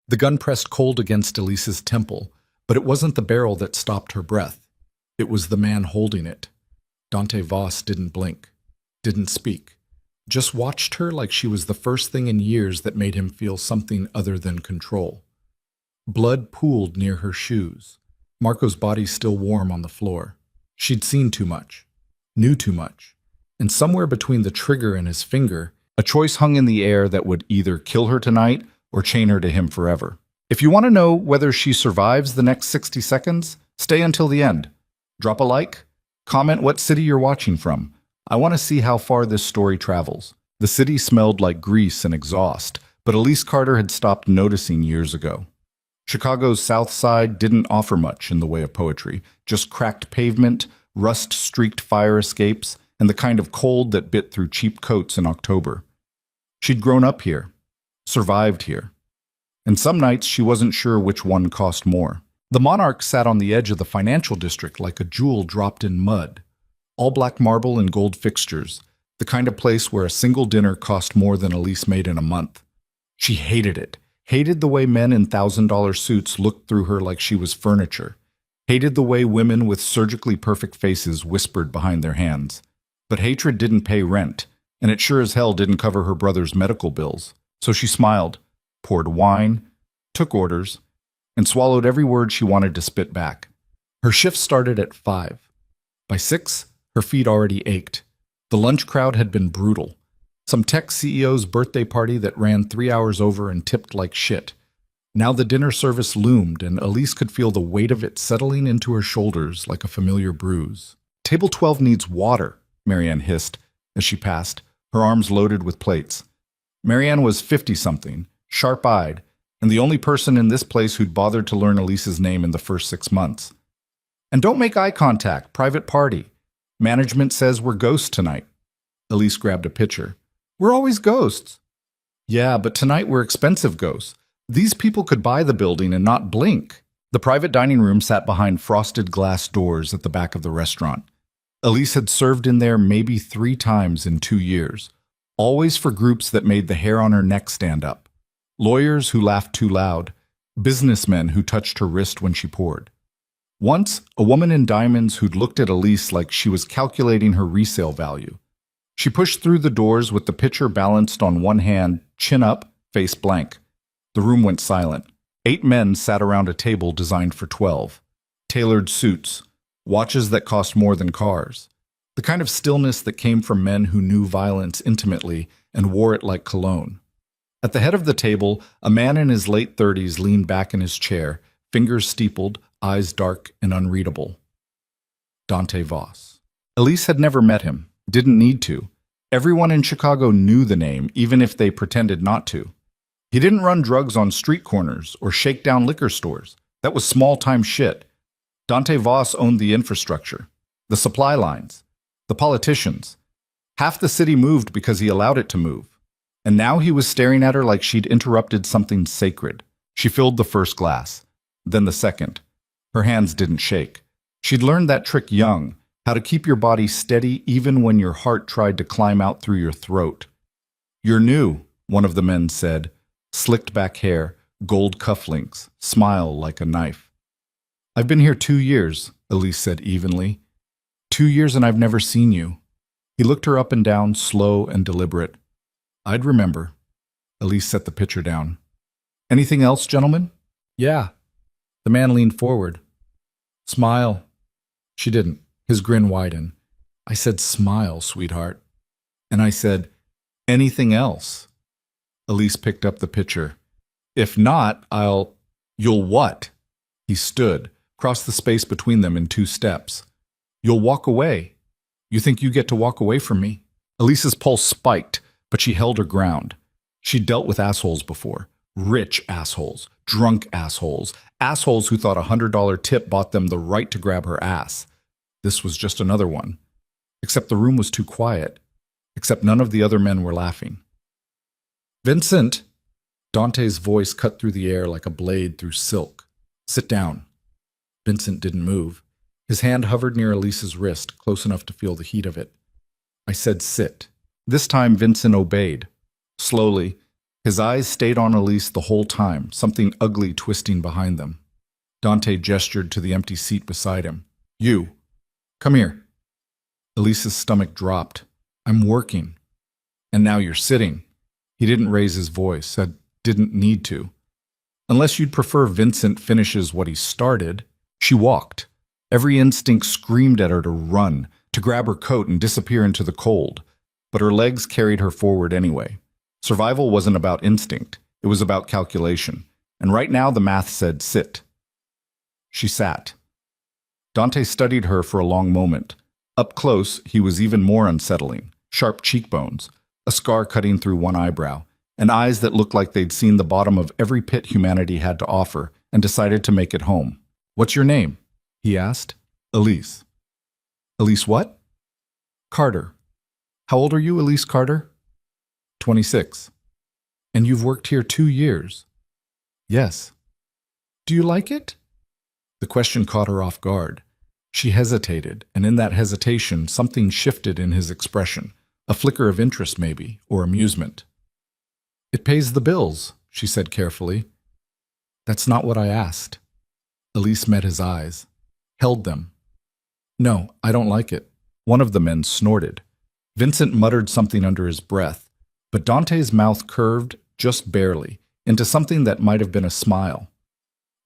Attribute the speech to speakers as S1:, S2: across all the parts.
S1: The gun pressed cold against Elise's temple, but it wasn't the barrel that stopped her breath. It was the man holding it. Dante Voss didn't blink, didn't speak, just watched her like she was the first thing in years that made him feel something other than control. Blood pooled near her shoes, Marco's body still warm on the floor. She'd seen too much, knew too much, and somewhere between the trigger and his finger, a choice hung in the air that would either kill her tonight or chain her to him forever. If you want to know whether she survives the next 60 seconds, stay until the end. Drop a like, comment what city you're watching from. I want to see how far this story travels. The city smelled like grease and exhaust, but Elise Carter had stopped noticing years ago. Chicago's South Side didn't offer much in the way of poetry, just cracked pavement, rust-streaked fire escapes, and the kind of cold that bit through cheap coats in October. She'd grown up here, survived here, and some nights she wasn't sure which one cost more. The Monarch sat on the edge of the financial district like a jewel dropped in mud. All black marble and gold fixtures, the kind of place where a single dinner cost more than Elise made in a month. She hated it, hated the way men in $1,000 suits looked through her like she was furniture, hated the way women with surgically perfect faces whispered behind their hands. But hatred didn't pay rent, and it sure as hell didn't cover her brother's medical bills. So she smiled, poured wine, took orders, and swallowed every word she wanted to spit back. Her shift started at 5. By 6, her feet already ached. The lunch crowd had been brutal. Some tech CEO's birthday party that ran 3 hours over and tipped like shit. Now the dinner service loomed, and Elise could feel the weight of it settling into her shoulders like a familiar bruise. "Table 12 needs water," Marianne hissed as she passed, her arms loaded with plates. Marianne was 50-something, sharp-eyed, and the only person in this place who'd bothered to learn Elise's name in the first 6 months. "And don't make eye contact, private party. Management says we're ghosts tonight." Elise grabbed a pitcher. "We're always ghosts." "Yeah, but tonight we're expensive ghosts. These people could buy the building and not blink." The private dining room sat behind frosted glass doors at the back of the restaurant. Elise had served in there maybe 3 times in 2 years, always for groups that made the hair on her neck stand up. Lawyers who laughed too loud, businessmen who touched her wrist when she poured. Once, a woman in diamonds who'd looked at Elise like she was calculating her resale value. She pushed through the doors with the pitcher balanced on one hand, chin up, face blank. The room went silent. 8 men sat around a table designed for 12. Tailored suits, watches that cost more than cars. The kind of stillness that came from men who knew violence intimately and wore it like cologne. At the head of the table, a man in his late 30s leaned back in his chair, fingers steepled, eyes dark and unreadable. Dante Voss. Elise had never met him, didn't need to. Everyone in Chicago knew the name, even if they pretended not to. He didn't run drugs on street corners or shake down liquor stores. That was small-time shit. Dante Voss owned the infrastructure, the supply lines, the politicians. Half the city moved because he allowed it to move. And now he was staring at her like she'd interrupted something sacred. She filled the first glass, then the second. Her hands didn't shake. She'd learned that trick young, how to keep your body steady even when your heart tried to climb out through your throat. "You're new," one of the men said. Slicked back hair, gold cufflinks, smile like a knife. "I've been here 2 years," Elise said evenly. 2 years and I've never seen you." He looked her up and down, slow and deliberate. "I'd remember." Elise set the pitcher down. "Anything else, gentlemen?" "Yeah." The man leaned forward. "Smile." She didn't. His grin widened. "I said smile, sweetheart." And I said, "Anything else?" Elise picked up the pitcher. "If not, You'll what?" He stood, crossed the space between them in 2 steps. "You'll walk away. You think you get to walk away from me?" Elise's pulse spiked, but she held her ground. She'd dealt with assholes before. Rich assholes, drunk assholes, assholes who thought a $100 tip bought them the right to grab her ass. This was just another one. Except the room was too quiet. Except none of the other men were laughing. "Vincent!" Dante's voice cut through the air like a blade through silk. "Sit down." Vincent didn't move. His hand hovered near Elise's wrist, close enough to feel the heat of it. I said sit. This time Vincent obeyed. Slowly, His eyes stayed on Elise the whole time, something ugly twisting behind them. Dante gestured to the empty seat beside him. You. Come here. Elise's stomach dropped. I'm working. And now you're sitting. He didn't raise his voice, said didn't need to. Unless you'd prefer Vincent finishes what he started. She walked. Every instinct screamed at her to run, to grab her coat and disappear into the cold. But her legs carried her forward anyway. Survival wasn't about instinct. It was about calculation. And right now the math said sit. She sat. Dante studied her for a long moment. Up close, he was even more unsettling. Sharp cheekbones, a scar cutting through one eyebrow, and eyes that looked like they'd seen the bottom of every pit humanity had to offer and decided to make it home. What's your name? He asked. Elise. Elise what? Carter. How old are you, Elise Carter? 26. And you've worked here 2 years? Yes. Do you like it? The question caught her off guard. She hesitated, and in that hesitation, something shifted in his expression, a flicker of interest maybe, or amusement. It pays the bills, she said carefully. That's not what I asked. Elise met his eyes, held them. No, I don't like it. One of the men snorted. Vincent muttered something under his breath, but Dante's mouth curved, just barely, into something that might have been a smile.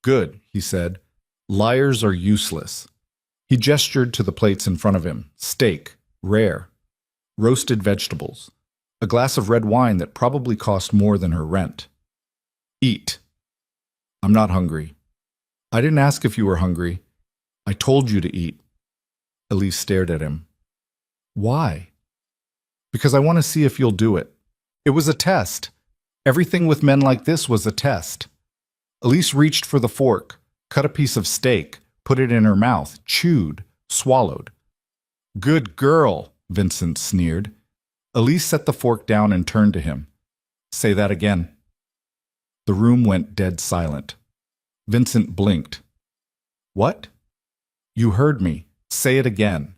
S1: Good, he said. Liars are useless. He gestured to the plates in front of him. Steak, rare. Roasted vegetables. A glass of red wine that probably cost more than her rent. Eat. I'm not hungry. I didn't ask if you were hungry. I told you to eat. Elise stared at him. Why? Because I want to see if you'll do it. It was a test. Everything with men like this was a test. Elise reached for the fork, cut a piece of steak, put it in her mouth, chewed, swallowed. Good girl, Vincent sneered. Elise set the fork down and turned to him. Say that again. The room went dead silent. Vincent blinked. What? You heard me. Say it again.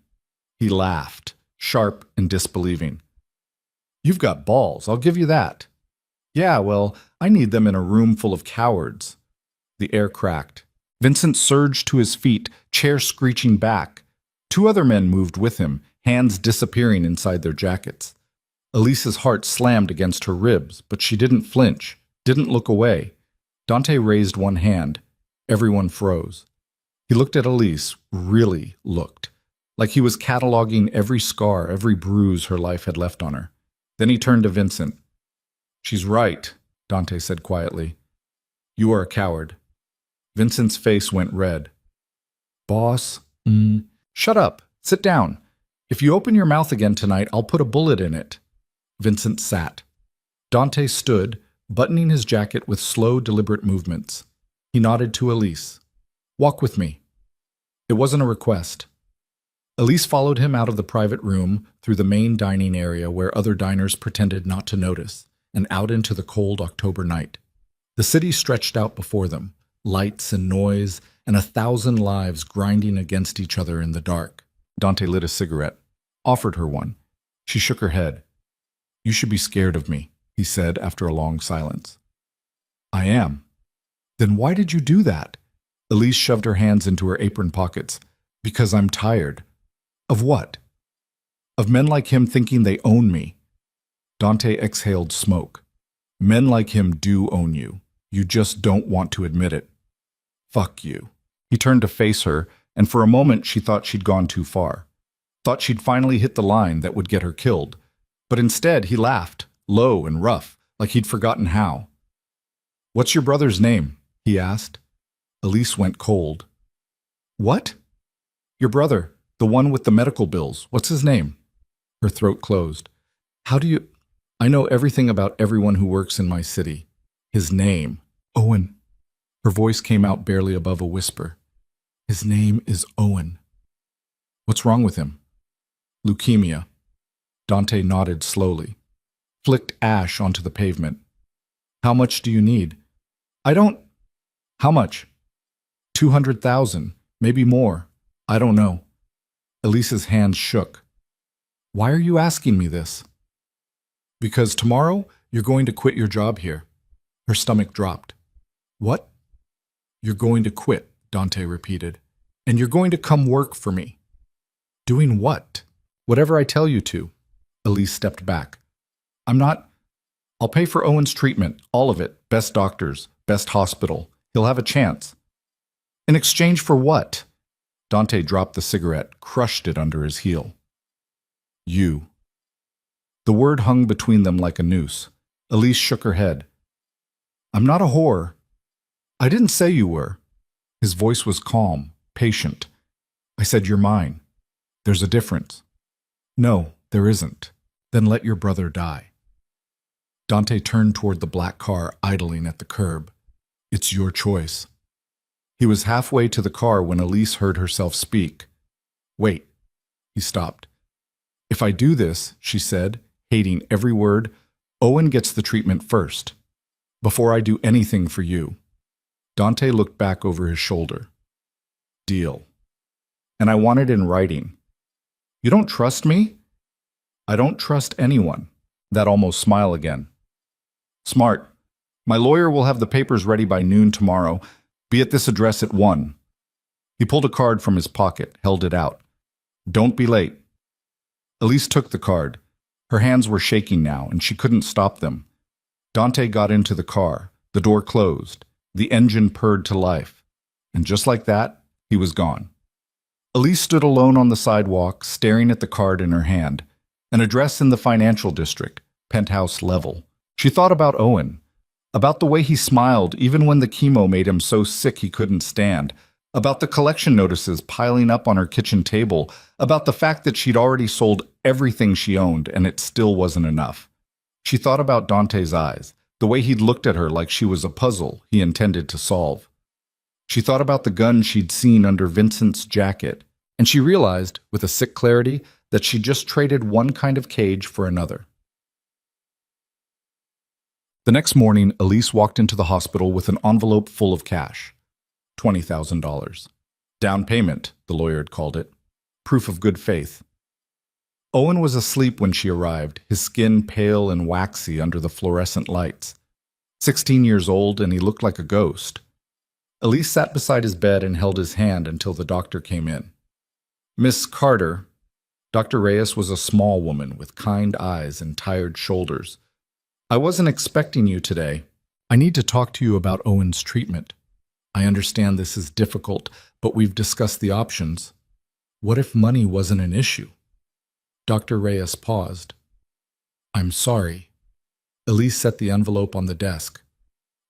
S1: He laughed, sharp and disbelieving. You've got balls, I'll give you that. Yeah, well, I need them in a room full of cowards. The air cracked. Vincent surged to his feet, chair screeching back. 2 other men moved with him, hands disappearing inside their jackets. Elise's heart slammed against her ribs, but she didn't flinch, didn't look away. Dante raised one hand. Everyone froze. He looked at Elise, really looked, like he was cataloging every scar, every bruise her life had left on her. Then he turned to Vincent. She's right, Dante said quietly. You are a coward. Vincent's face went red. Boss? Shut up. Sit down. If you open your mouth again tonight, I'll put a bullet in it. Vincent sat. Dante stood, buttoning his jacket with slow, deliberate movements. He nodded to Elise. Walk with me. It wasn't a request. Elise followed him out of the private room, through the main dining area where other diners pretended not to notice, and out into the cold October night. The city stretched out before them, lights and noise, and 1,000 lives grinding against each other in the dark. Dante lit a cigarette, offered her one. She shook her head. You should be scared of me, he said after a long silence. I am. Then why did you do that? Elise shoved her hands into her apron pockets. Because I'm tired. Of what? Of men like him thinking they own me. Dante exhaled smoke. Men like him do own you. You just don't want to admit it. Fuck you. He turned to face her, and for a moment she thought she'd gone too far. Thought she'd finally hit the line that would get her killed. But instead he laughed, low and rough, like he'd forgotten how. What's your brother's name? He asked. Elise went cold. What? Your brother, the one with the medical bills. What's his name? Her throat closed. How do you... I know everything about everyone who works in my city. His name. Owen. Her voice came out barely above a whisper. His name is Owen. What's wrong with him? Leukemia. Dante nodded slowly. Flicked ash onto the pavement. How much do you need? I don't... How much? 200,000, maybe more. I don't know. Elise's hands shook. Why are you asking me this? Because tomorrow, You're going to quit your job here. Her stomach dropped. What? You're going to quit, Dante repeated. And you're going to come work for me. Doing what? Whatever I tell you to. Elise stepped back. I'll pay for Owen's treatment, all of it. Best doctors, best hospital. He'll have a chance. In exchange for what? Dante dropped the cigarette, crushed it under his heel. You. The word hung between them like a noose. Elise shook her head. I'm not a whore. I didn't say you were. His voice was calm, patient. I said you're mine. There's a difference. No, there isn't. Then let your brother die. Dante turned toward the black car idling at the curb. It's your choice. He was halfway to the car when Elise heard herself speak. Wait. He stopped. If I do this, she said, hating every word, Owen gets the treatment first. Before I do anything for you. Dante looked back over his shoulder. Deal. And I want it in writing. You don't trust me? I don't trust anyone. That almost smile again. Smart. My lawyer will have the papers ready by noon tomorrow. Be at this address at 1. He pulled a card from his pocket, held it out. Don't be late. Elise took the card. Her hands were shaking now, and she couldn't stop them. Dante got into the car. The door closed. The engine purred to life. And just like that, he was gone. Elise stood alone on the sidewalk, staring at the card in her hand. An address in the financial district, penthouse level. She thought about Owen. About the way he smiled even when the chemo made him so sick he couldn't stand. About the collection notices piling up on her kitchen table. About the fact that she'd already sold everything she owned and it still wasn't enough. She thought about Dante's eyes, the way he'd looked at her like she was a puzzle he intended to solve. She thought about the gun she'd seen under Vincent's jacket, and she realized, with a sick clarity, that she'd just traded one kind of cage for another. The next morning, Elise walked into the hospital with an envelope full of cash. $20,000. Down payment, the lawyer had called it. Proof of good faith. Owen was asleep when she arrived, his skin pale and waxy under the fluorescent lights. 16 years old, and he looked like a ghost. Elise sat beside his bed and held his hand until the doctor came in. Miss Carter. Dr. Reyes was a small woman with kind eyes and tired shoulders. I wasn't expecting you today. I need to talk to you about Owen's treatment. I understand this is difficult, but we've discussed the options. What if money wasn't an issue? Dr. Reyes paused. I'm sorry. Elise set the envelope on the desk.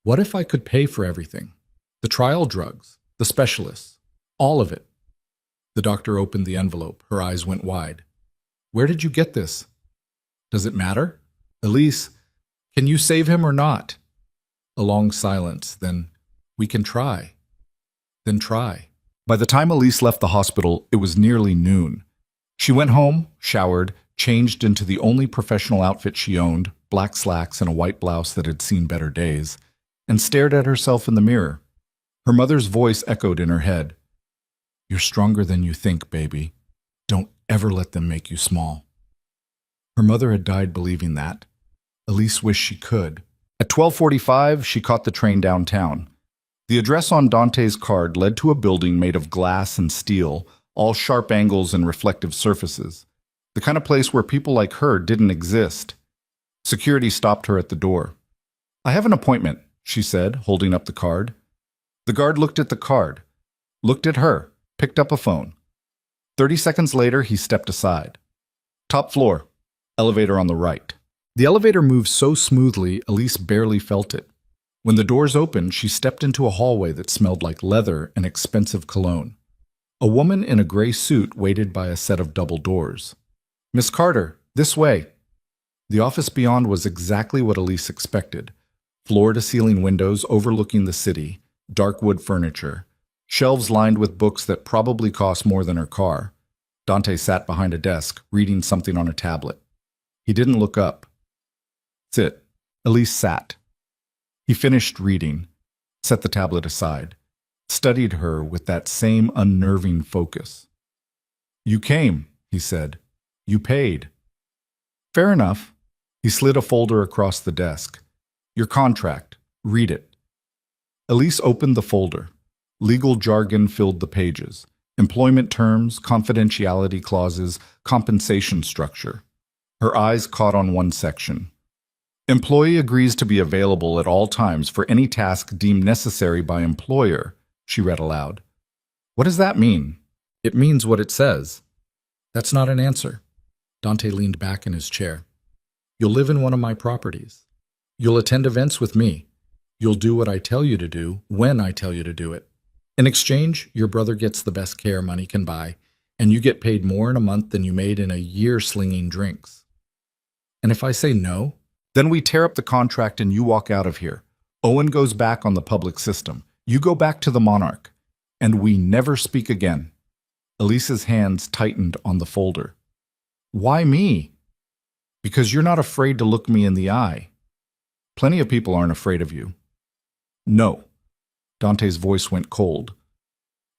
S1: What if I could pay for everything? The trial drugs, the specialists, all of it. The doctor opened the envelope. Her eyes went wide. Where did you get this? Does it matter? Elise, can you save him or not? A long silence, then we can try. Then try. By the time Elise left the hospital, it was nearly noon. She went home, showered, changed into the only professional outfit she owned, black slacks and a white blouse that had seen better days, and stared at herself in the mirror. Her mother's voice echoed in her head. You're stronger than you think, baby. Don't ever let them make you small. Her mother had died believing that. Elise wished she could. At 12:45, she caught the train downtown. The address on Dante's card led to a building made of glass and steel, all sharp angles and reflective surfaces. The kind of place where people like her didn't exist. Security stopped her at the door. I have an appointment, she said, holding up the card. The guard looked at the card, looked at her, picked up a phone. 30 seconds later, he stepped aside. Top floor, elevator on the right. The elevator moved so smoothly, Elise barely felt it. When the doors opened, she stepped into a hallway that smelled like leather and expensive cologne. A woman in a gray suit waited by a set of double doors. Miss Carter, this way. The office beyond was exactly what Elise expected. Floor-to-ceiling windows overlooking the city, dark wood furniture, shelves lined with books that probably cost more than her car. Dante sat behind a desk, reading something on a tablet. He didn't look up. Sit. Elise sat. He finished reading, set the tablet aside, studied her with that same unnerving focus. You came, he said. You paid. Fair enough. He slid a folder across the desk. Your contract. Read it. Elise opened the folder. Legal jargon filled the pages. Employment terms, confidentiality clauses, compensation structure. Her eyes caught on one section. Employee agrees to be available at all times for any task deemed necessary by employer, she read aloud. What does that mean? It means what it says. That's not an answer. Dante leaned back in his chair. You'll live in one of my properties. You'll attend events with me. You'll do what I tell you to do when I tell you to do it. In exchange, your brother gets the best care money can buy, and you get paid more in a month than you made in a year slinging drinks. And if I say no, then we tear up the contract and you walk out of here. Owen goes back on the public system. You go back to the Monarch. And we never speak again. Elise's hands tightened on the folder. Why me? Because you're not afraid to look me in the eye. Plenty of people aren't afraid of you. No. Dante's voice went cold.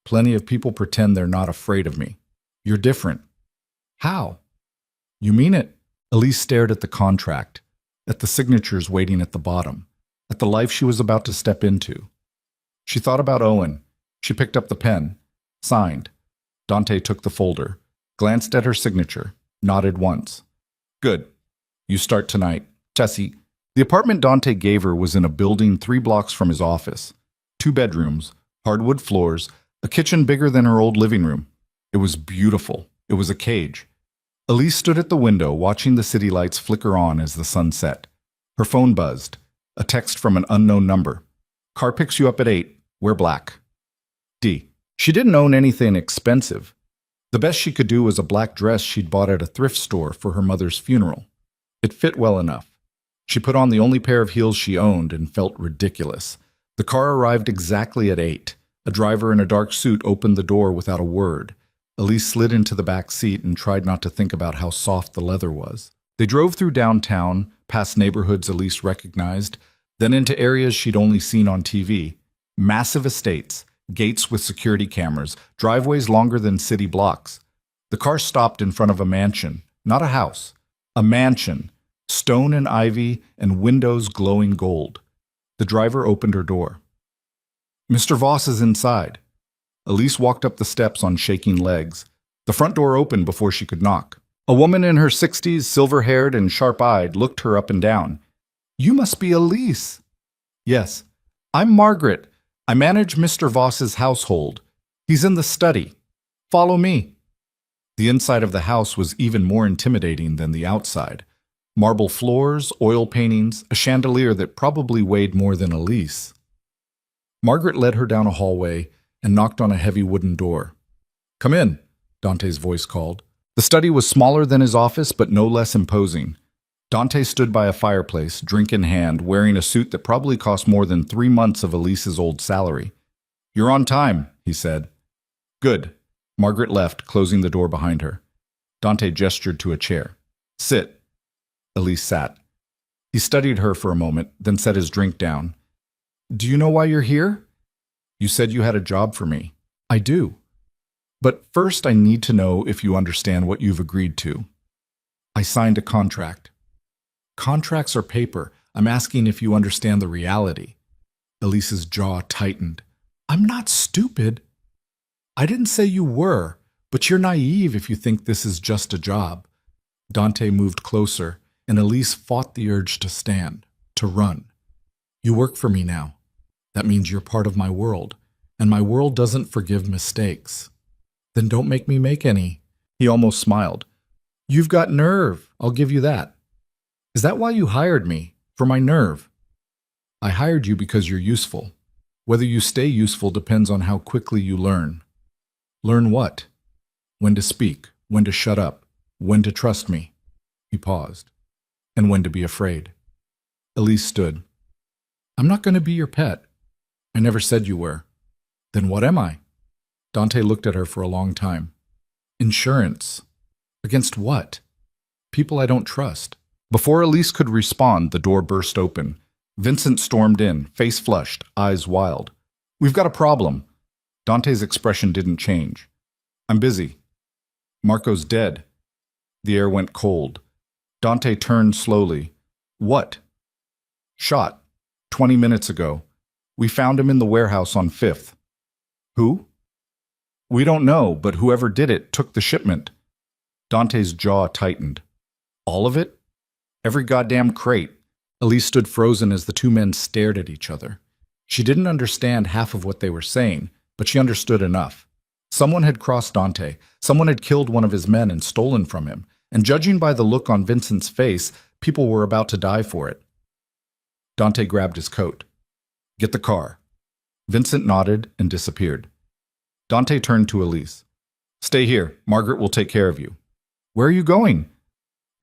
S1: Plenty of people pretend they're not afraid of me. You're different. How? You mean it? Elise stared at the contract, at the signatures waiting at the bottom, at the life she was about to step into. She thought about Owen. She picked up the pen, signed. Dante took the folder, glanced at her signature, nodded once. Good. You start tonight. Tessie. The apartment Dante gave her was in a building 3 blocks from his office. 2 bedrooms, hardwood floors, a kitchen bigger than her old living room. It was beautiful. It was a cage. Elise stood at the window, watching the city lights flicker on as the sun set. Her phone buzzed. A text from an unknown number. Car picks you up at 8. Wear black. D. She didn't own anything expensive. The best she could do was a black dress she'd bought at a thrift store for her mother's funeral. It fit well enough. She put on the only pair of heels she owned and felt ridiculous. The car arrived exactly at 8. A driver in a dark suit opened the door without a word. Elise slid into the back seat and tried not to think about how soft the leather was. They drove through downtown, past neighborhoods Elise recognized, then into areas she'd only seen on TV. Massive estates, gates with security cameras, driveways longer than city blocks. The car stopped in front of a mansion, not a house. A mansion, stone and ivy and windows glowing gold. The driver opened her door. Mr. Voss is inside. Elise walked up the steps on shaking legs. The front door opened before she could knock. A woman in her 60s, silver-haired and sharp-eyed, looked her up and down. You must be Elise. Yes. I'm Margaret. I manage Mr. Voss's household. He's in the study. Follow me. The inside of the house was even more intimidating than the outside. Marble floors, oil paintings, a chandelier that probably weighed more than Elise. Margaret led her down a hallway and knocked on a heavy wooden door. Come in, Dante's voice called. The study was smaller than his office, but no less imposing. Dante stood by a fireplace, drink in hand, wearing a suit that probably cost more than 3 months of Elise's old salary. You're on time, he said. Good. Margaret left, closing the door behind her. Dante gestured to a chair. Sit. Elise sat. He studied her for a moment, then set his drink down. Do you know why you're here? You said you had a job for me. I do. But first I need to know if you understand what you've agreed to. I signed a contract. Contracts are paper. I'm asking if you understand the reality. Elise's jaw tightened. I'm not stupid. I didn't say you were, but you're naive if you think this is just a job. Dante moved closer, and Elise fought the urge to stand, to run. You work for me now. That means you're part of my world, and my world doesn't forgive mistakes. Then don't make me make any. He almost smiled. You've got nerve, I'll give you that. Is that why you hired me? For my nerve? I hired you because you're useful. Whether you stay useful depends on how quickly you learn. Learn what? When to speak, when to shut up, when to trust me. He paused. And when to be afraid. Elise stood. I'm not going to be your pet. I never said you were. Then what am I? Dante looked at her for a long time. Insurance. Against what? People I don't trust. Before Elise could respond, the door burst open. Vincent stormed in, face flushed, eyes wild. We've got a problem. Dante's expression didn't change. I'm busy. Marco's dead. The air went cold. Dante turned slowly. What? Shot. 20 minutes ago. We found him in the warehouse on 5th. Who? We don't know, but whoever did it took the shipment. Dante's jaw tightened. All of it? Every goddamn crate. Elise stood frozen as the two men stared at each other. She didn't understand half of what they were saying, but she understood enough. Someone had crossed Dante. Someone had killed one of his men and stolen from him. And judging by the look on Vincent's face, people were about to die for it. Dante grabbed his coat. Get the car. Vincent nodded and disappeared. Dante turned to Elise. Stay here. Margaret will take care of you. Where are you going?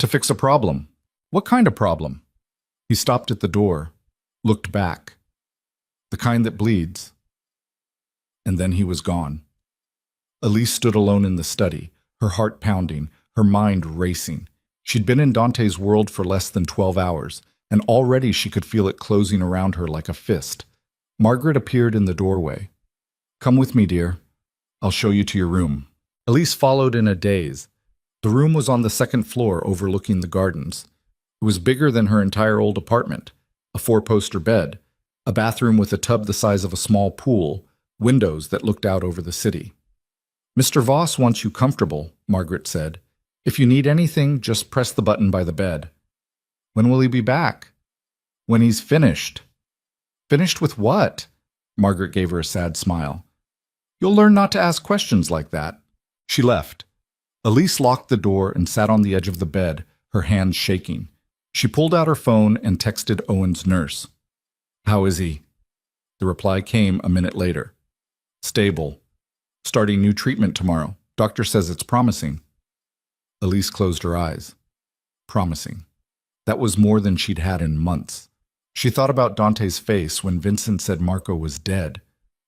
S1: To fix a problem. What kind of problem? He stopped at the door, looked back. The kind that bleeds. And then he was gone. Elise stood alone in the study, her heart pounding, her mind racing. She'd been in Dante's world for less than 12 hours, and already she could feel it closing around her like a fist. Margaret appeared in the doorway. Come with me, dear. I'll show you to your room. Elise followed in a daze. The room was on the second floor overlooking the gardens. It was bigger than her entire old apartment. A 4-poster bed, a bathroom with a tub the size of a small pool, windows that looked out over the city. Mr. Voss wants you comfortable, Margaret said. If you need anything, just press the button by the bed. When will he be back? When he's finished. Finished with what? Margaret gave her a sad smile. You'll learn not to ask questions like that. She left. Elise locked the door and sat on the edge of the bed, her hands shaking. She pulled out her phone and texted Owen's nurse. How is he? The reply came a minute later. Stable. Starting new treatment tomorrow. Doctor says it's promising. Elise closed her eyes. Promising. That was more than she'd had in months. She thought about Dante's face when Vincent said Marco was dead.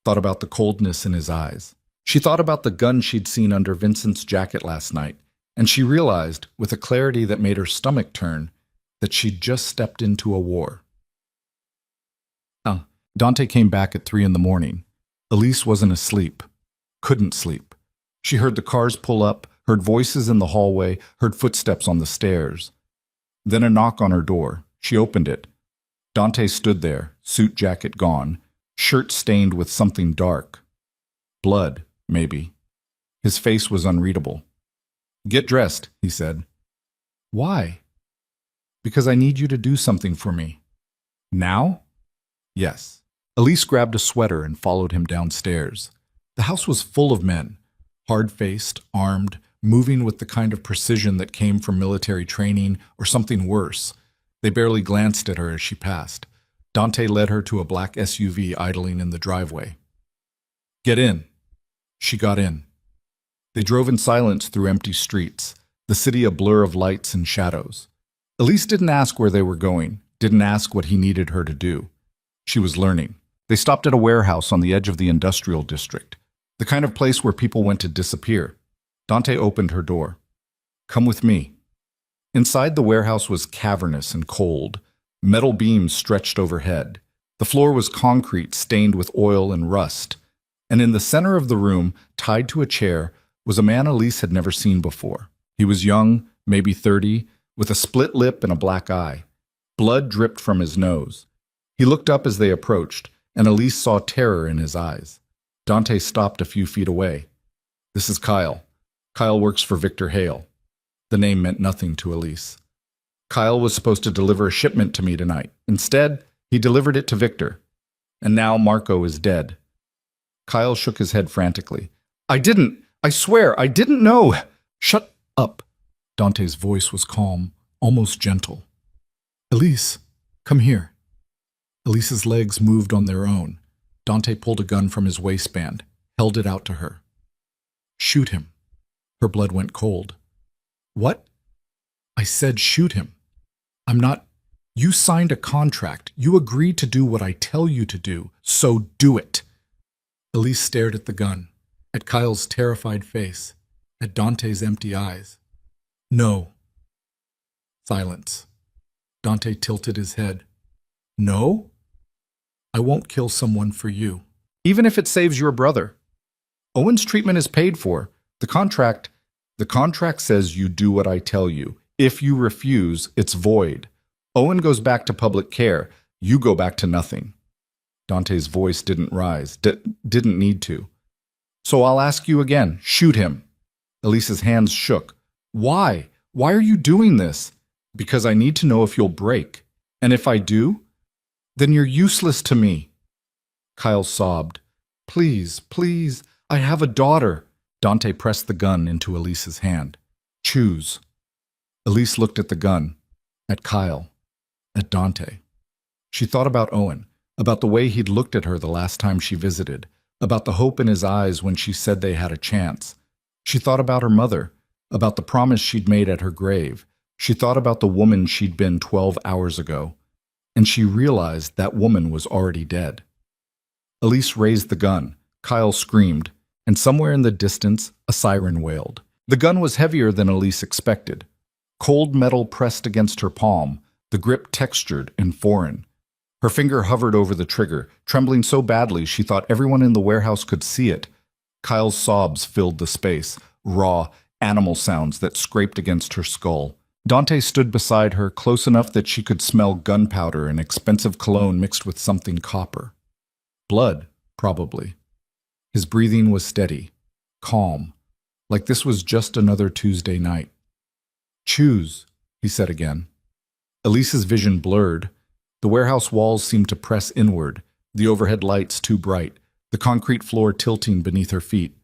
S1: Thought about the coldness in his eyes. She thought about the gun she'd seen under Vincent's jacket last night, and she realized, with a clarity that made her stomach turn, that she'd just stepped into a war. Dante came back at 3 a.m. Elise wasn't asleep. Couldn't sleep. She heard the cars pull up, heard voices in the hallway, heard footsteps on the stairs. Then a knock on her door. She opened it. Dante stood there, suit jacket gone, shirt stained with something dark. Blood, maybe. His face was unreadable. Get dressed, he said. Why? Because I need you to do something for me. Now? Yes. Elise grabbed a sweater and followed him downstairs. The house was full of men, hard-faced, armed, moving with the kind of precision that came from military training or something worse. They barely glanced at her as she passed. Dante led her to a black SUV idling in the driveway. Get in. She got in. They drove in silence through empty streets, the city a blur of lights and shadows. Elise didn't ask where they were going, didn't ask what he needed her to do. She was learning. They stopped at a warehouse on the edge of the industrial district, the kind of place where people went to disappear. Dante opened her door. Come with me. Inside the warehouse was cavernous and cold. Metal beams stretched overhead. The floor was concrete stained with oil and rust. And in the center of the room, tied to a chair, was a man Elise had never seen before. He was young, maybe 30, with a split lip and a black eye. Blood dripped from his nose. He looked up as they approached, and Elise saw terror in his eyes. Dante stopped a few feet away. This is Kyle. Kyle works for Victor Hale. The name meant nothing to Elise. Kyle was supposed to deliver a shipment to me tonight. Instead, he delivered it to Victor. And now Marco is dead. Kyle shook his head frantically. I swear, I didn't know. Shut up. Dante's voice was calm, almost gentle. Elise, come here. Elise's legs moved on their own. Dante pulled a gun from his waistband, held it out to her. Shoot him. Her blood went cold. What? I said shoot him. I'm not... You signed a contract. You agreed to do what I tell you to do, so do it. Elise stared at the gun, at Kyle's terrified face, at Dante's empty eyes. No. Silence. Dante tilted his head. No? I won't kill someone for you. Even if it saves your brother. Owen's treatment is paid for. The contract says you do what I tell you. If you refuse, it's void. Owen goes back to public care. You go back to nothing. Dante's voice didn't rise, didn't need to. So I'll ask you again, shoot him. Elise's hands shook. Why? Why are you doing this? Because I need to know if you'll break. And if I do, then you're useless to me. Kyle sobbed. Please, please, I have a daughter. Dante pressed the gun into Elise's hand. Choose. Elise looked at the gun, at Kyle, at Dante. She thought about Owen, about the way he'd looked at her the last time she visited, about the hope in his eyes when she said they had a chance. She thought about her mother, about the promise she'd made at her grave. She thought about the woman she'd been 12 hours ago, and she realized that woman was already dead. Elise raised the gun. Kyle screamed, and somewhere in the distance, a siren wailed. The gun was heavier than Elise expected. Cold metal pressed against her palm, the grip textured and foreign. Her finger hovered over the trigger, trembling so badly she thought everyone in the warehouse could see it. Kyle's sobs filled the space, raw, animal sounds that scraped against her skull. Dante stood beside her, close enough that she could smell gunpowder and expensive cologne mixed with something copper. Blood, probably. His breathing was steady, calm, like this was just another Tuesday night. Choose, he said again. Elise's vision blurred. The warehouse walls seemed to press inward, the overhead lights too bright, the concrete floor tilting beneath her feet.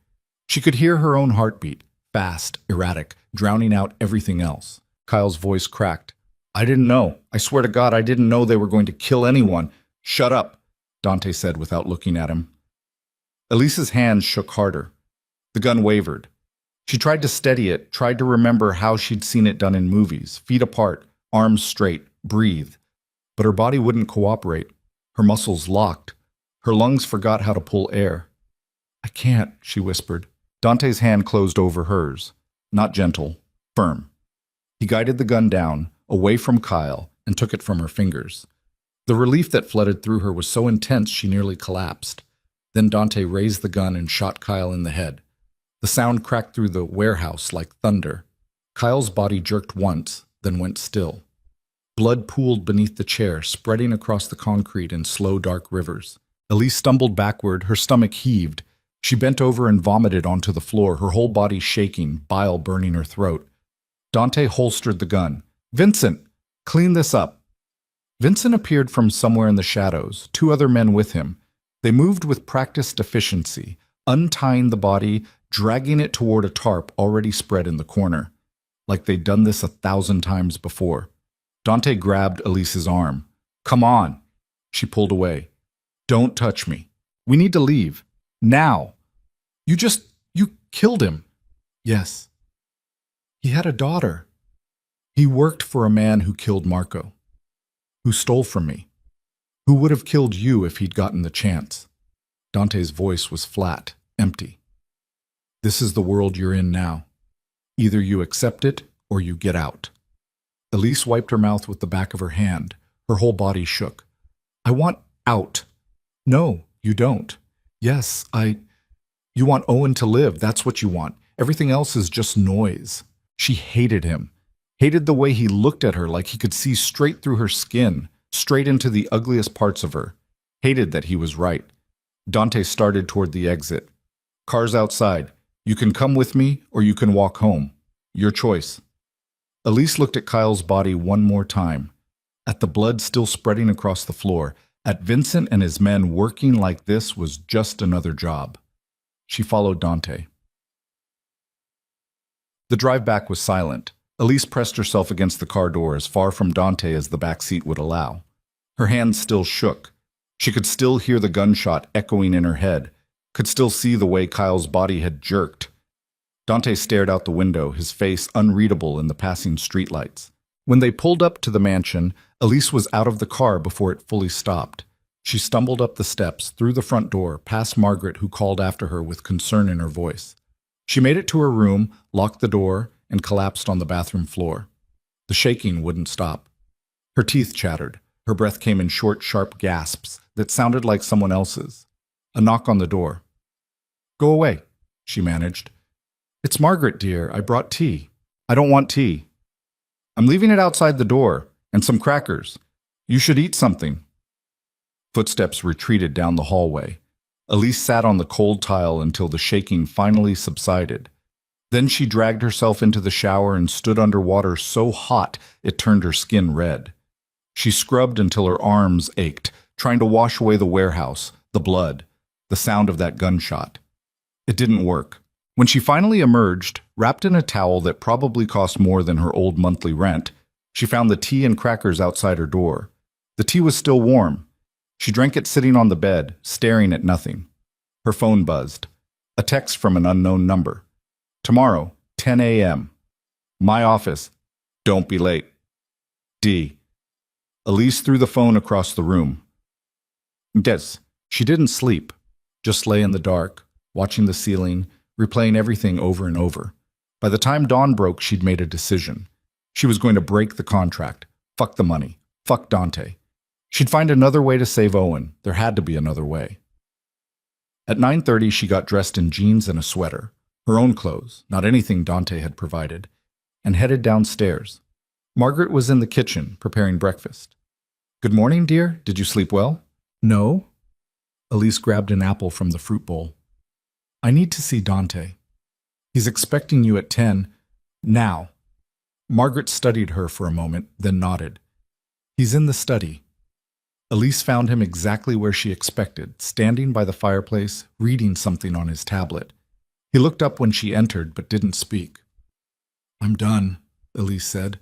S1: She could hear her own heartbeat, fast, erratic, drowning out everything else. Kyle's voice cracked. I didn't know. I swear to God, I didn't know they were going to kill anyone. Shut up, Dante said without looking at him. Elise's hands shook harder. The gun wavered. She tried to steady it, tried to remember how she'd seen it done in movies, feet apart, arms straight, breathe. But her body wouldn't cooperate. Her muscles locked. Her lungs forgot how to pull air. I can't, she whispered. Dante's hand closed over hers. Not gentle, firm. He guided the gun down, away from Kyle, and took it from her fingers. The relief that flooded through her was so intense she nearly collapsed. Then Dante raised the gun and shot Kyle in the head. The sound cracked through the warehouse like thunder. Kyle's body jerked once, then went still. Blood pooled beneath the chair, spreading across the concrete in slow, dark rivers. Elise stumbled backward, her stomach heaved. She bent over and vomited onto the floor, her whole body shaking, bile burning her throat. Dante holstered the gun. Vincent, clean this up. Vincent appeared from somewhere in the shadows, two other men with him. They moved with practiced efficiency, untying the body, dragging it toward a tarp already spread in the corner, like they'd done this 1,000 times before. Dante grabbed Elise's arm. Come on. She pulled away. Don't touch me. We need to leave. Now. You killed him. Yes. He had a daughter. He worked for a man who killed Marco, who stole from me, who would have killed you if he'd gotten the chance. Dante's voice was flat, empty. This is the world you're in now. Either you accept it or you get out. Elise wiped her mouth with the back of her hand. Her whole body shook. I want out. No, you don't. Yes, You want Owen to live. That's what you want. Everything else is just noise. She hated him. Hated the way he looked at her like he could see straight through her skin, straight into the ugliest parts of her. Hated that he was right. Dante started toward the exit. Car's outside. You can come with me or you can walk home. Your choice. Elise looked at Kyle's body one more time, at the blood still spreading across the floor, at Vincent and his men working like this was just another job. She followed Dante. The drive back was silent. Elise pressed herself against the car door as far from Dante as the back seat would allow. Her hands still shook. She could still hear the gunshot echoing in her head, could still see the way Kyle's body had jerked. Dante stared out the window, his face unreadable in the passing streetlights. When they pulled up to the mansion, Elise was out of the car before it fully stopped. She stumbled up the steps, through the front door, past Margaret, who called after her with concern in her voice. She made it to her room, locked the door, and collapsed on the bathroom floor. The shaking wouldn't stop. Her teeth chattered. Her breath came in short, sharp gasps that sounded like someone else's. A knock on the door. Go away, she managed. It's Margaret, dear. I brought tea. I don't want tea. I'm leaving it outside the door. And some crackers. You should eat something. Footsteps retreated down the hallway. Elise sat on the cold tile until the shaking finally subsided. Then she dragged herself into the shower and stood under water so hot it turned her skin red. She scrubbed until her arms ached, trying to wash away the warehouse, the blood, the sound of that gunshot. It didn't work. When she finally emerged, wrapped in a towel that probably cost more than her old monthly rent, she found the tea and crackers outside her door. The tea was still warm. She drank it sitting on the bed, staring at nothing. Her phone buzzed. A text from an unknown number. Tomorrow, 10 a.m. My office. Don't be late. D. Elise threw the phone across the room. Des. She didn't sleep, just lay in the dark, watching the ceiling, replaying everything over and over. By the time dawn broke, she'd made a decision. She was going to break the contract. Fuck the money. Fuck Dante. She'd find another way to save Owen. There had to be another way. At 9:30, she got dressed in jeans and a sweater, her own clothes, not anything Dante had provided, and headed downstairs. Margaret was in the kitchen, preparing breakfast. Good morning, dear. Did you sleep well? No. Elise grabbed an apple from the fruit bowl. I need to see Dante. He's expecting you at 10. Now. Margaret studied her for a moment, then nodded. He's in the study. Elise found him exactly where she expected, standing by the fireplace, reading something on his tablet. He looked up when she entered, but didn't speak. I'm done, Elise said.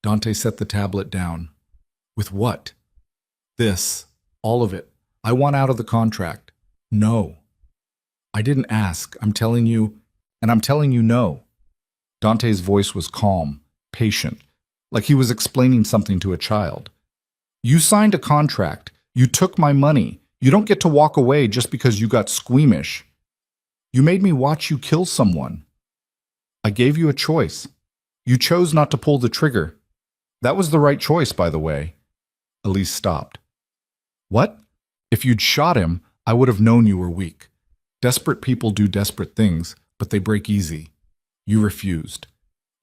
S1: Dante set the tablet down. With what? This. All of it. I want out of the contract. No. I didn't ask. I'm telling you, and I'm telling you no. Dante's voice was calm, patient, like he was explaining something to a child. You signed a contract. You took my money. You don't get to walk away just because you got squeamish. You made me watch you kill someone. I gave you a choice. You chose not to pull the trigger. That was the right choice, by the way. Elise stopped. What? If you'd shot him, I would have known you were weak. Desperate people do desperate things, but they break easy. You refused.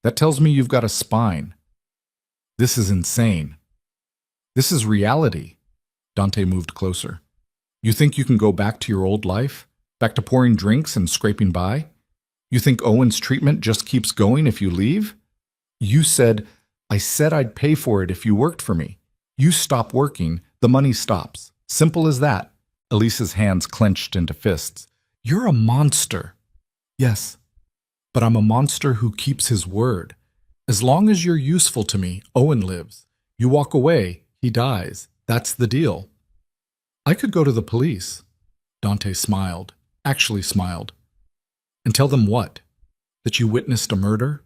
S1: That tells me you've got a spine. This is insane. This is reality. Dante moved closer. You think you can go back to your old life? Back to pouring drinks and scraping by? You think Owen's treatment just keeps going if you leave? You said, I said I'd pay for it if you worked for me. You stop working, the money stops. Simple as that. Elise's hands clenched into fists. You're a monster. Yes, but I'm a monster who keeps his word. As long as you're useful to me, Owen lives. You walk away, he dies. That's the deal. I could go to the police. Dante smiled, actually smiled. And tell them what? That you witnessed a murder?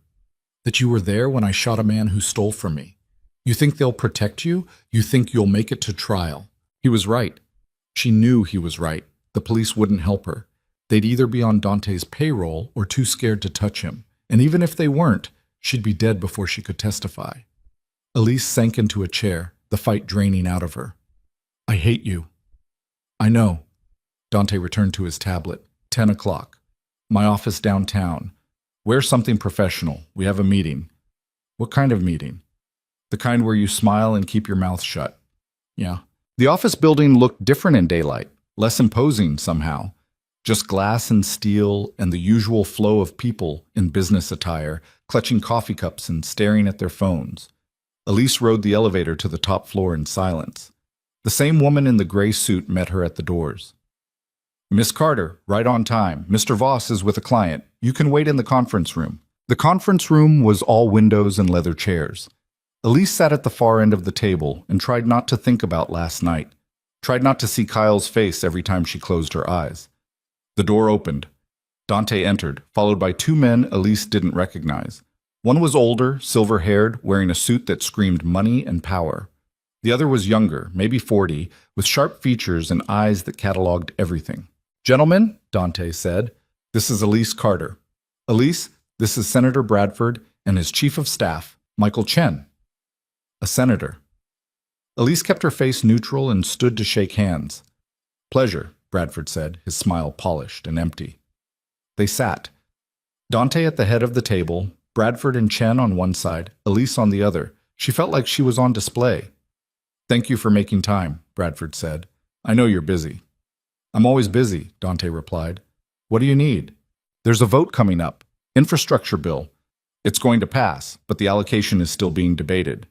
S1: That you were there when I shot a man who stole from me? You think they'll protect you? You think you'll make it to trial? He was right. She knew he was right. The police wouldn't help her. They'd either be on Dante's payroll or too scared to touch him. And even if they weren't, she'd be dead before she could testify. Elise sank into a chair, the fight draining out of her. I hate you. I know. Dante returned to his tablet. 10 o'clock. My office downtown. Wear something professional. We have a meeting. What kind of meeting? The kind where you smile and keep your mouth shut. Yeah. The office building looked different in daylight, less imposing somehow. Just glass and steel and the usual flow of people in business attire, clutching coffee cups and staring at their phones. Elise rode the elevator to the top floor in silence. The same woman in the gray suit met her at the doors. Miss Carter, right on time. Mr. Voss is with a client. You can wait in the conference room. The conference room was all windows and leather chairs. Elise sat at the far end of the table and tried not to think about last night. Tried not to see Kyle's face every time she closed her eyes. The door opened. Dante entered, followed by two men Elise didn't recognize. One was older, silver-haired, wearing a suit that screamed money and power. The other was younger, maybe 40, with sharp features and eyes that cataloged everything. Gentlemen, Dante said, this is Elise Carter. Elise, this is Senator Bradford and his chief of staff, Michael Chen. A senator. Elise kept her face neutral and stood to shake hands. Pleasure, Bradford said, his smile polished and empty. They sat. Dante at the head of the table, Bradford and Chen on one side, Elise on the other, She felt like she was on display. "Thank you for making time," Bradford said. "I know you're busy." "I'm always busy," Dante replied. "What do you need?" "There's a vote coming up. Infrastructure bill. It's going to pass, but the allocation is still being debated.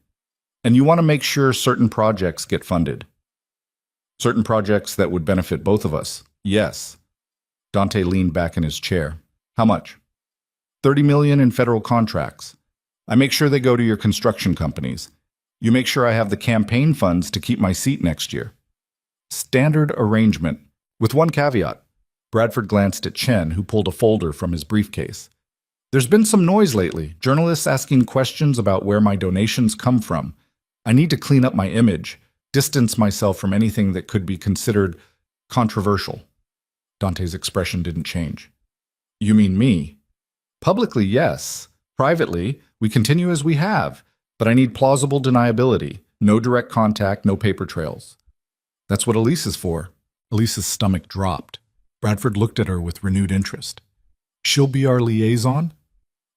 S1: And you want to make sure certain projects get funded." "Certain projects that would benefit both of us." "Yes." Dante leaned back in his chair. "How much?" 30 million in federal contracts. I make sure they go to your construction companies. You make sure I have the campaign funds to keep my seat next year." "Standard arrangement, with one caveat." Bradford glanced at Chen, who pulled a folder from his briefcase. "There's been some noise lately, journalists asking questions about where my donations come from. I need to clean up my image, distance myself from anything that could be considered controversial." Dante's expression didn't change. "You mean me?" "Publicly, yes. Privately, we continue as we have, but I need plausible deniability, no direct contact, no paper trails." "That's what Elise is for." Elise's stomach dropped. Bradford looked at her with renewed interest. "She'll be our liaison?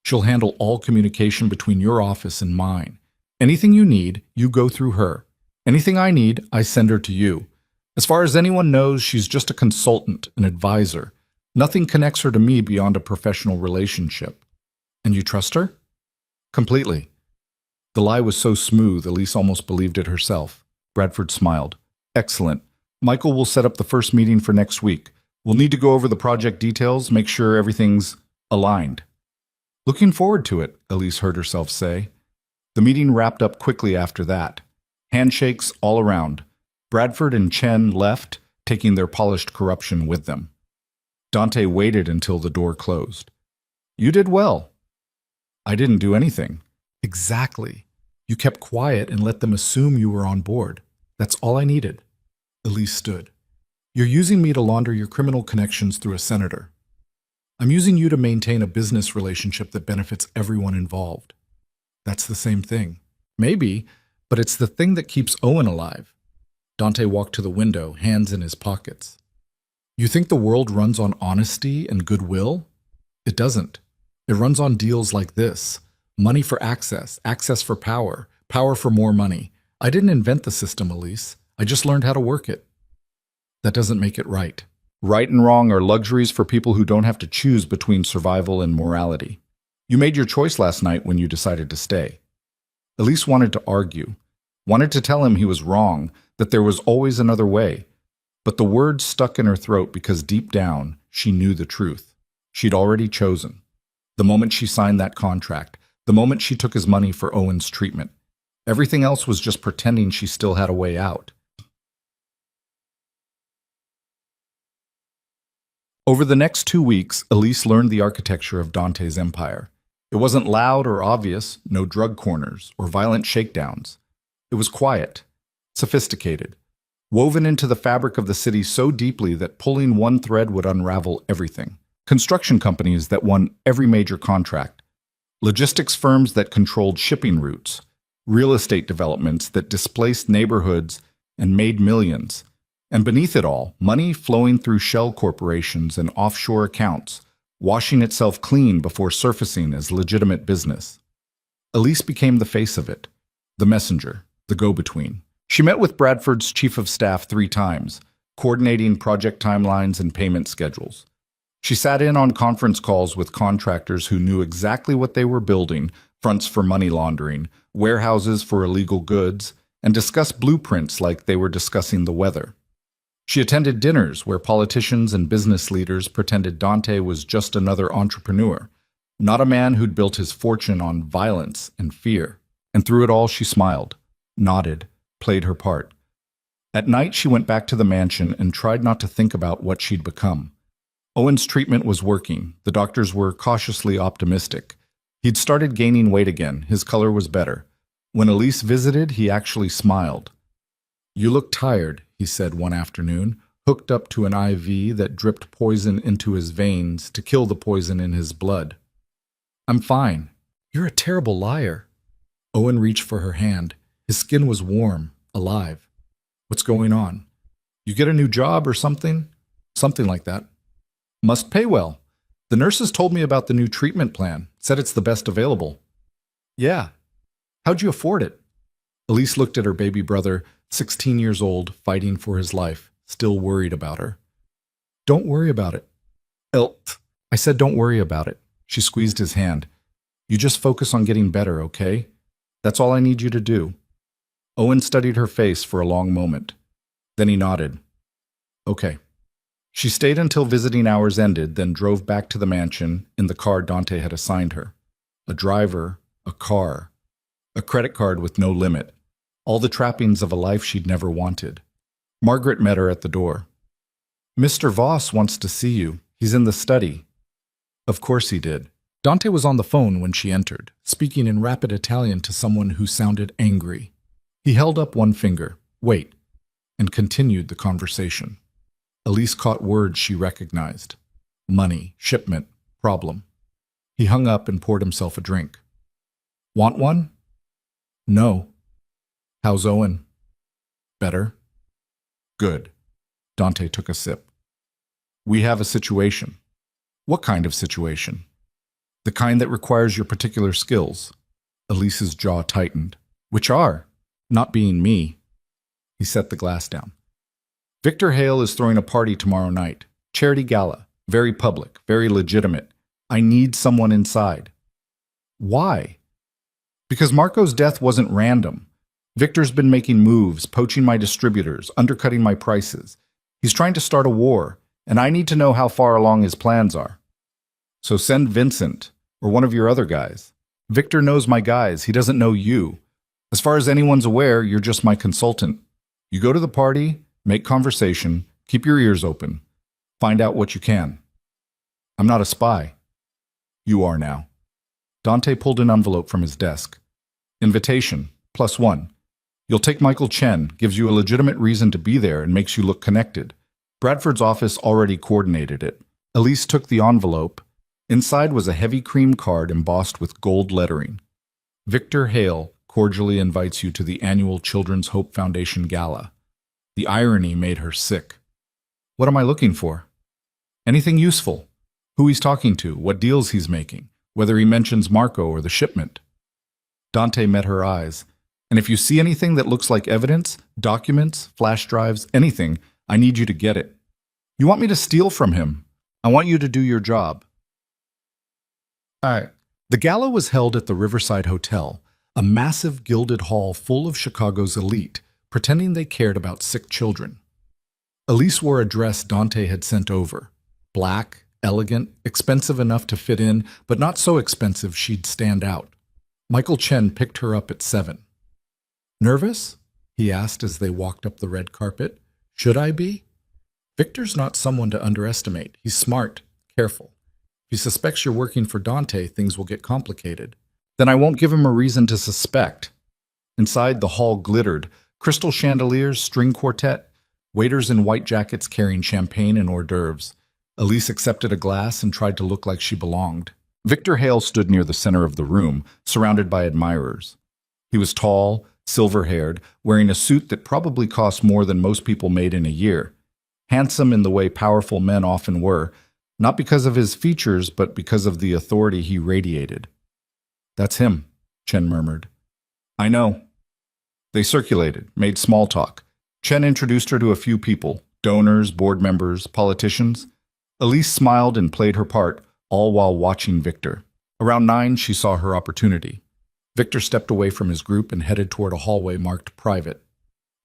S1: She'll handle all communication between your office and mine. Anything you need, you go through her. Anything I need, I send her to you. As far as anyone knows, she's just a consultant, an advisor. Nothing connects her to me beyond a professional relationship." "And you trust her?" "Completely." The lie was so smooth, Elise almost believed it herself. Bradford smiled. "Excellent. Michael will set up the first meeting for next week. We'll need to go over the project details, make sure everything's aligned." "Looking forward to it," Elise heard herself say. The meeting wrapped up quickly after that. Handshakes all around. Bradford and Chen left, taking their polished corruption with them. Dante waited until the door closed. "You did well." "I didn't do anything." "Exactly. You kept quiet and let them assume you were on board. That's all I needed." Elise stood. "You're using me to launder your criminal connections through a senator. I'm using you to maintain a business relationship that benefits everyone involved." "That's the same thing." "Maybe, but it's the thing that keeps Owen alive." Dante walked to the window, hands in his pockets. "You think the world runs on honesty and goodwill? It doesn't. It runs on deals like this. Money for access, access for power, power for more money. I didn't invent the system, Elise. I just learned how to work it." "That doesn't make it right." "Right and wrong are luxuries for people who don't have to choose between survival and morality. You made your choice last night when you decided to stay." Elise wanted to argue, wanted to tell him he was wrong, that there was always another way. But the words stuck in her throat because deep down, she knew the truth. She'd already chosen. The moment she signed that contract, the moment she took his money for Owen's treatment. Everything else was just pretending she still had a way out. Over the next 2 weeks, Elise learned the architecture of Dante's empire. It wasn't loud or obvious, no drug corners or violent shakedowns. It was quiet, sophisticated, woven into the fabric of the city so deeply that pulling one thread would unravel everything. Construction companies that won every major contract, logistics firms that controlled shipping routes, real estate developments that displaced neighborhoods and made millions. And beneath it all, money flowing through shell corporations and offshore accounts, washing itself clean before surfacing as legitimate business. Elise became the face of it, the messenger, the go-between. She met with Bradford's chief of staff 3 times, coordinating project timelines and payment schedules. She sat in on conference calls with contractors who knew exactly what they were building, fronts for money laundering, warehouses for illegal goods, and discussed blueprints like they were discussing the weather. She attended dinners where politicians and business leaders pretended Dante was just another entrepreneur, not a man who'd built his fortune on violence and fear. And through it all, she smiled, nodded, played her part. At night, she went back to the mansion and tried not to think about what she'd become. Owen's treatment was working. The doctors were cautiously optimistic. He'd started gaining weight again. His color was better. When Elise visited, he actually smiled. "You look tired," he said one afternoon, hooked up to an IV that dripped poison into his veins to kill the poison in his blood. "I'm fine." "You're a terrible liar." Owen reached for her hand. His skin was warm, alive. "What's going on? You get a new job or something?" "Something like that." "Must pay well. The nurses told me about the new treatment plan, said it's the best available." "Yeah. How'd you afford it?" Elise looked at her baby brother, 16 years old, fighting for his life, still worried about her. Don't worry about it. I said don't worry about it. She squeezed his hand. You just focus on getting better, okay? That's all I need you to do. Owen studied her face for a long moment. Then he nodded. Okay. She stayed until visiting hours ended, then drove back to the mansion in the car Dante had assigned her. A driver, a car, a credit card with no limit, all the trappings of a life she'd never wanted. Margaret met her at the door. Mr. Voss wants to see you. He's in the study. Of course he did. Dante was on the phone when she entered, speaking in rapid Italian to someone who sounded angry. He held up one finger, wait, and continued the conversation. Elise caught words she recognized. Money, shipment, problem. He hung up and poured himself a drink. Want one? No. How's Owen? Better. Good. Dante took a sip. We have a situation. What kind of situation? The kind that requires your particular skills. Elise's jaw tightened. Which are? Not being me. He set the glass down. Victor Hale is throwing a party tomorrow night. Charity gala. Very public. Very legitimate. I need someone inside. Why? Because Marco's death wasn't random. Victor's been making moves, poaching my distributors, undercutting my prices. He's trying to start a war, and I need to know how far along his plans are. So send Vincent, or one of your other guys. Victor knows my guys. He doesn't know you. As far as anyone's aware, you're just my consultant. You go to the party, make conversation, keep your ears open. Find out what you can. I'm not a spy. You are now. Dante pulled an envelope from his desk. Invitation, +1. You'll take Michael Chen, gives you a legitimate reason to be there and makes you look connected. Bradford's office already coordinated it. Elise took the envelope. Inside was a heavy cream card embossed with gold lettering. Victor Hale cordially invites you to the annual Children's Hope Foundation Gala. The irony made her sick. What am I looking for? Anything useful. Who he's talking to, what deals he's making, whether he mentions Marco or the shipment. Dante met her eyes. And if you see anything that looks like evidence, documents, flash drives, anything, I need you to get it. You want me to steal from him. I want you to do your job. The gala was held at the Riverside Hotel, a massive gilded hall full of Chicago's elite, pretending they cared about sick children. Elise wore a dress Dante had sent over. Black, elegant, expensive enough to fit in, but not so expensive she'd stand out. Michael Chen picked her up at 7. Nervous? He asked as they walked up the red carpet. Should I be? Victor's not someone to underestimate. He's smart, careful. If he suspects you're working for Dante, things will get complicated. Then I won't give him a reason to suspect. Inside, the hall glittered. Crystal chandeliers, string quartet, waiters in white jackets carrying champagne and hors d'oeuvres. Elise accepted a glass and tried to look like she belonged. Victor Hale stood near the center of the room, surrounded by admirers. He was tall, silver-haired, wearing a suit that probably cost more than most people made in a year. Handsome in the way powerful men often were, not because of his features, but because of the authority he radiated. That's him, Chen murmured. I know. They circulated, made small talk. Chen introduced her to a few people, donors, board members, politicians. Elise smiled and played her part, all while watching Victor. Around 9, she saw her opportunity. Victor stepped away from his group and headed toward a hallway marked private.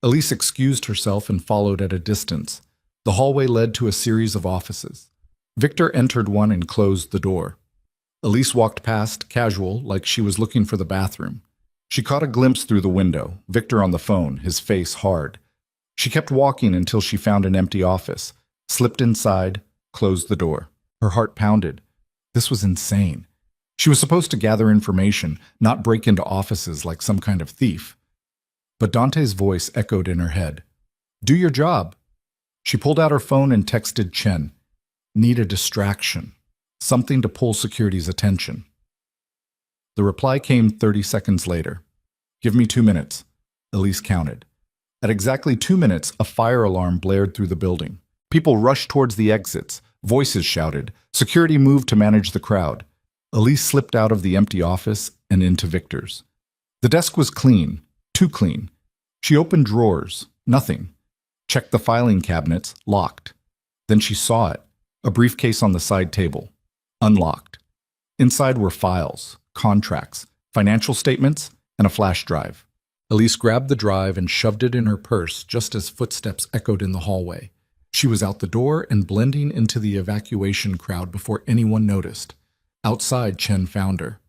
S1: Elise excused herself and followed at a distance. The hallway led to a series of offices. Victor entered one and closed the door. Elise walked past, casual, like she was looking for the bathroom. She caught a glimpse through the window, Victor on the phone, his face hard. She kept walking until she found an empty office, slipped inside, closed the door. Her heart pounded. This was insane. She was supposed to gather information, not break into offices like some kind of thief. But Dante's voice echoed in her head. Do your job. She pulled out her phone and texted Chen. Need a distraction. Something to pull security's attention. The reply came 30 seconds later. Give me 2 minutes. Elise counted. At exactly 2 minutes, a fire alarm blared through the building. People rushed towards the exits. Voices shouted. Security moved to manage the crowd. Elise slipped out of the empty office and into Victor's. The desk was clean. Too clean. She opened drawers. Nothing. Checked the filing cabinets. Locked. Then she saw it. A briefcase on the side table. Unlocked. Inside were files, contracts, financial statements, and a flash drive. Elise grabbed the drive and shoved it in her purse just as footsteps echoed in the hallway. She was out the door and blending into the evacuation crowd before anyone noticed. Outside, Chen found her.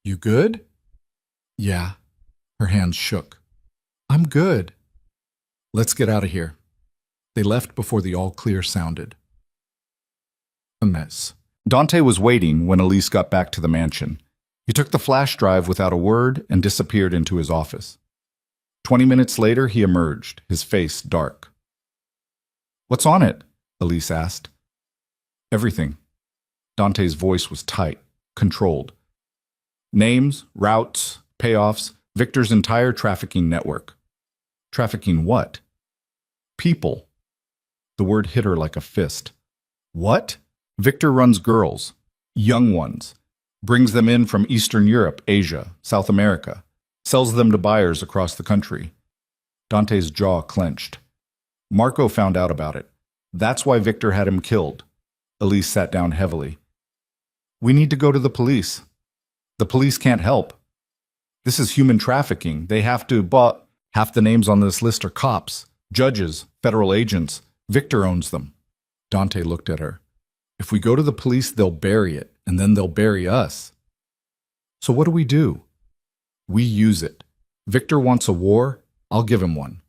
S1: "You good?" "Yeah." Her hands shook. "I'm good." "Let's get out of here." They left before the all-clear sounded. A mess. Dante was waiting when Elise got back to the mansion. He took the flash drive without a word and disappeared into his office. 20 minutes later, he emerged, his face dark. "What's on it?" Elise asked. "Everything." Dante's voice was tight, controlled. "Names, routes, payoffs, Victor's entire trafficking network." "Trafficking what?" "People." The word hit her like a fist. "What?" "Victor runs girls, young ones, brings them in from Eastern Europe, Asia, South America, sells them to buyers across the country." Dante's jaw clenched. "Marco found out about it. That's why Victor had him killed." Elise sat down heavily. "We need to go to the police." "The police can't help. This is human trafficking. They have to, but half the names on this list are cops, judges, federal agents. Victor owns them." Dante looked at her. "If we go to the police, they'll bury it, and then they'll bury us." "So what do? We use it. Victor wants a war, I'll give him one."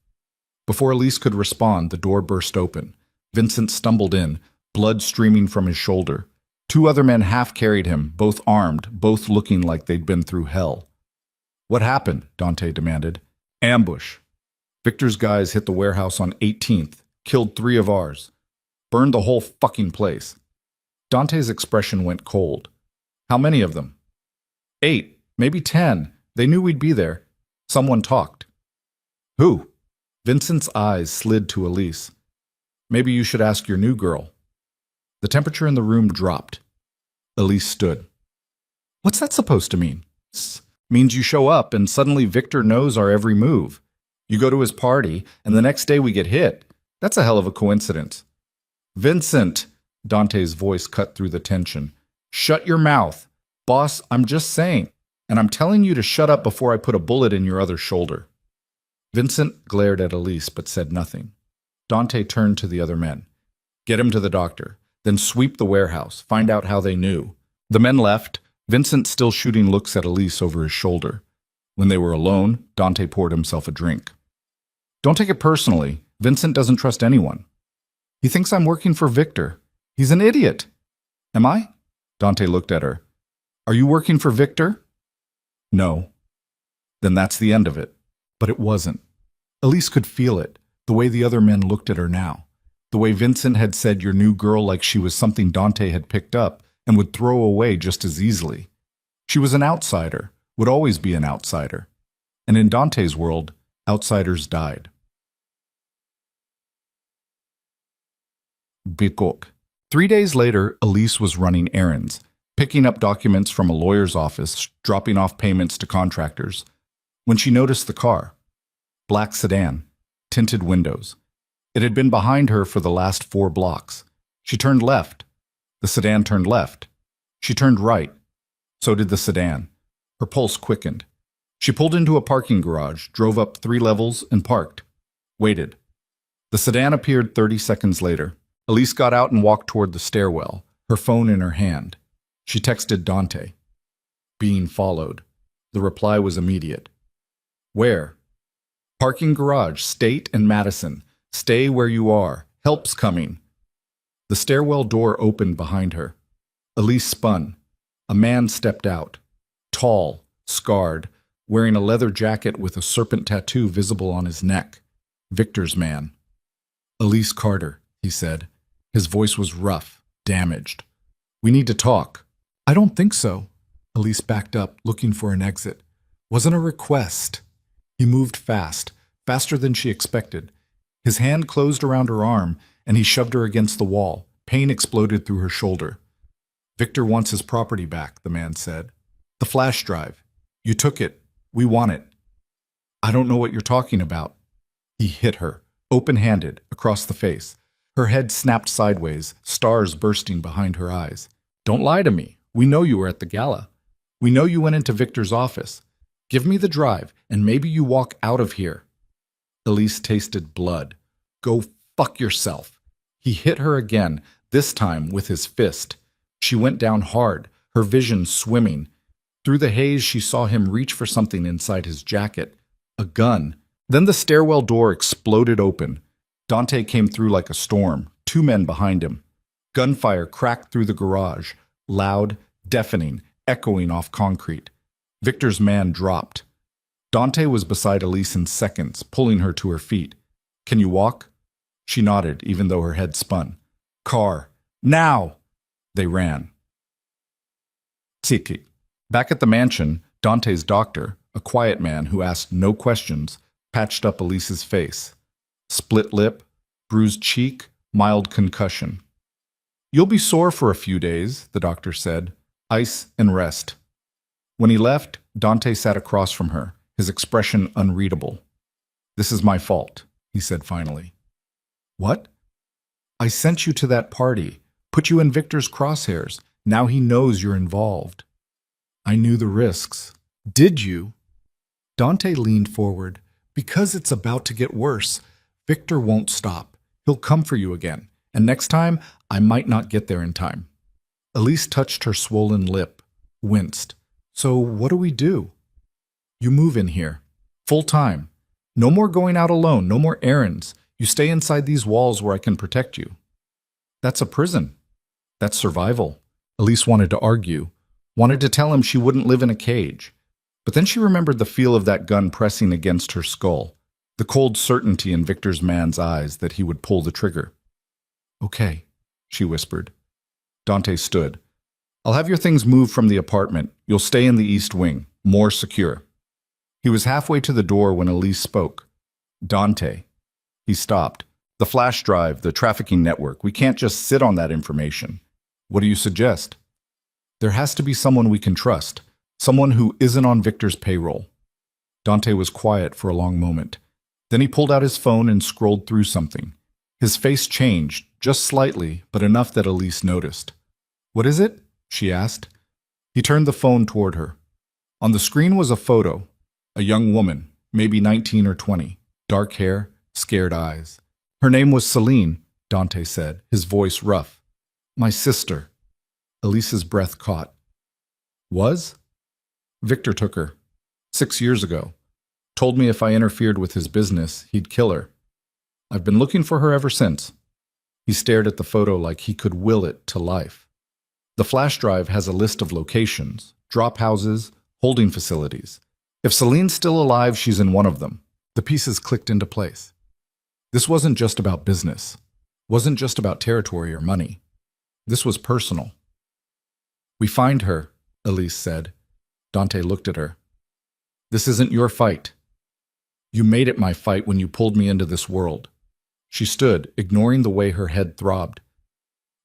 S1: Before Elise could respond, the door burst open. Vincent stumbled in, blood streaming from his shoulder. Two other men half carried him, both armed, both looking like they'd been through hell. "What happened?" Dante demanded. "Ambush. Victor's guys hit the warehouse on 18th, killed 3 of ours. Burned the whole fucking place." Dante's expression went cold. "How many of them?" 8, maybe 10. They knew we'd be there. Someone talked." "Who?" Vincent's eyes slid to Elise. "Maybe you should ask your new girl." The temperature in the room dropped. Elise stood. "What's that supposed to mean?" "Means you show up and suddenly Victor knows our every move. You go to his party and the next day we get hit. That's a hell of a coincidence." "Vincent!" Dante's voice cut through the tension. "Shut your mouth. Boss, I'm just saying. And I'm telling you to shut up before I put a bullet in your other shoulder." Vincent glared at Elise but said nothing. Dante turned to the other men. "Get him to the doctor. Then sweep the warehouse. Find out how they knew." The men left, Vincent still shooting looks at Elise over his shoulder. When they were alone, Dante poured himself a drink. "Don't take it personally. Vincent doesn't trust anyone. He thinks I'm working for Victor. He's an idiot." "Am I?" Dante looked at her. "Are you working for Victor?" "No." "Then that's the end of it." But it wasn't. Elise could feel it, the way the other men looked at her now. The way Vincent had said your new girl like she was something Dante had picked up and would throw away just as easily. She was an outsider, would always be an outsider. And in Dante's world, outsiders died. Bikok. 3 days later, Elise was running errands, picking up documents from a lawyer's office, dropping off payments to contractors, when she noticed the car. Black sedan, tinted windows. It had been behind her for the last 4 blocks. She turned left. The sedan turned left. She turned right. So did the sedan. Her pulse quickened. She pulled into a parking garage, drove up 3 levels, and parked. Waited. The sedan appeared 30 seconds later. Elise got out and walked toward the stairwell, her phone in her hand. She texted Dante. Being followed. The reply was immediate. "Where?" "Parking garage, State and Madison. Stay where you are. Help's coming." The stairwell door opened behind her. Elise spun. A man stepped out. Tall, scarred, wearing a leather jacket with a serpent tattoo visible on his neck. Victor's man. "Elise Carter," he said. His voice was rough, damaged. "We need to talk." "I don't think so." Elise backed up, looking for an exit. "Wasn't a request." He moved fast, faster than she expected. His hand closed around her arm, and he shoved her against the wall. Pain exploded through her shoulder. "Victor wants his property back," the man said. "The flash drive. You took it. We want it." I don't know what you're talking about. He hit her, open-handed, across the face. Her head snapped sideways, stars bursting behind her eyes. Don't lie to me. We know you were at the gala. We know you went into Victor's office. Give me the drive, and maybe you walk out of here. Elise tasted blood. Go fuck yourself. He hit her again, this time with his fist. She went down hard, her vision swimming. Through the haze, she saw him reach for something inside his jacket. A gun. Then the stairwell door exploded open. Dante came through like a storm, 2 men behind him. Gunfire cracked through the garage, loud, deafening, echoing off concrete. Victor's man dropped. Dante was beside Elise in seconds, pulling her to her feet. Can you walk? She nodded, even though her head spun. Car. Now! They ran. Tsiki. Back at the mansion, Dante's doctor, a quiet man who asked no questions, patched up Elise's face. Split lip, bruised cheek, mild concussion. You'll be sore for a few days, the doctor said. Ice and rest. When he left, Dante sat across from her, his expression unreadable. This is my fault, he said finally. What? I sent you to that party, put you in Victor's crosshairs. Now he knows you're involved. I knew the risks. Did you? Dante leaned forward. Because it's about to get worse. Victor won't stop. He'll come for you again. And next time, I might not get there in time. Elise touched her swollen lip, winced. So what do we do? You move in here. Full time. No more going out alone, no more errands. You stay inside these walls where I can protect you. That's a prison. That's survival. Elise wanted to argue, wanted to tell him she wouldn't live in a cage. But then she remembered the feel of that gun pressing against her skull, the cold certainty in Victor's man's eyes that he would pull the trigger. Okay, she whispered. Dante stood. I'll have your things moved from the apartment. You'll stay in the east wing, more secure. He was halfway to the door when Elise spoke. Dante. He stopped. The flash drive, the trafficking network, we can't just sit on that information. What do you suggest? There has to be someone we can trust, someone who isn't on Victor's payroll. Dante was quiet for a long moment. Then he pulled out his phone and scrolled through something. His face changed, just slightly, but enough that Elise noticed. What is it? She asked. He turned the phone toward her. On the screen was a photo. A young woman, maybe 19 or 20, dark hair, scared eyes. Her name was Celine, Dante said, his voice rough. My sister. Elise's breath caught. Was? Victor took her. 6 years ago. Told me if I interfered with his business, he'd kill her. I've been looking for her ever since. He stared at the photo like he could will it to life. The flash drive has a list of locations, drop houses, holding facilities. If Celine's still alive, she's in one of them. The pieces clicked into place. This wasn't just about business. Wasn't just about territory or money. This was personal. We find her, Elise said. Dante looked at her. This isn't your fight. You made it my fight when you pulled me into this world. She stood, ignoring the way her head throbbed.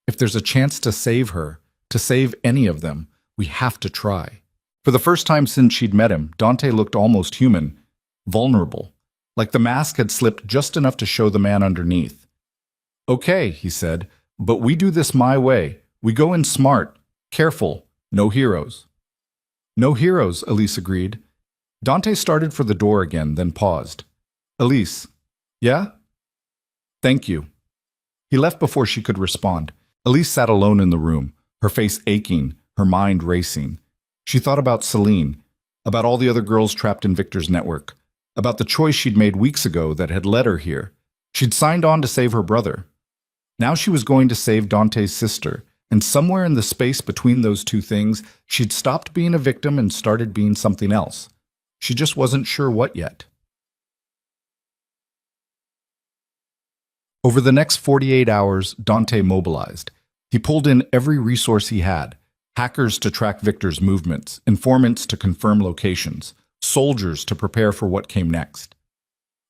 S1: If there's a chance to save her, to save any of them, we have to try. For the first time since she'd met him, Dante looked almost human, vulnerable, like the mask had slipped just enough to show the man underneath. Okay, he said, but we do this my way. We go in smart, careful, no heroes. No heroes, Elise agreed. Dante started for the door again, then paused. Elise, yeah? Thank you. He left before she could respond. Elise sat alone in the room, her face aching, her mind racing. She thought about Celine, about all the other girls trapped in Victor's network, about the choice she'd made weeks ago that had led her here. She'd signed on to save her brother. Now she was going to save Dante's sister, and somewhere in the space between those two things, she'd stopped being a victim and started being something else. She just wasn't sure what yet. Over the next 48 hours, Dante mobilized. He pulled in every resource he had. Hackers to track Victor's movements, informants to confirm locations, soldiers to prepare for what came next.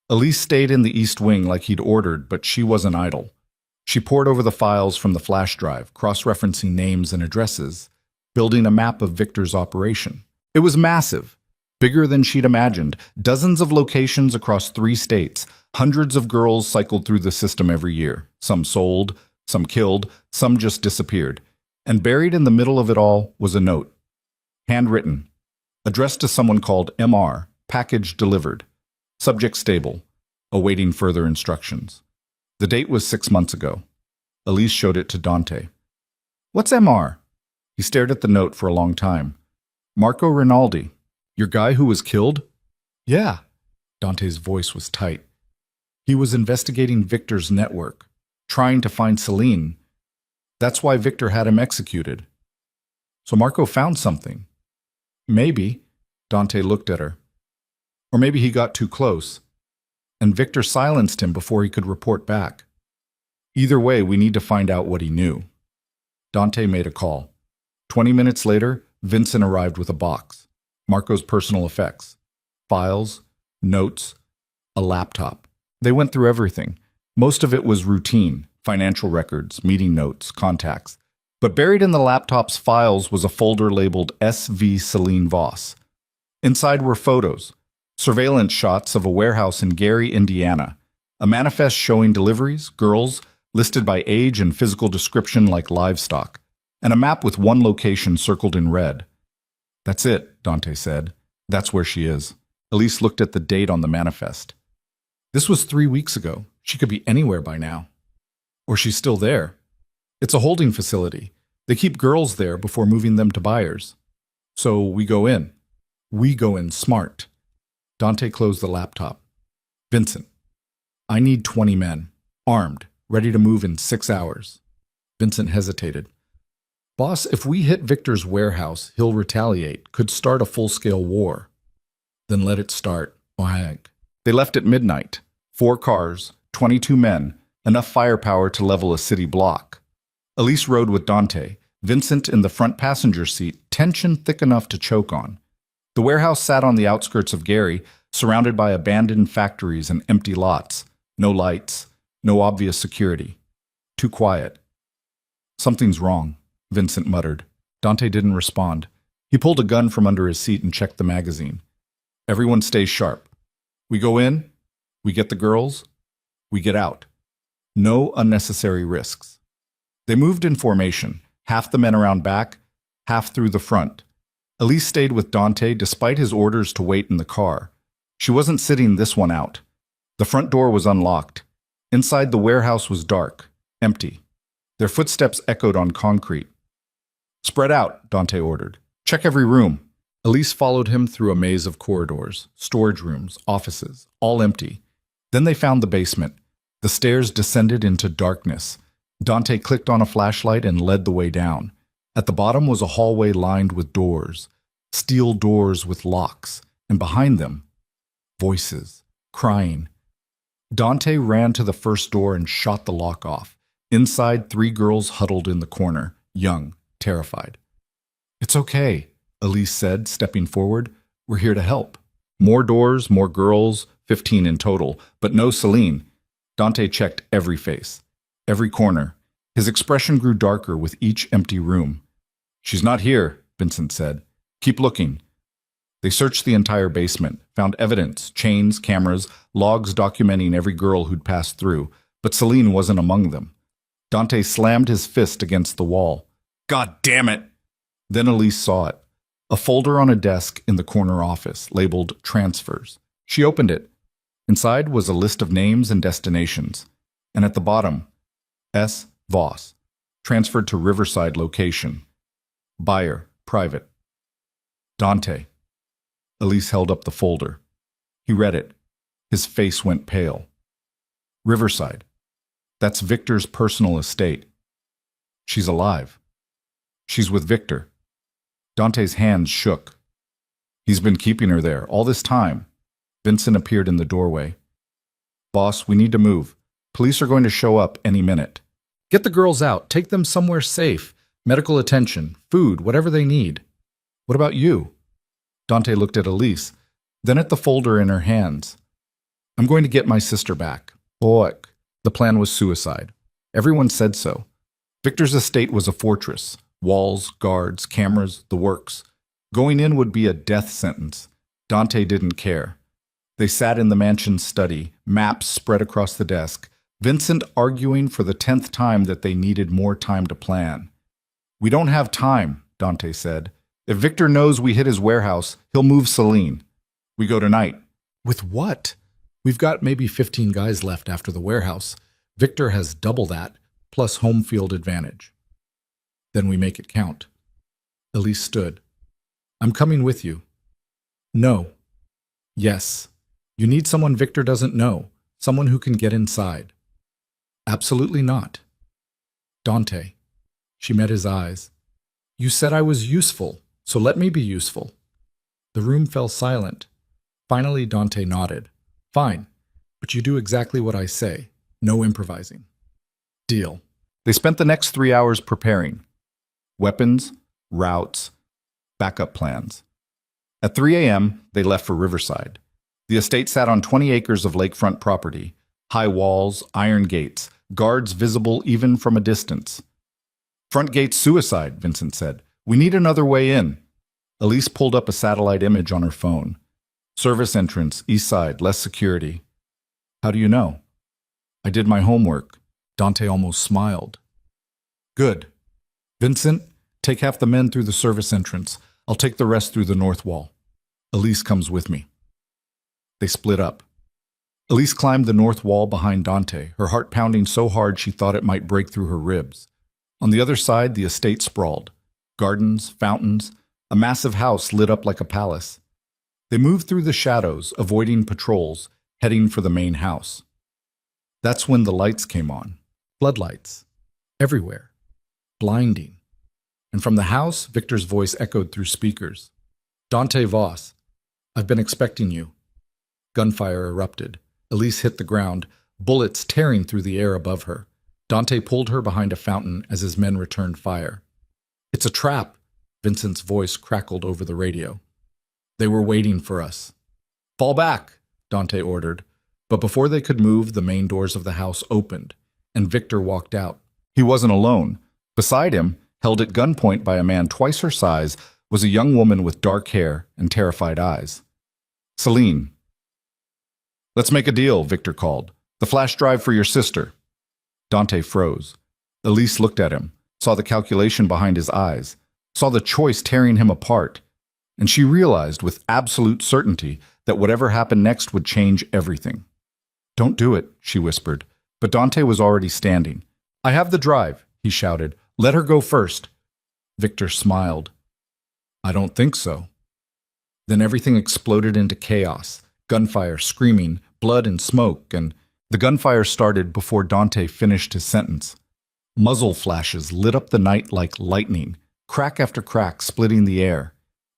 S1: Elise stayed in the East Wing like he'd ordered, but she wasn't idle. She pored over the files from the flash drive, cross-referencing names and addresses, building a map of Victor's operation. It was massive. Bigger than she'd imagined. Dozens of locations across 3 states. Hundreds of girls cycled through the system every year. Some sold, some killed, some just disappeared. And buried in the middle of it all was a note. Handwritten. Addressed to someone called MR. Package delivered. Subject stable. Awaiting further instructions. The date was 6 months ago. Elise showed it to Dante. What's MR? He stared at the note for a long time. Marco Rinaldi. Your guy who was killed? Yeah. Dante's voice was tight. He was investigating Victor's network, trying to find Celine. That's why Victor had him executed. So Marco found something. Maybe. Dante looked at her. Or maybe he got too close, and Victor silenced him before he could report back. Either way, we need to find out what he knew. Dante made a call. 20 minutes later, Vincent arrived with a box. Marco's personal effects. Files, notes, a laptop. They went through everything. Most of it was routine, financial records, meeting notes, contacts. But buried in the laptop's files was a folder labeled SV Celine Voss. Inside were photos, surveillance shots of a warehouse in Gary, Indiana, a manifest showing deliveries, girls, listed by age and physical description like livestock, and a map with one location circled in red. That's it, Dante said. That's where she is. Elise looked at the date on the manifest. This was 3 weeks ago. She could be anywhere by now. Or she's still there. It's a holding facility. They keep girls there before moving them to buyers. So we go in. We go in smart. Dante closed the laptop. Vincent, I need 20 men, armed, ready to move in 6 hours. Vincent hesitated. Boss, if we hit Victor's warehouse, he'll retaliate, could start a full-scale war. Then let it start. Wag. They left at midnight. 4 cars, 22 men, enough firepower to level a city block. Elise rode with Dante, Vincent in the front passenger seat, tension thick enough to choke on. The warehouse sat on the outskirts of Gary, surrounded by abandoned factories and empty lots. No lights, no obvious security. Too quiet. Something's wrong, Vincent muttered. Dante didn't respond. He pulled a gun from under his seat and checked the magazine. Everyone stays sharp. We go in, we get the girls, we get out. No unnecessary risks. They moved in formation, half the men around back, half through the front. Elise stayed with Dante despite his orders to wait in the car. She wasn't sitting this one out. The front door was unlocked. Inside the warehouse was dark, empty. Their footsteps echoed on concrete. Spread out, Dante ordered. Check every room. Elise followed him through a maze of corridors, storage rooms, offices, all empty. Then they found the basement. The stairs descended into darkness. Dante clicked on a flashlight and led the way down. At the bottom was a hallway lined with doors, steel doors with locks, and behind them, voices, crying. Dante ran to the first door and shot the lock off. Inside, 3 girls huddled in the corner, young, terrified. It's okay, Elise said, stepping forward. We're here to help. More doors, more girls, 15 in total, but no Celine. Dante checked every face, every corner. His expression grew darker with each empty room. She's not here, Vincent said. Keep looking. They searched the entire basement, found evidence, chains, cameras, logs documenting every girl who'd passed through, but Celine wasn't among them. Dante slammed his fist against the wall. God damn it! Then Elise saw it. A folder on a desk in the corner office, labeled Transfers. She opened it. Inside was a list of names and destinations. And at the bottom, S. Voss, transferred to Riverside location. Buyer, private. Dante. Elise held up the folder. He read it. His face went pale. Riverside. That's Victor's personal estate. She's alive. She's with Victor. Dante's hands shook. He's been keeping her there all this time. Vincent appeared in the doorway. Boss, we need to move. Police are going to show up any minute. Get the girls out. Take them somewhere safe. Medical attention, food, whatever they need. What about you? Dante looked at Elise, then at the folder in her hands. I'm going to get my sister back. Boik. The plan was suicide. Everyone said so. Victor's estate was a fortress. Walls, guards, cameras, the works. Going in would be a death sentence. Dante didn't care. They sat in the mansion's study, maps spread across the desk, Vincent arguing for the 10th time that they needed more time to plan. "We don't have time," Dante said. "If Victor knows we hit his warehouse, he'll move Celine. We go tonight." "With what? We've got maybe 15 guys left after the warehouse. Victor has double that, plus home field advantage." "Then we make it count." Elise stood. "I'm coming with you." "No." "Yes. You need someone Victor doesn't know, someone who can get inside." "Absolutely not." "Dante." She met his eyes. "You said I was useful, so let me be useful." The room fell silent. Finally, Dante nodded. "Fine, but you do exactly what I say. No improvising." "Deal." They spent the next 3 hours preparing. Weapons, routes, backup plans. At 3 a.m., they left for Riverside. The estate sat on 20 acres of lakefront property, high walls, iron gates, guards visible even from a distance. "Front gate's suicide," Vincent said. "We need another way in." Elise pulled up a satellite image on her phone. "Service entrance, east side, less security." "How do you know?" "I did my homework." Dante almost smiled. "Good. Vincent, take half the men through the service entrance. I'll take the rest through the north wall. Elise comes with me." They split up. Elise climbed the north wall behind Dante, her heart pounding so hard she thought it might break through her ribs. On the other side, the estate sprawled. Gardens, fountains, a massive house lit up like a palace. They moved through the shadows, avoiding patrols, heading for the main house. That's when the lights came on. Floodlights. Everywhere. Blinding. And from the house, Victor's voice echoed through speakers. "Dante Voss, I've been expecting you." Gunfire erupted. Elise hit the ground, bullets tearing through the air above her. Dante pulled her behind a fountain as his men returned fire. "It's a trap," Vincent's voice crackled over the radio. "They were waiting for us." "Fall back," Dante ordered. But before they could move, the main doors of the house opened, and Victor walked out. He wasn't alone. Beside him, held at gunpoint by a man twice her size, was a young woman with dark hair and terrified eyes. "Celine." "Let's make a deal," Victor called. "The flash drive for your sister." Dante froze. Elise looked at him, saw the calculation behind his eyes, saw the choice tearing him apart, and she realized with absolute certainty that whatever happened next would change everything. "Don't do it," she whispered, but Dante was already standing. "I have the drive," he shouted. "Let her go first." Victor smiled. "I don't think so." Then everything exploded into chaos, gunfire, screaming, blood and smoke, and the gunfire started before Dante finished his sentence. Muzzle flashes lit up the night like lightning, crack after crack splitting the air.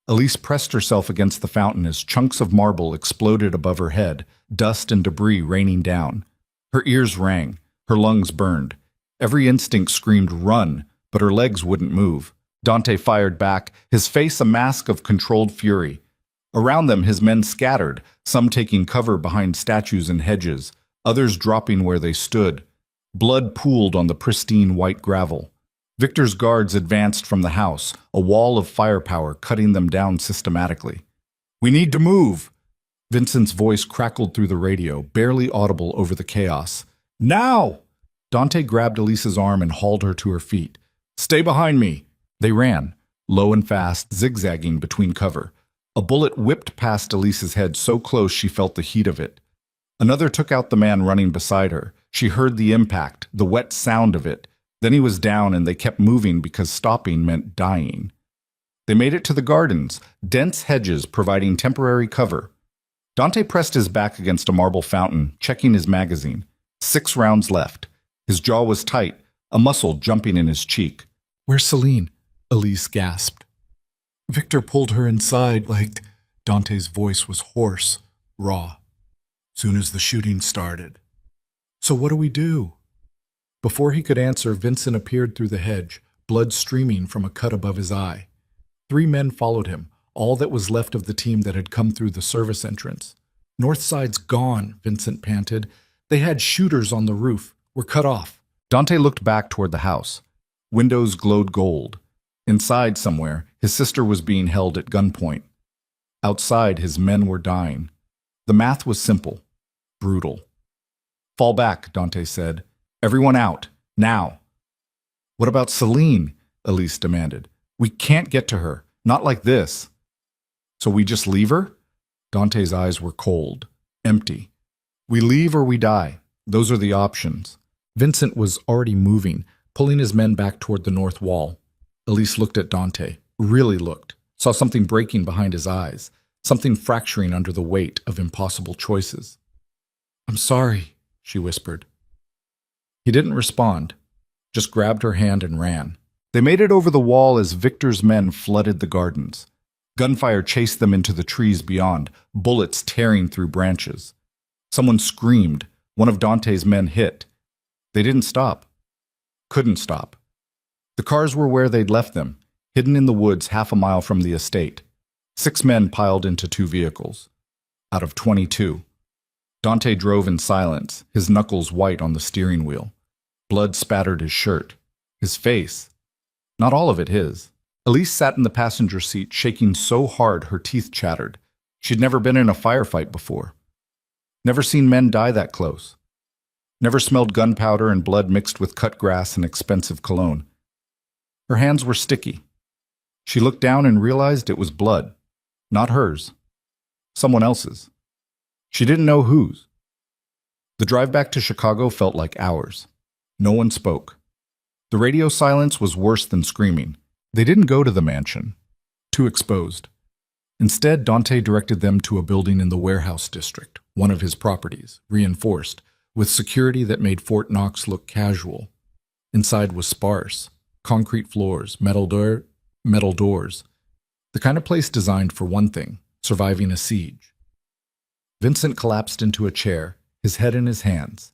S1: Elise pressed herself against the fountain as chunks of marble exploded above her head, dust and debris raining down. Her ears rang, her lungs burned. Every instinct screamed, "Run!" but her legs wouldn't move. Dante fired back, his face a mask of controlled fury. Around them, his men scattered, some taking cover behind statues and hedges, others dropping where they stood. Blood pooled on the pristine white gravel. Victor's guards advanced from the house, a wall of firepower cutting them down systematically. "We need to move!" Vincent's voice crackled through the radio, barely audible over the chaos. "Now!" Dante grabbed Elise's arm and hauled her to her feet. "Stay behind me!" They ran, low and fast, zigzagging between cover. A bullet whipped past Elise's head so close she felt the heat of it. Another took out the man running beside her. She heard the impact, the wet sound of it. Then he was down and they kept moving because stopping meant dying. They made it to the gardens, dense hedges providing temporary cover. Dante pressed his back against a marble fountain, checking his magazine. 6 rounds left. His jaw was tight, a muscle jumping in his cheek. "Where's Celine?" Elise gasped. Victor pulled her inside like... Dante's voice was hoarse, raw. "Soon as the shooting started." "So what do we do?" Before he could answer, Vincent appeared through the hedge, blood streaming from a cut above his eye. 3 men followed him, all that was left of the team that had come through the service entrance. "Northside's gone," Vincent panted. "They had shooters on the roof. We're cut off." Dante looked back toward the house. Windows glowed gold. Inside somewhere, his sister was being held at gunpoint. Outside, his men were dying. The math was simple, brutal. Fall back, Dante said. Everyone out, now. What about Celine? Elise demanded. We can't get to her, not like this. So we just leave her? Dante's eyes were cold, empty. We leave or we die. Those are the options. Vincent was already moving, pulling his men back toward the north wall. Elise looked at Dante, really looked, saw something breaking behind his eyes, something fracturing under the weight of impossible choices. I'm sorry, she whispered. He didn't respond, just grabbed her hand and ran. They made it over the wall as Victor's men flooded the gardens. Gunfire chased them into the trees beyond, bullets tearing through branches. Someone screamed. One of Dante's men hit. They didn't stop. Couldn't stop. The cars were where they'd left them, hidden in the woods half a mile from the estate. 6 men piled into 2 vehicles. Out of 22. Dante drove in silence, his knuckles white on the steering wheel. Blood spattered his shirt. His face. Not all of it his. Elise sat in the passenger seat, shaking so hard her teeth chattered. She'd never been in a firefight before. Never seen men die that close. Never smelled gunpowder and blood mixed with cut grass and expensive cologne. Her hands were sticky. She looked down and realized it was blood. Not hers. Someone else's. She didn't know whose. The drive back to Chicago felt like hours. No one spoke. The radio silence was worse than screaming. They didn't go to the mansion. Too exposed. Instead, Dante directed them to a building in the warehouse district, one of his properties, reinforced, with security that made Fort Knox look casual. Inside was sparse. Concrete floors, metal doors. The kind of place designed for one thing, surviving a siege. Vincent collapsed into a chair, his head in his hands.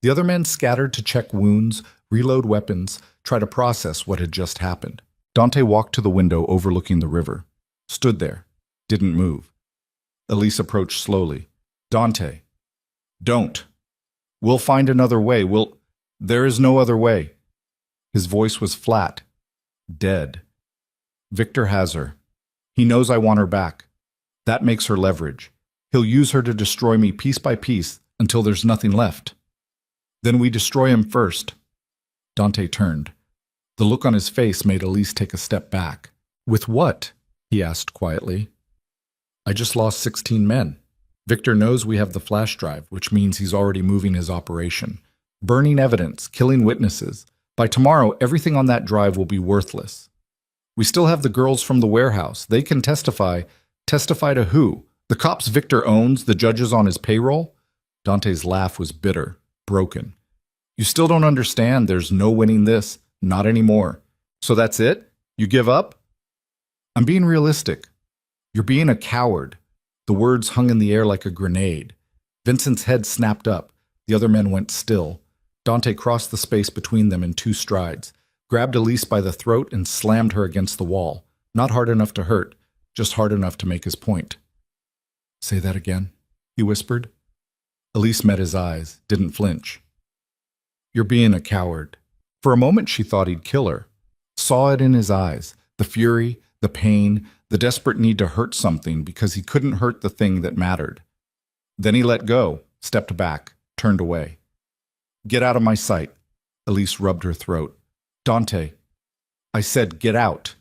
S1: The other men scattered to check wounds, reload weapons, try to process what had just happened. Dante walked to the window overlooking the river. Stood there. Didn't move. Elise approached slowly. Dante. Don't. We'll find another way. There is no other way. His voice was flat. Dead. Victor has her. He knows I want her back. That makes her leverage. He'll use her to destroy me piece by piece until there's nothing left. Then we destroy him first. Dante turned. The look on his face made Elise take a step back. With what? He asked quietly. I just lost 16 men. Victor knows we have the flash drive, which means he's already moving his operation. Burning evidence, killing witnesses. By tomorrow, everything on that drive will be worthless. We still have the girls from the warehouse. They can testify. Testify to who? The cops Victor owns, the judges on his payroll? Dante's laugh was bitter, broken. You still don't understand. There's no winning this. Not anymore. So that's it? You give up? I'm being realistic. You're being a coward. The words hung in the air like a grenade. Vincent's head snapped up. The other men went still. Dante crossed the space between them in 2 strides, grabbed Elise by the throat and slammed her against the wall. Not hard enough to hurt, just hard enough to make his point. Say that again, he whispered. Elise met his eyes, didn't flinch. You're being a coward. For a moment she thought he'd kill her. Saw it in his eyes, the fury, the pain, the desperate need to hurt something because he couldn't hurt the thing that mattered. Then he let go, stepped back, turned away. Get out of my sight. Elise rubbed her throat. Dante. I said get out.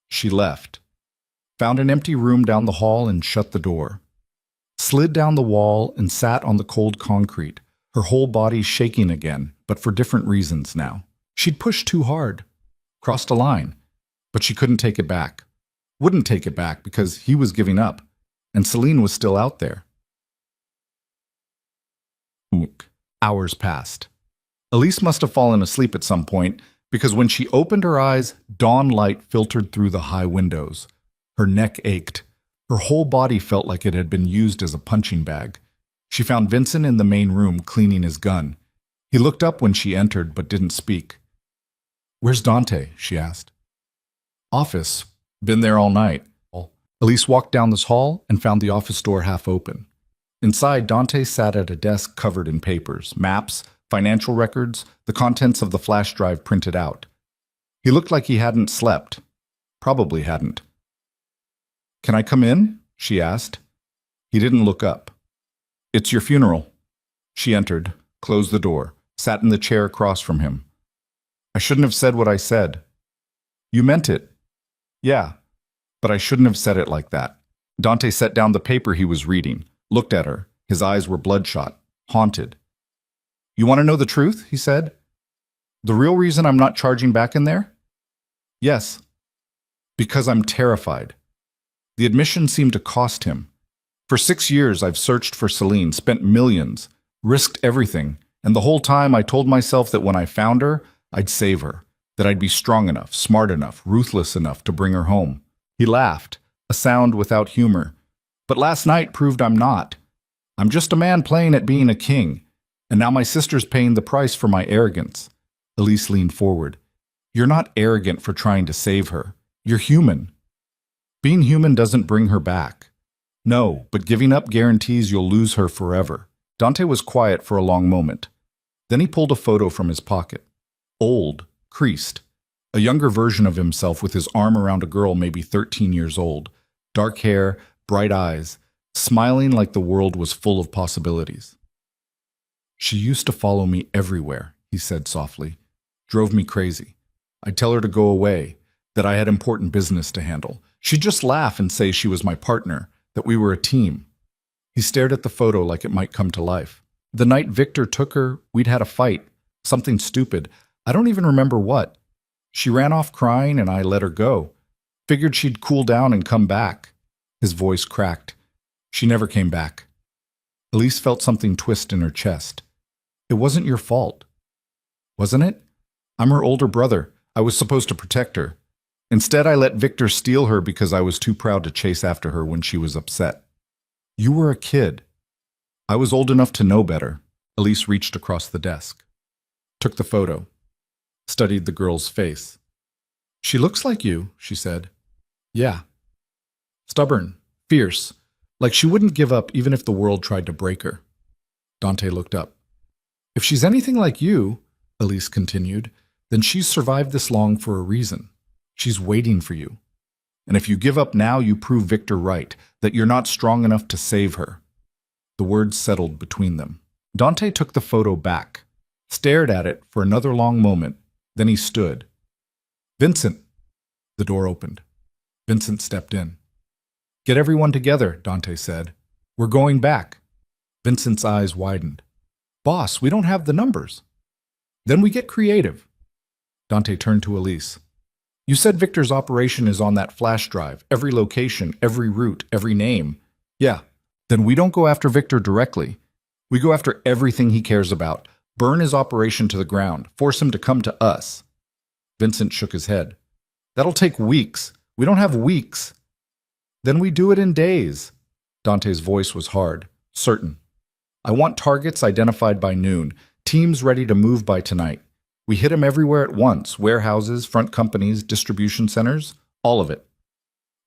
S1: She left. Found an empty room down the hall and shut the door. Slid down the wall and sat on the cold concrete, her whole body shaking again, but for different reasons now. She'd pushed too hard. Crossed a line. But she couldn't take it back. Wouldn't take it back because he was giving up, and Celine was still out there. Hours passed. Elise must have fallen asleep at some point because when she opened her eyes, dawn light filtered through the high windows. Her neck ached. Her whole body felt like it had been used as a punching bag. She found Vincent in the main room cleaning his gun. He looked up when she entered but didn't speak. Where's Dante? She asked. Office. Been there all night. Elise walked down this hall and found the office door half open. Inside, Dante sat at a desk covered in papers, maps, financial records, the contents of the flash drive printed out. He looked like he hadn't slept. Probably hadn't. Can I come in? she asked. He didn't look up. It's your funeral. She entered, closed the door, sat in the chair across from him. I shouldn't have said what I said. You meant it. Yeah, but I shouldn't have said it like that. Dante set down the paper he was reading, looked at her. His eyes were bloodshot, haunted. You want to know the truth? He said. The real reason I'm not charging back in there? Yes. Because I'm terrified. The admission seemed to cost him. For 6 years I've searched for Celine, spent millions, risked everything, and the whole time I told myself that when I found her, I'd save her, that I'd be strong enough, smart enough, ruthless enough to bring her home. He laughed, a sound without humor. But last night proved I'm not. I'm just a man playing at being a king, and now my sister's paying the price for my arrogance. Elise leaned forward. You're not arrogant for trying to save her. You're human. Being human doesn't bring her back. No, but giving up guarantees you'll lose her forever. Dante was quiet for a long moment. Then he pulled a photo from his pocket. Old, creased. A younger version of himself with his arm around a girl maybe 13 years old. Dark hair, bright eyes, smiling like the world was full of possibilities. She used to follow me everywhere, he said softly. Drove me crazy. I'd tell her to go away, that I had important business to handle. She'd just laugh and say she was my partner, that we were a team. He stared at the photo like it might come to life. The night Victor took her, we'd had a fight. Something stupid. I don't even remember what. She ran off crying and I let her go. Figured she'd cool down and come back. His voice cracked. She never came back. Elise felt something twist in her chest. It wasn't your fault. Wasn't it? I'm her older brother. I was supposed to protect her. Instead, I let Victor steal her because I was too proud to chase after her when she was upset. You were a kid. I was old enough to know better. Elise reached across the desk. Took the photo. Studied the girl's face. She looks like you, she said. Yeah. Stubborn, fierce, like she wouldn't give up even if the world tried to break her. Dante looked up. If she's anything like you, Elise continued, then she's survived this long for a reason. She's waiting for you. And if you give up now, you prove Victor right, that you're not strong enough to save her. The words settled between them. Dante took the photo back, stared at it for another long moment, then he stood. Vincent! The door opened. Vincent stepped in. Get everyone together, Dante said. We're going back. Vincent's eyes widened. Boss, we don't have the numbers. Then we get creative. Dante turned to Elise. You said Victor's operation is on that flash drive, every location, every route, every name. Yeah, then we don't go after Victor directly. We go after everything he cares about, burn his operation to the ground, force him to come to us. Vincent shook his head. That'll take weeks. We don't have weeks. Then we do it in days. Dante's voice was hard, certain. I want targets identified by noon, teams ready to move by tonight. We hit him everywhere at once, warehouses, front companies, distribution centers, all of it.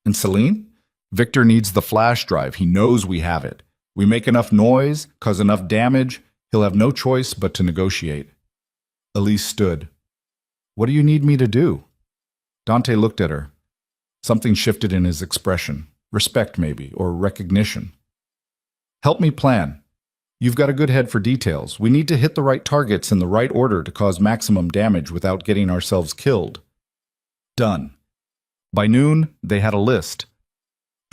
S1: And Celine? Victor needs the flash drive. He knows we have it. We make enough noise, cause enough damage, he'll have no choice but to negotiate. Elise stood. What do you need me to do? Dante looked at her. Something shifted in his expression. Respect, maybe, or recognition. Help me plan. You've got a good head for details. We need to hit the right targets in the right order to cause maximum damage without getting ourselves killed. Done. By noon, they had a list.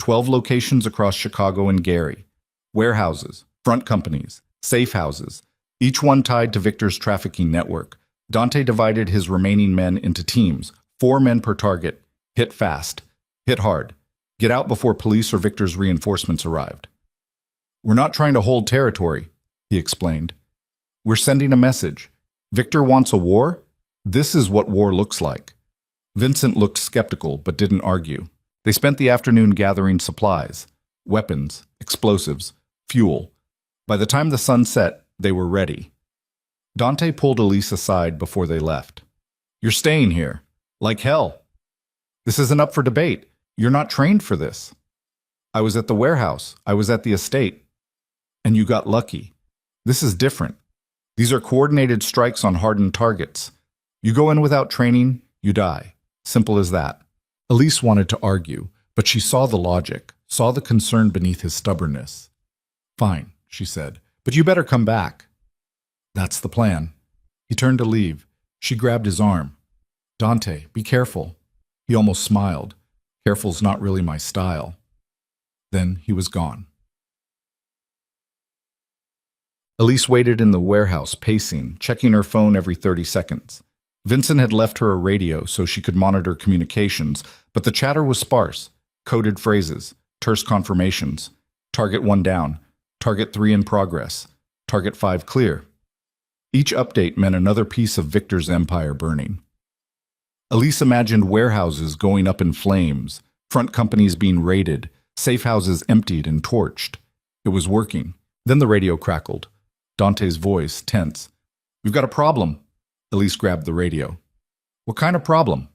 S1: 12 locations across Chicago and Gary. Warehouses, front companies, safe houses, each one tied to Victor's trafficking network. Dante divided his remaining men into teams, 4 men per target. Hit fast. Hit hard. Get out before police or Victor's reinforcements arrived. We're not trying to hold territory, he explained. We're sending a message. Victor wants a war? This is what war looks like. Vincent looked skeptical but didn't argue. They spent the afternoon gathering supplies, weapons, explosives, fuel. By the time the sun set, they were ready. Dante pulled Elise aside before they left. You're staying here. Like hell. This isn't up for debate. You're not trained for this. I was at the warehouse. I was at the estate. And you got lucky. This is different. These are coordinated strikes on hardened targets. You go in without training, you die. Simple as that. Elise wanted to argue, but she saw the logic, saw the concern beneath his stubbornness. "Fine," she said, "but you better come back." "That's the plan." He turned to leave. She grabbed his arm. "Dante, be careful." He almost smiled. "Careful's not really my style." Then he was gone. Elise waited in the warehouse, pacing, checking her phone every 30 seconds. Vincent had left her a radio so she could monitor communications, but the chatter was sparse. Coded phrases, terse confirmations. Target 1 down. Target 3 in progress. Target 5 clear. Each update meant another piece of Victor's empire burning. Elise imagined warehouses going up in flames, front companies being raided, safe houses emptied and torched. It was working. Then the radio crackled. Dante's voice, tense. "We've got a problem." Elise grabbed the radio. "What kind of problem?"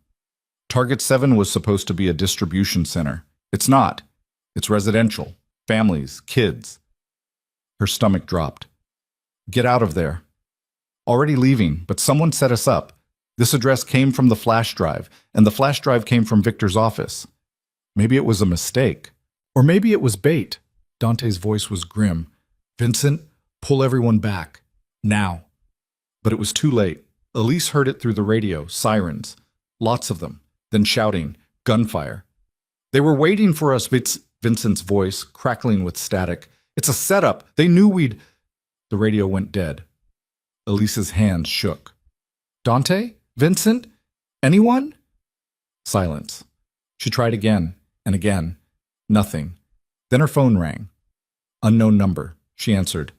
S1: "Target 7 was supposed to be a distribution center. It's not. It's residential. Families, kids." Her stomach dropped. "Get out of there." "Already leaving, but someone set us up. This address came from the flash drive, and the flash drive came from Victor's office. Maybe it was a mistake. Or maybe it was bait." Dante's voice was grim. "Vincent, pull everyone back. Now." But it was too late. Elise heard it through the radio, sirens. Lots of them. Then shouting, gunfire. "They were waiting for us," Vincent's voice, crackling with static. "It's a setup. They knew we'd—" The radio went dead. Elise's hands shook. "Dante? Vincent? Anyone?" Silence. She tried again and again. Nothing. Then her phone rang. Unknown number. She answered.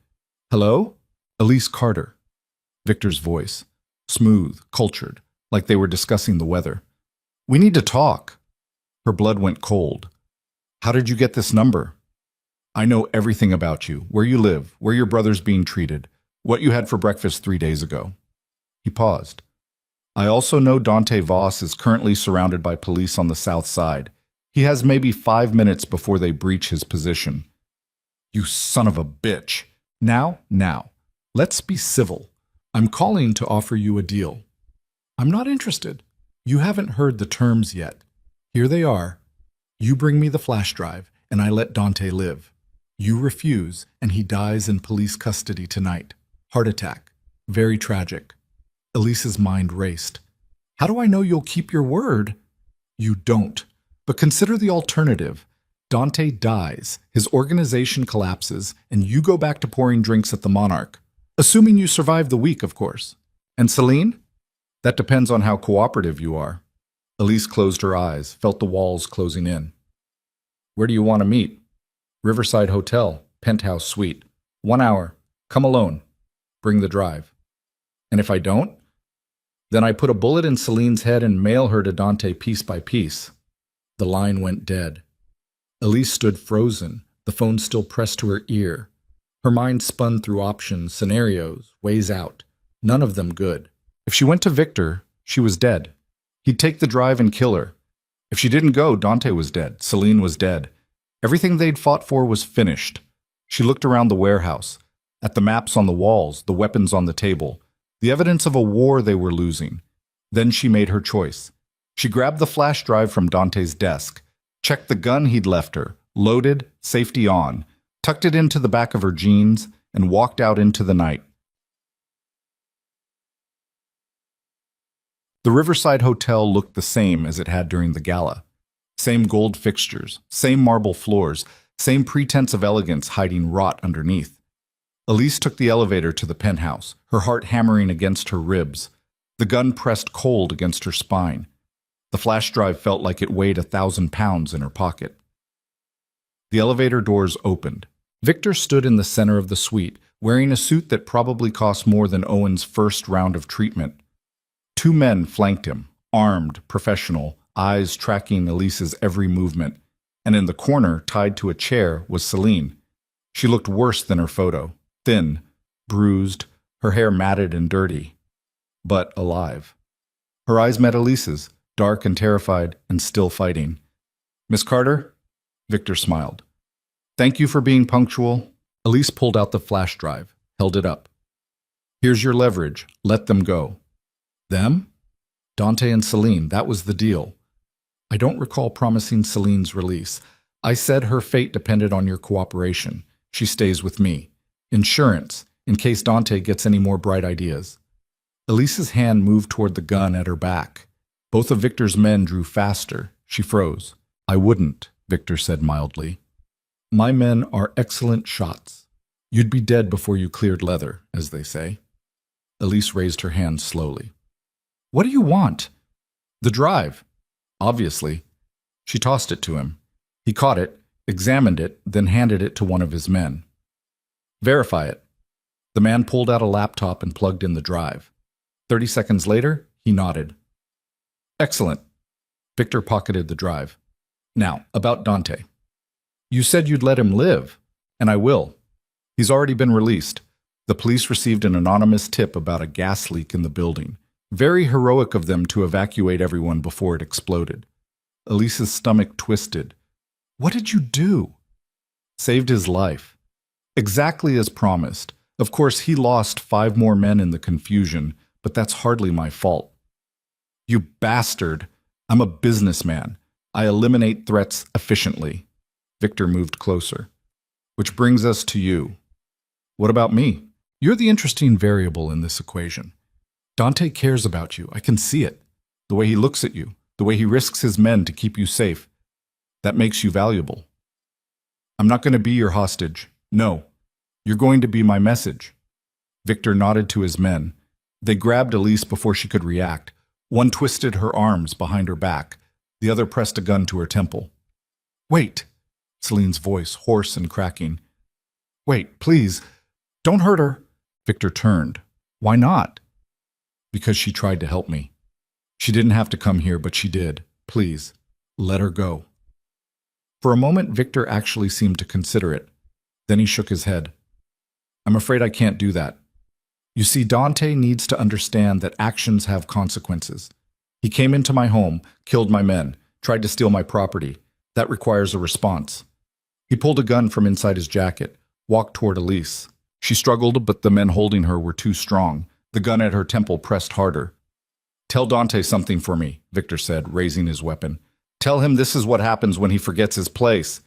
S1: "Hello?" Elise Carter. Victor's voice. Smooth, cultured, like they were discussing the weather. "We need to talk." Her blood went cold. "How did you get this number?" "I know everything about you, where you live, where your brother's being treated, what you had for breakfast 3 days ago." He paused. "I also know Dante Voss is currently surrounded by police on the south side. He has maybe 5 minutes before they breach his position." "You son of a bitch." Now, let's be civil. I'm calling to offer you a deal." "I'm not interested." "You haven't heard the terms yet. Here they are. You bring me the flash drive, and I let Dante live. You refuse, and he dies in police custody tonight. Heart attack. Very tragic." Elise's mind raced. "How do I know you'll keep your word?" "You don't. But consider the alternative. Dante dies, his organization collapses, and you go back to pouring drinks at the Monarch. Assuming you survive the week, of course. And Celine? That depends on how cooperative you are." Elise closed her eyes, felt the walls closing in. "Where do you want to meet?" "Riverside Hotel, penthouse suite. 1 hour. Come alone. Bring the drive." "And if I don't?" "Then I put a bullet in Celine's head and mail her to Dante piece by piece." The line went dead. Elise stood frozen, the phone still pressed to her ear. Her mind spun through options, scenarios, ways out. None of them good. If she went to Victor, she was dead. He'd take the drive and kill her. If she didn't go, Dante was dead. Celine was dead. Everything they'd fought for was finished. She looked around the warehouse, at the maps on the walls, the weapons on the table, the evidence of a war they were losing. Then she made her choice. She grabbed the flash drive from Dante's desk, checked the gun he'd left her, loaded, safety on, tucked it into the back of her jeans, and walked out into the night. The Riverside Hotel looked the same as it had during the gala. Same gold fixtures, same marble floors, same pretense of elegance hiding rot underneath. Elise took the elevator to the penthouse, her heart hammering against her ribs, the gun pressed cold against her spine. The flash drive felt like it weighed 1,000 pounds in her pocket. The elevator doors opened. Victor stood in the center of the suite, wearing a suit that probably cost more than Owen's first round of treatment. 2 men flanked him, armed, professional, eyes tracking Elise's every movement, and in the corner, tied to a chair, was Celine. She looked worse than her photo, thin, bruised, her hair matted and dirty, but alive. Her eyes met Elise's, dark and terrified, and still fighting. "Miss Carter?" Victor smiled. "Thank you for being punctual." Elise pulled out the flash drive, held it up. "Here's your leverage. Let them go." "Them?" "Dante and Celine. That was the deal. I don't recall promising Celine's release. I said her fate depended on your cooperation. She stays with me. Insurance, in case Dante gets any more bright ideas. Elise's hand moved toward the gun at her back. Both of Victor's men drew faster. She froze. I wouldn't, Victor said mildly. My men are excellent shots. You'd be dead before you cleared leather, as they say. Elise raised her hand slowly. What do you want? The drive. Obviously. She tossed it to him. He caught it, examined it, then handed it to one of his men. Verify it. The man pulled out a laptop and plugged in the drive. 30 seconds later, he nodded. Excellent. Victor pocketed the drive. Now, about Dante. You said you'd let him live, and I will. He's already been released. The police received an anonymous tip about a gas leak in the building. Very heroic of them to evacuate everyone before it exploded. Elise's stomach twisted. What did you do? Saved his life. Exactly as promised. Of course, he lost 5 more men in the confusion, but that's hardly my fault. You bastard! I'm a businessman. I eliminate threats efficiently. Victor moved closer. Which brings us to you. What about me? You're the interesting variable in this equation. Dante cares about you. I can see it. The way he looks at you, the way he risks his men to keep you safe. That makes you valuable. I'm not going to be your hostage. No. You're going to be my message. Victor nodded to his men. They grabbed Elise before she could react. One twisted her arms behind her back. The other pressed a gun to her temple. Wait! Celine's voice, hoarse and cracking. Wait, please. Don't hurt her. Victor turned. Why not? Because she tried to help me. She didn't have to come here, but she did. Please, let her go. For a moment, Victor actually seemed to consider it. Then he shook his head. I'm afraid I can't do that. You see, Dante needs to understand that actions have consequences. He came into my home, killed my men, tried to steal my property. That requires a response. He pulled a gun from inside his jacket, walked toward Elise. She struggled, but the men holding her were too strong. The gun at her temple pressed harder. Tell Dante something for me, Victor said, raising his weapon. Tell him this is what happens when he forgets his place.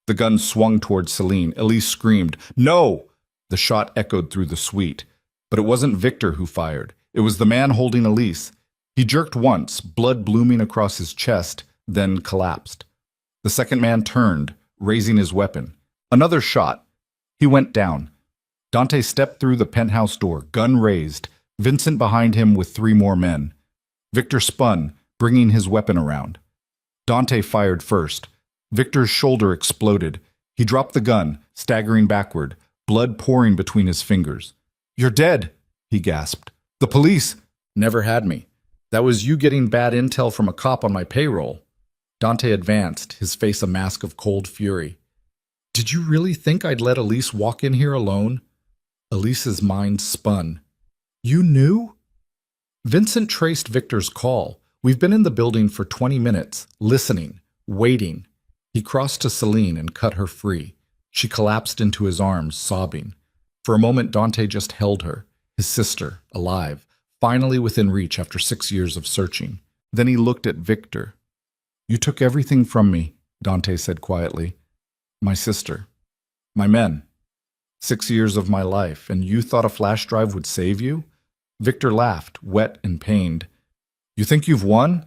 S1: The gun swung toward Celine. Elise screamed, No! The shot echoed through the suite. But it wasn't Victor who fired. It was the man holding Elise. He jerked once, blood blooming across his chest, then collapsed. The second man turned, raising his weapon. Another shot. He went down. Dante stepped through the penthouse door, gun raised, Vincent behind him with 3 more men. Victor spun, bringing his weapon around. Dante fired first. Victor's shoulder exploded. He dropped the gun, staggering backward, blood pouring between his fingers. You're dead, he gasped. The police never had me. That was you getting bad intel from a cop on my payroll. Dante advanced, his face a mask of cold fury. Did you really think I'd let Elise walk in here alone? Elise's mind spun. You knew? Vincent traced Victor's call. We've been in the building for 20 minutes, listening, waiting. He crossed to Celine and cut her free. She collapsed into his arms, sobbing. For a moment, Dante just held her, his sister, alive, finally within reach after 6 years of searching. Then he looked at Victor. You took everything from me, Dante said quietly. My sister. My men. 6 years of my life, and you thought a flash drive would save you? Victor laughed, wet and pained. You think you've won?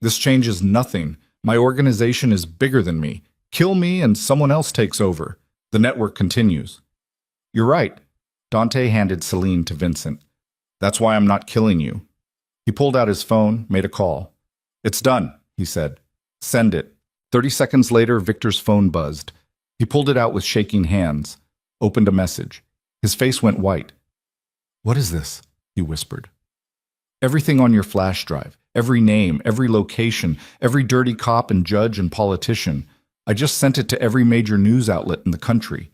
S1: This changes nothing. My organization is bigger than me. Kill me and someone else takes over. The network continues. You're right. Dante handed Celine to Vincent. That's why I'm not killing you. He pulled out his phone, made a call. It's done, he said. Send it. 30 seconds later, Victor's phone buzzed. He pulled it out with shaking hands, opened a message. His face went white. What is this? He whispered. Everything on your flash drive, every name, every location, every dirty cop and judge and politician. I just sent it to every major news outlet in the country.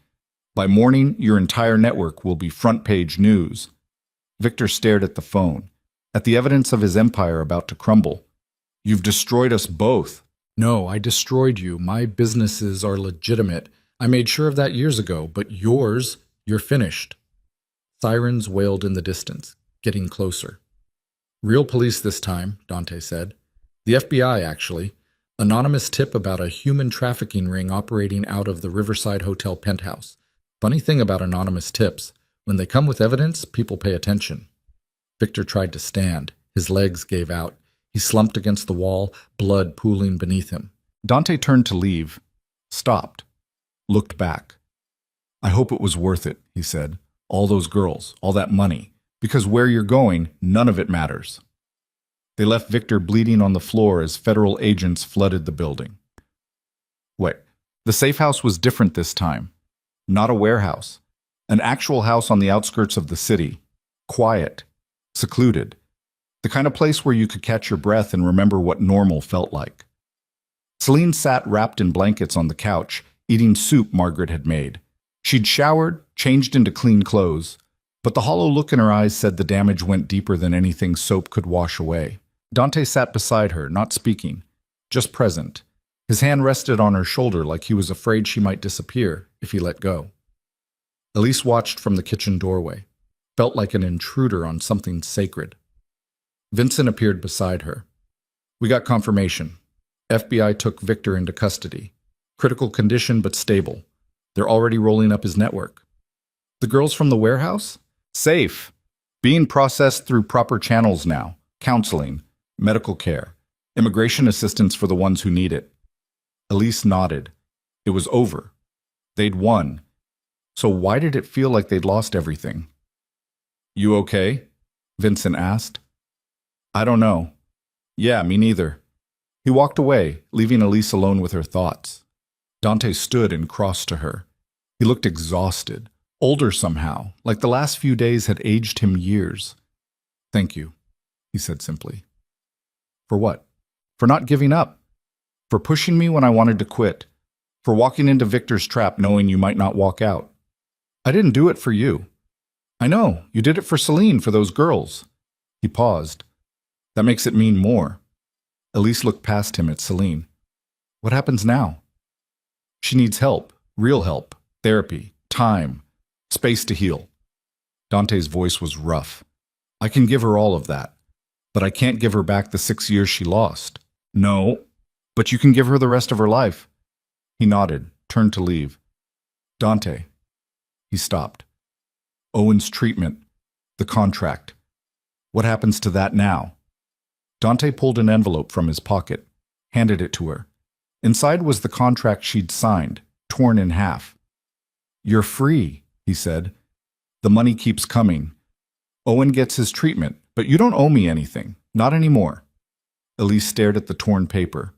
S1: By morning, your entire network will be front-page news. Victor stared at the phone, at the evidence of his empire about to crumble. You've destroyed us both. No, I destroyed you. My businesses are legitimate. I made sure of that years ago, but yours, you're finished. Sirens wailed in the distance, getting closer. Real police this time, Dante said. The FBI, actually. Anonymous tip about a human trafficking ring operating out of the Riverside Hotel penthouse. Funny thing about anonymous tips, when they come with evidence, people pay attention. Victor tried to stand. His legs gave out. He slumped against the wall, blood pooling beneath him. Dante turned to leave, stopped, looked back. "I hope it was worth it," he said. "All those girls, all that money. Because where you're going, none of it matters." They left Victor bleeding on the floor as federal agents flooded the building. Wait, the safe house was different this time. Not a warehouse. An actual house on the outskirts of the city. Quiet. Secluded. The kind of place where you could catch your breath and remember what normal felt like. Celine sat wrapped in blankets on the couch, eating soup Margaret had made. She'd showered, changed into clean clothes, but the hollow look in her eyes said the damage went deeper than anything soap could wash away. Dante sat beside her, not speaking, just present. His hand rested on her shoulder like he was afraid she might disappear if he let go. Elise watched from the kitchen doorway, felt like an intruder on something sacred. Vincent appeared beside her. "We got confirmation. FBI took Victor into custody. Critical condition but stable. They're already rolling up his network." "The girls from the warehouse?" "Safe. Being processed through proper channels now. Counseling, medical care, immigration assistance for the ones who need it." Elise nodded. It was over. They'd won. So why did it feel like they'd lost everything? "You okay?" Vincent asked. "I don't know." "Yeah, me neither." He walked away, leaving Elise alone with her thoughts. Dante stood and crossed to her. He looked exhausted, older somehow, like the last few days had aged him years. "Thank you," he said simply. "For what?" "For not giving up. For pushing me when I wanted to quit. For walking into Victor's trap knowing you might not walk out. I didn't do it for you." "I know, you did it for Celine, for those girls." He paused. "That makes it mean more." Elise looked past him at Celine. "What happens now?" "She needs help, real help, therapy, time, space to heal." Dante's voice was rough. "I can give her all of that, but I can't give her back the 6 years she lost." "No, but you can give her the rest of her life." He nodded, turned to leave. "Dante." He stopped. "Owen's treatment, the contract. What happens to that now?" Dante pulled an envelope from his pocket, handed it to her. Inside was the contract she'd signed, torn in half. "You're free," he said. "The money keeps coming. Owen gets his treatment, but you don't owe me anything, not anymore." Elise stared at the torn paper.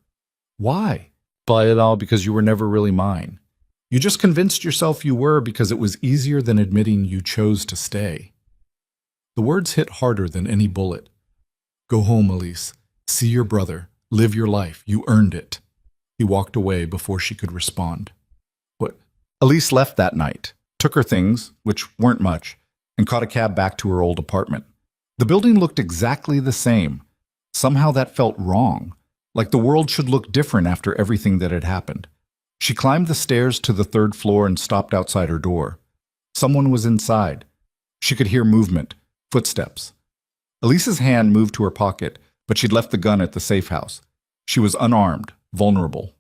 S1: "Why?" "Buy it all because you were never really mine. You just convinced yourself you were because it was easier than admitting you chose to stay." The words hit harder than any bullet. "Go home, Elise. See your brother. Live your life. You earned it." He walked away before she could respond. "What?" Elise left that night, took her things, which weren't much, and caught a cab back to her old apartment. The building looked exactly the same. Somehow that felt wrong, like the world should look different after everything that had happened. She climbed the stairs to the 3rd floor and stopped outside her door. Someone was inside. She could hear movement, footsteps. Elise's hand moved to her pocket, but she'd left the gun at the safe house. She was unarmed, vulnerable.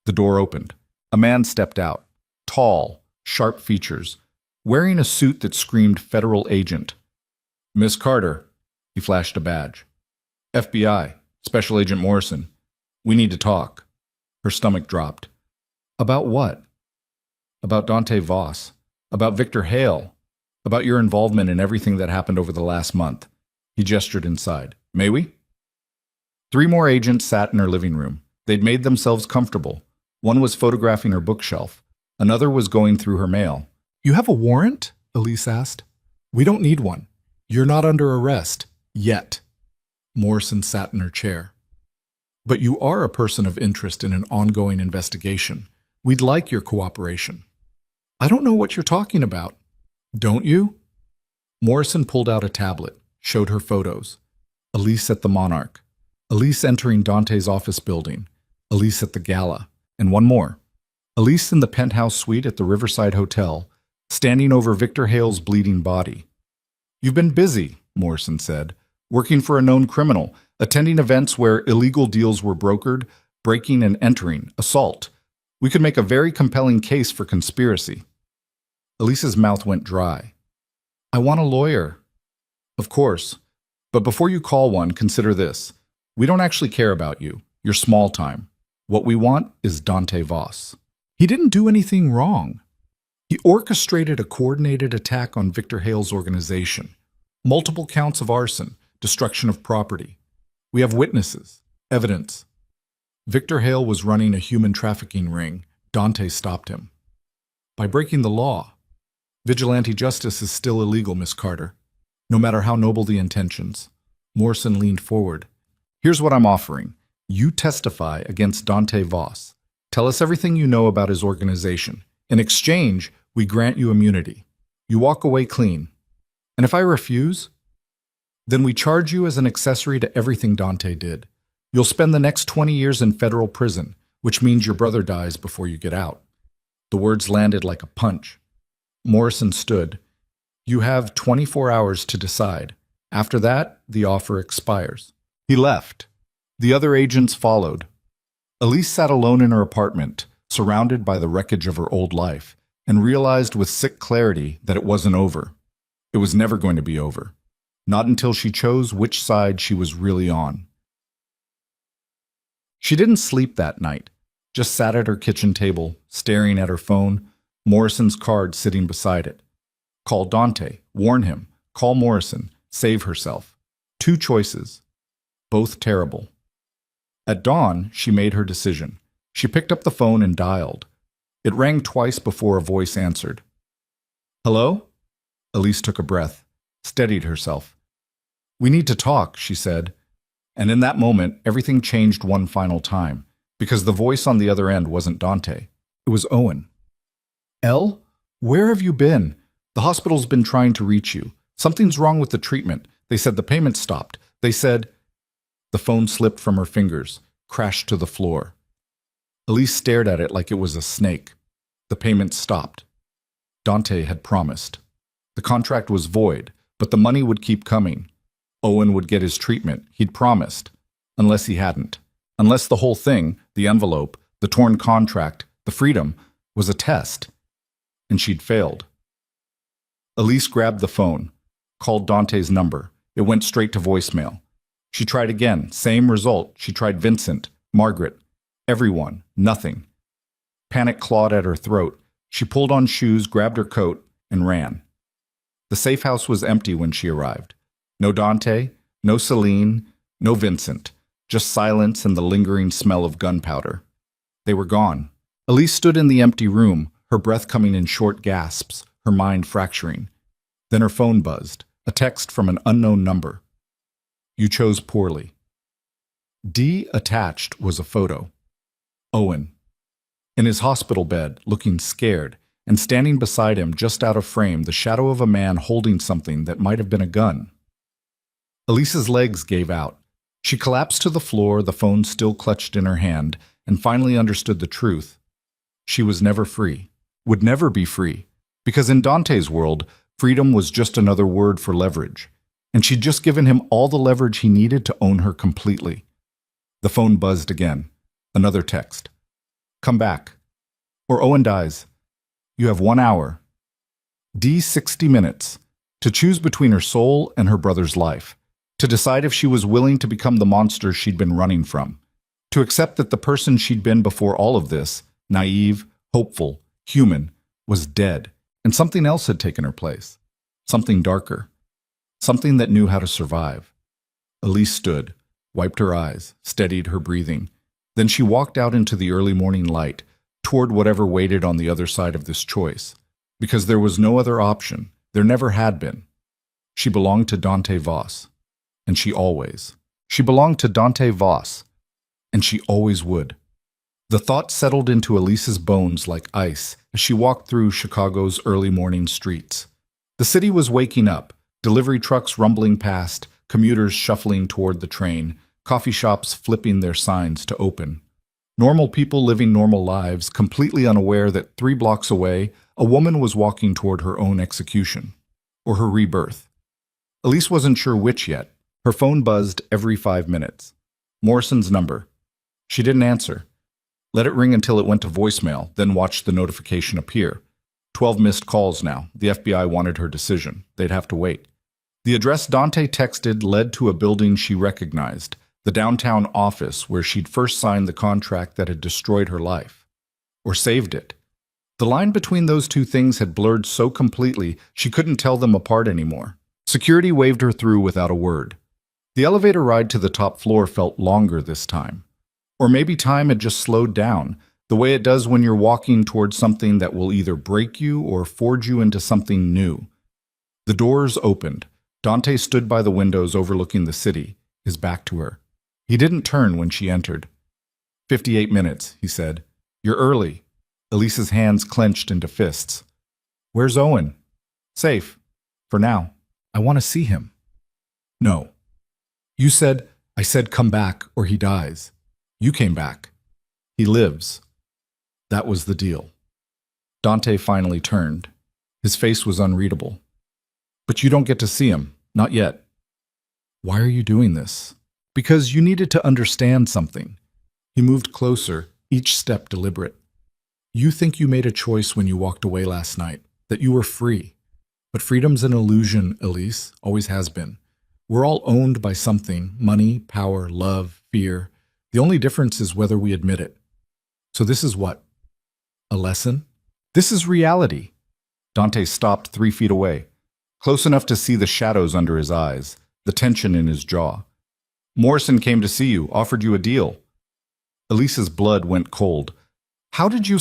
S1: The door opened. A man stepped out, tall, sharp features, wearing a suit that screamed federal agent. "Miss Carter," he flashed a badge. "FBI, Special Agent Morrison. We need to talk." Her stomach dropped. "About what?" "About Dante Voss. About Victor Hale. About your involvement in everything that happened over the last month." He gestured inside. "May we?" 3 more agents sat in her living room. They'd made themselves comfortable. One was photographing her bookshelf. Another was going through her mail. "You have a warrant?" Elise asked. "We don't need one. You're not under arrest. Yet." Morrison sat in her chair. "But you are a person of interest in an ongoing investigation. We'd like your cooperation." "I don't know what you're talking about." "Don't you?" Morrison pulled out a tablet, showed her photos. Elise at the Monarch. Elise entering Dante's office building. Elise at the gala. And one more. Elise in the penthouse suite at the Riverside Hotel, standing over Victor Hale's bleeding body. "You've been busy," Morrison said, "working for a known criminal, attending events where illegal deals were brokered, breaking and entering, assault. We could make a very compelling case for conspiracy. Elise's mouth went dry. I want a lawyer. Of course. But before you call one, consider this. We don't actually care about you. You're small time. What we want is Dante Voss. He didn't do anything wrong. He orchestrated a coordinated attack on Victor Hale's organization. Multiple counts of arson, destruction of property. We have witnesses, evidence. Victor Hale was running a human trafficking ring. Dante stopped him. By breaking the law. Vigilante justice is still illegal, Miss Carter. No matter how noble the intentions. Morrison leaned forward. Here's what I'm offering. You testify against Dante Voss. Tell us everything you know about his organization. In exchange, we grant you immunity. You walk away clean. And if I refuse, then we charge you as an accessory to everything Dante did. You'll spend the next 20 years in federal prison, which means your brother dies before you get out. The words landed like a punch. Morrison stood. You have 24 hours to decide. After that, the offer expires. He left. The other agents followed. Elise sat alone in her apartment, surrounded by the wreckage of her old life, and realized with sick clarity that it wasn't over. It was never going to be over. Not until she chose which side she was really on. She didn't sleep that night, just sat at her kitchen table, staring at her phone, Morrison's card sitting beside it. Call Dante, warn him, call Morrison, save herself. 2 choices, both terrible. At dawn, she made her decision. She picked up the phone and dialed. It rang twice before a voice answered. Hello? Elise took a breath, steadied herself. We need to talk, she said. And in that moment, everything changed one final time, because the voice on the other end wasn't Dante. It was Owen. Elle, where have you been? The hospital's been trying to reach you. Something's wrong with the treatment. They said the payment stopped. They said... The phone slipped from her fingers, crashed to the floor. Elise stared at it like it was a snake. The payment stopped. Dante had promised. The contract was void, but the money would keep coming. Owen would get his treatment, he'd promised. Unless he hadn't. Unless the whole thing, the envelope, the torn contract, the freedom, was a test. And she'd failed. Elise grabbed the phone, called Dante's number. It went straight to voicemail. She tried again, same result. She tried Vincent, Margaret, everyone, nothing. Panic clawed at her throat. She pulled on shoes, grabbed her coat, and ran. The safe house was empty when she arrived. No Dante, no Celine, no Vincent, just silence and the lingering smell of gunpowder. They were gone. Elise stood in the empty room, her breath coming in short gasps, her mind fracturing. Then her phone buzzed, a text from an unknown number. You chose poorly. Attached was a photo. Owen. In his hospital bed, looking scared, and standing beside him just out of frame, the shadow of a man holding something that might have been a gun. Elise's legs gave out. She collapsed to the floor, the phone still clutched in her hand, and finally understood the truth. She was never free, would never be free, because in Dante's world, freedom was just another word for leverage. And she'd just given him all the leverage he needed to own her completely. The phone buzzed again. Another text. Come back. Or Owen dies. You have 1 hour. 60 minutes. To choose between her soul and her brother's life. To decide if she was willing to become the monster she'd been running from. To accept that the person she'd been before all of this, naive, hopeful, human, was dead. And something else had taken her place. Something darker. Something that knew how to survive. Elise stood, wiped her eyes, steadied her breathing. Then she walked out into the early morning light, toward whatever waited on the other side of this choice. Because there was no other option. There never had been. She belonged to Dante Voss. And she always. She belonged to Dante Voss. And she always would. The thought settled into Elise's bones like ice as she walked through Chicago's early morning streets. The city was waking up. Delivery trucks rumbling past, commuters shuffling toward the train, coffee shops flipping their signs to open. Normal people living normal lives, completely unaware that 3 blocks away, a woman was walking toward her own execution. Or her rebirth. Elise wasn't sure which yet. Her phone buzzed every 5 minutes. Morrison's number. She didn't answer. Let it ring until it went to voicemail, then watched the notification appear. 12 missed calls now. The FBI wanted her decision. They'd have to wait. The address Dante texted led to a building she recognized, the downtown office where she'd first signed the contract that had destroyed her life. Or saved it. The line between those two things had blurred so completely she couldn't tell them apart anymore. Security waved her through without a word. The elevator ride to the top floor felt longer this time. Or maybe time had just slowed down, the way it does when you're walking towards something that will either break you or forge you into something new. The doors opened. Dante stood by the windows overlooking the city, his back to her. He didn't turn when she entered. 58 minutes, he said. You're early. Elise's hands clenched into fists. Where's Owen? Safe. For now. I want to see him. No. You said, I said come back or he dies. You came back. He lives. That was the deal. Dante finally turned. His face was unreadable. But you don't get to see him. Not yet. Why are you doing this? Because you needed to understand something. He moved closer, each step deliberate. You think you made a choice when you walked away last night, that you were free. But freedom's an illusion, Elise, always has been. We're all owned by something, money, power, love, fear. The only difference is whether we admit it. So this is what? A lesson? This is reality. Dante stopped 3 feet away, close enough to see the shadows under his eyes, the tension in his jaw. Morrison came to see you, offered you a deal. Elise's blood went cold. How did you...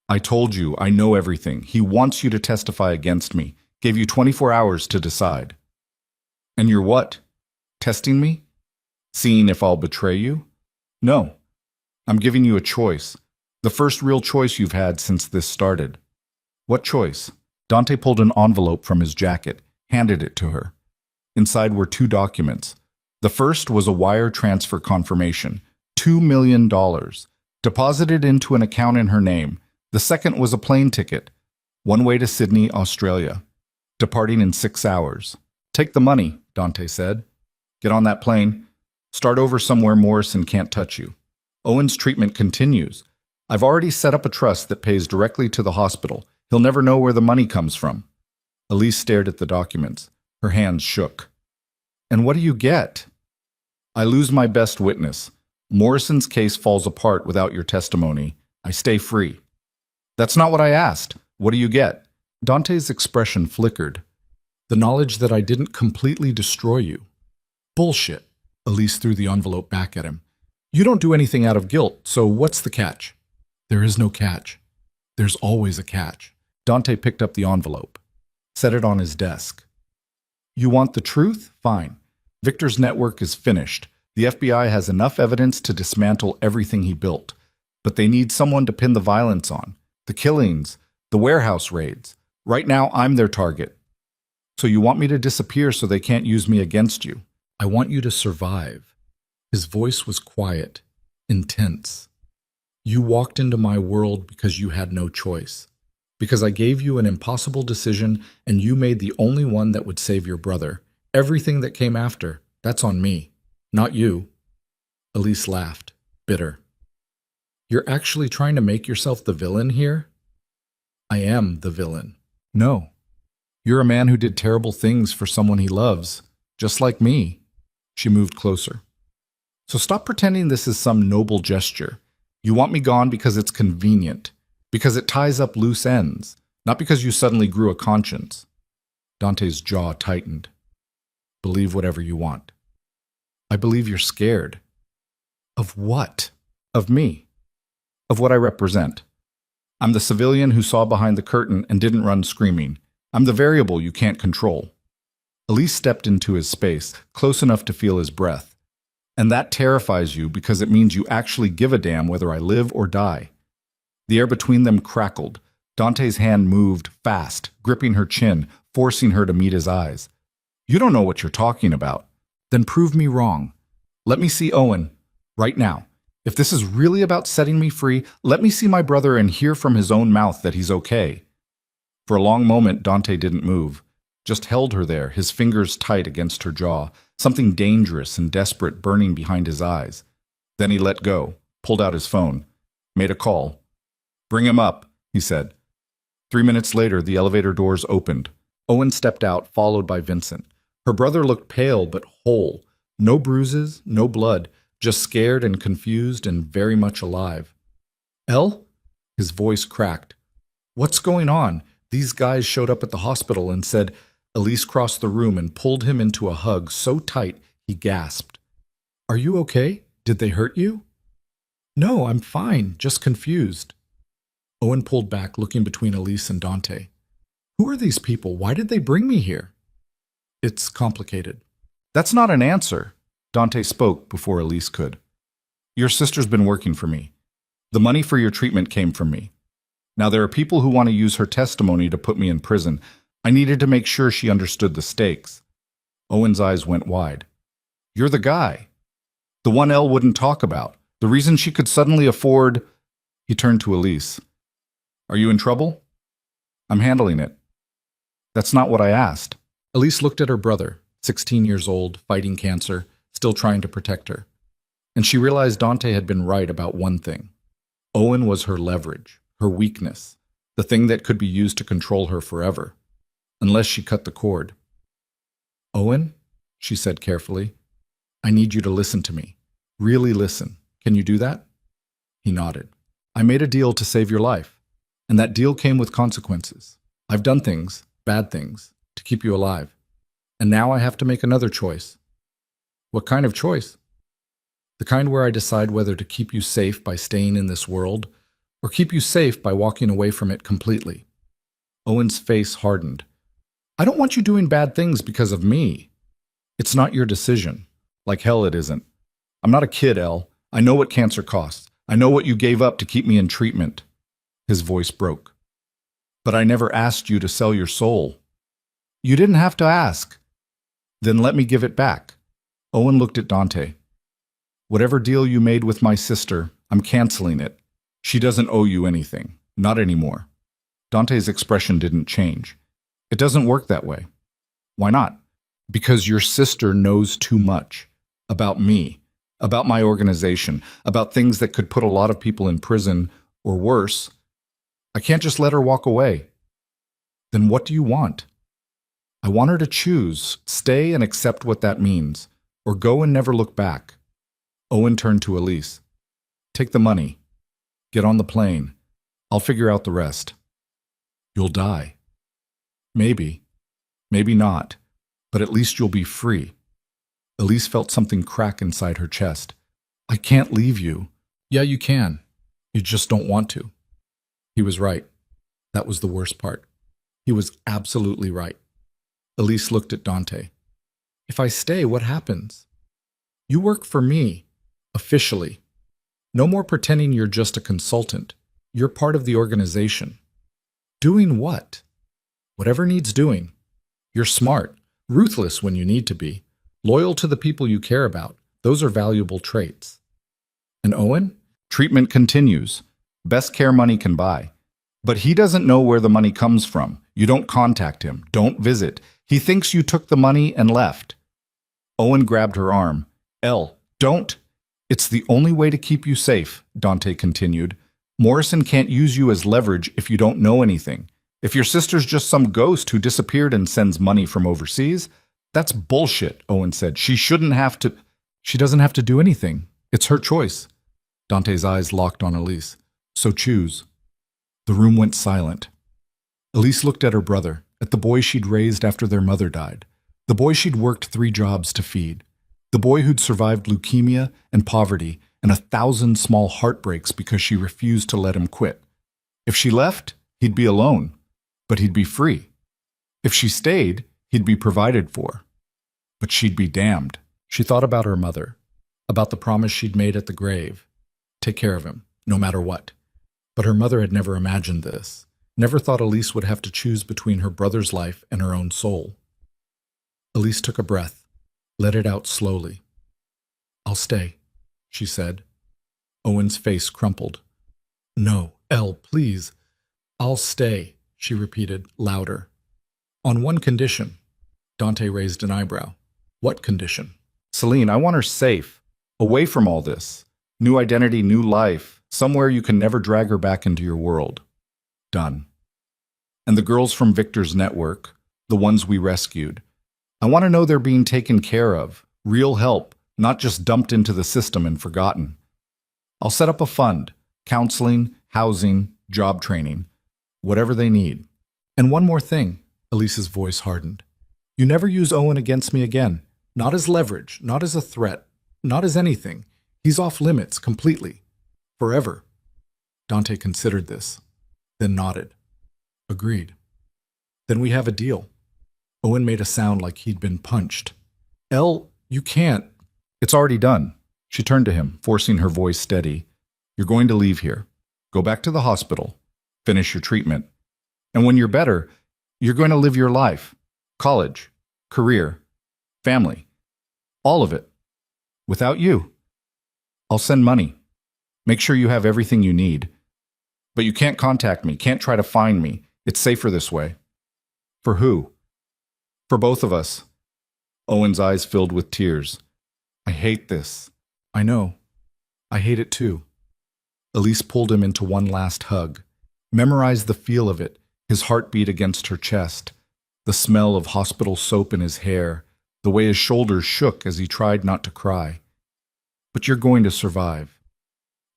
S1: I told you, I know everything. He wants you to testify against me. Gave you 24 hours to decide. And you're what? Testing me? Seeing if I'll betray you? No. I'm giving you a choice. The first real choice you've had since this started. What choice? Dante pulled an envelope from his jacket, handed it to her. Inside were 2 documents. The first was a wire transfer confirmation, $2 million, deposited into an account in her name. The second was a plane ticket, one way to Sydney, Australia, departing in 6 hours. Take the money, Dante said. Get on that plane. Start over somewhere Morrison can't touch you. Owen's treatment continues. I've already set up a trust that pays directly to the hospital. He'll never know where the money comes from. Elise stared at the documents. Her hands shook. And what do you get? I lose my best witness. Morrison's case falls apart without your testimony. I stay free. That's not what I asked. What do you get? Dante's expression flickered. The knowledge that I didn't completely destroy you. Bullshit. Elise threw the envelope back at him. You don't do anything out of guilt, so what's the catch? There is no catch. There's always a catch. Dante picked up the envelope, set it on his desk. You want the truth? Fine. Victor's network is finished. The FBI has enough evidence to dismantle everything he built. But they need someone to pin the violence on. The killings, the warehouse raids. Right now, I'm their target. So you want me to disappear so they can't use me against you? I want you to survive. His voice was quiet, intense. You walked into my world because you had no choice. Because I gave you an impossible decision and you made the only one that would save your brother. Everything that came after, that's on me, not you. Elise laughed, bitter. You're actually trying to make yourself the villain here? I am the villain. No. You're a man who did terrible things for someone he loves, just like me. She moved closer. So stop pretending this is some noble gesture. You want me gone because it's convenient, because it ties up loose ends, not because you suddenly grew a conscience. Dante's jaw tightened. Believe whatever you want. I believe you're scared. Of what? Of me. Of what I represent. I'm the civilian who saw behind the curtain and didn't run screaming. I'm the variable you can't control. Elise stepped into his space, close enough to feel his breath. And that terrifies you because it means you actually give a damn whether I live or die. The air between them crackled. Dante's hand moved fast, gripping her chin, forcing her to meet his eyes. You don't know what you're talking about. Then prove me wrong. Let me see Owen, right now. If this is really about setting me free, let me see my brother and hear from his own mouth that he's okay. For a long moment, Dante didn't move, just held her there, his fingers tight against her jaw, something dangerous and desperate burning behind his eyes.
S2: Then he let go, pulled out his phone, made a call. "Bring him up," he said. 3 minutes later, the elevator doors opened. Owen stepped out, followed by Vincent. Her brother looked pale but whole. No bruises, no blood, just scared and confused and very much alive. "Elle?" His voice cracked. "What's going on? These guys showed up at the hospital and said..." Elise crossed the room and pulled him into a hug so tight he gasped. "Are you okay? Did they hurt you?" "No, I'm fine, just confused." Owen pulled back, looking between Elise and Dante. "Who are these people? Why did they bring me here?" "It's complicated." "That's not an answer." Dante spoke before Elise could. "Your sister's been working for me. The money for your treatment came from me. Now there are people who want to use her testimony to put me in prison. I needed to make sure she understood the stakes." Owen's eyes went wide. "You're the guy. The one Elle wouldn't talk about. The reason she could suddenly afford..." He turned to Elise. "Are you in trouble?" "I'm handling it." "That's not what I asked."
S1: Elise looked at her brother, 16 years old, fighting cancer, still trying to protect her. And she realized Dante had been right about one thing. Owen was her leverage, her weakness, the thing that could be used to control her forever, unless she cut the cord. "Owen," she said carefully, "I need you to listen to me. Really listen. Can you do that?" He nodded. "I made a deal to save your life, and that deal came with consequences. I've done things, bad things, to keep you alive. And now I have to make another choice." "What kind of choice?" "The kind where I decide whether to keep you safe by staying in this world, or keep you safe by walking away from it completely." Owen's face hardened. "I don't want you doing bad things because of me." "It's not your decision. Like hell it isn't. I'm not a kid, Elle. I know what cancer costs. I know what you gave up to keep me in treatment." His voice broke. "But I never asked you to sell your soul." "You didn't have to ask." "Then let me give it back." Owen looked at Dante. "Whatever deal you made with my sister, I'm canceling it. She doesn't owe you anything. Not anymore." Dante's expression didn't change. "It doesn't work that way." "Why not?" "Because your sister knows too much. About me. About my organization. About things that could put a lot of people in prison, or worse. I can't just let her walk away." "Then what do you want?" "I want her to choose, stay and accept what that means, or go and never look back." Owen turned to Elise. "Take the money. Get on the plane. I'll figure out the rest." "You'll die." "Maybe. Maybe not. But at least you'll be free." Elise felt something crack inside her chest. "I can't leave you." "Yeah, you can. You just don't want to." He was right. That was the worst part. He was absolutely right. Elise looked at Dante. "If I stay, what happens?" "You work for me. Officially. No more pretending you're just a consultant. You're part of the organization." "Doing what?" "Whatever needs doing. You're smart, ruthless when you need to be, loyal to the people you care about. Those are valuable traits." "And Owen?"
S2: "Treatment continues. Best care money can buy. But he doesn't know where the money comes from. You don't contact him. Don't visit. He thinks you took the money and left." Owen grabbed her arm. "Elle, don't." "It's the only way to keep you safe," Dante continued. "Morrison can't use you as leverage if you don't know anything. If your sister's just some ghost who disappeared and sends money from overseas, that's bullshit," Owen said. "She shouldn't have to..." "She doesn't have to do anything. It's her choice." Dante's eyes locked on Elise. "So choose." The room went silent. Elise looked at her brother, at the boy she'd raised after their mother died, the boy she'd worked 3 jobs to feed, the boy who'd survived leukemia and poverty and 1,000 small heartbreaks because she refused to let him quit. If she left, he'd be alone, but he'd be free. If she stayed, he'd be provided for. But she'd be damned. She thought about her mother, about the promise she'd made at the grave. Take care of him, no matter what. But her mother had never imagined this, never thought Elise would have to choose between her brother's life and her own soul. Elise took a breath, let it out slowly. "I'll stay," she said. Owen's face crumpled. "No, Elle, please." "I'll stay," she repeated, louder. "On one condition." Dante raised an eyebrow. "What condition?" "Celine, I want her safe, away from all this. New identity, new life. Somewhere you can never drag her back into your world. Done. And the girls from Victor's network, the ones we rescued, I want to know they're being taken care of. Real help, not just dumped into the system and forgotten. I'll set up a fund. Counseling, housing, job training. Whatever they need.
S1: And one more thing, Elise's voice hardened. You never use Owen against me again. Not as leverage, not as a threat, not as anything. He's off limits completely. Forever. Dante considered this, then nodded. Agreed. Then we have a deal. Owen made a sound like he'd been punched. Elle, you can't.
S2: It's already done. She turned to him, forcing her voice steady. You're going to leave here. Go back to the hospital. Finish your treatment. And when you're better, you're going to live your life. College, career, family. All of it. Without you. I'll send money. Make sure you have everything you need. But you can't contact me, can't try to find me. It's safer this way. For who? For both of us. Owen's eyes filled with tears. I hate this.
S1: I know. I hate it too. Elise pulled him into one last hug. Memorized the feel of it, his heartbeat against her chest, the smell of hospital soap in his hair, the way his shoulders shook as he tried not to cry. But you're going to survive.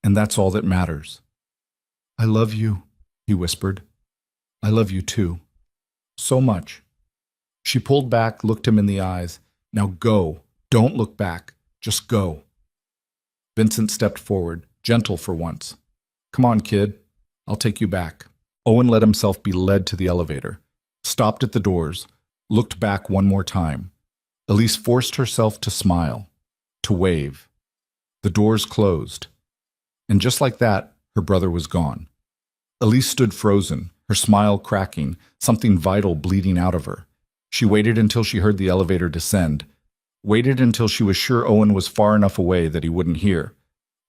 S1: And that's all that matters. I love you, he whispered. I love you too. So much. She pulled back, looked him in the eyes. Now go. Don't look back. Just go. Vincent stepped forward, gentle for once. Come on, kid. I'll take you back. Owen let himself be led to the elevator, stopped at the doors, looked back one more time. Elise forced herself to smile, to wave. The doors closed. And just like that, her brother was gone. Elise stood frozen, her smile cracking, something vital bleeding out of her. She waited until she heard the elevator descend, waited until she was sure Owen was far enough away that he wouldn't hear.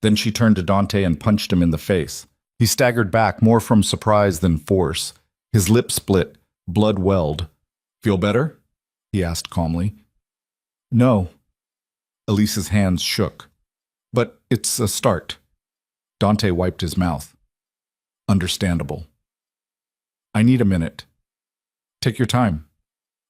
S1: Then she turned to Dante and punched him in the face. He staggered back, more from surprise than force. His lips split, blood welled. Feel better? He asked calmly. No. Elise's hands shook. But it's a start. Dante wiped his mouth. Understandable. I need a minute. Take your time.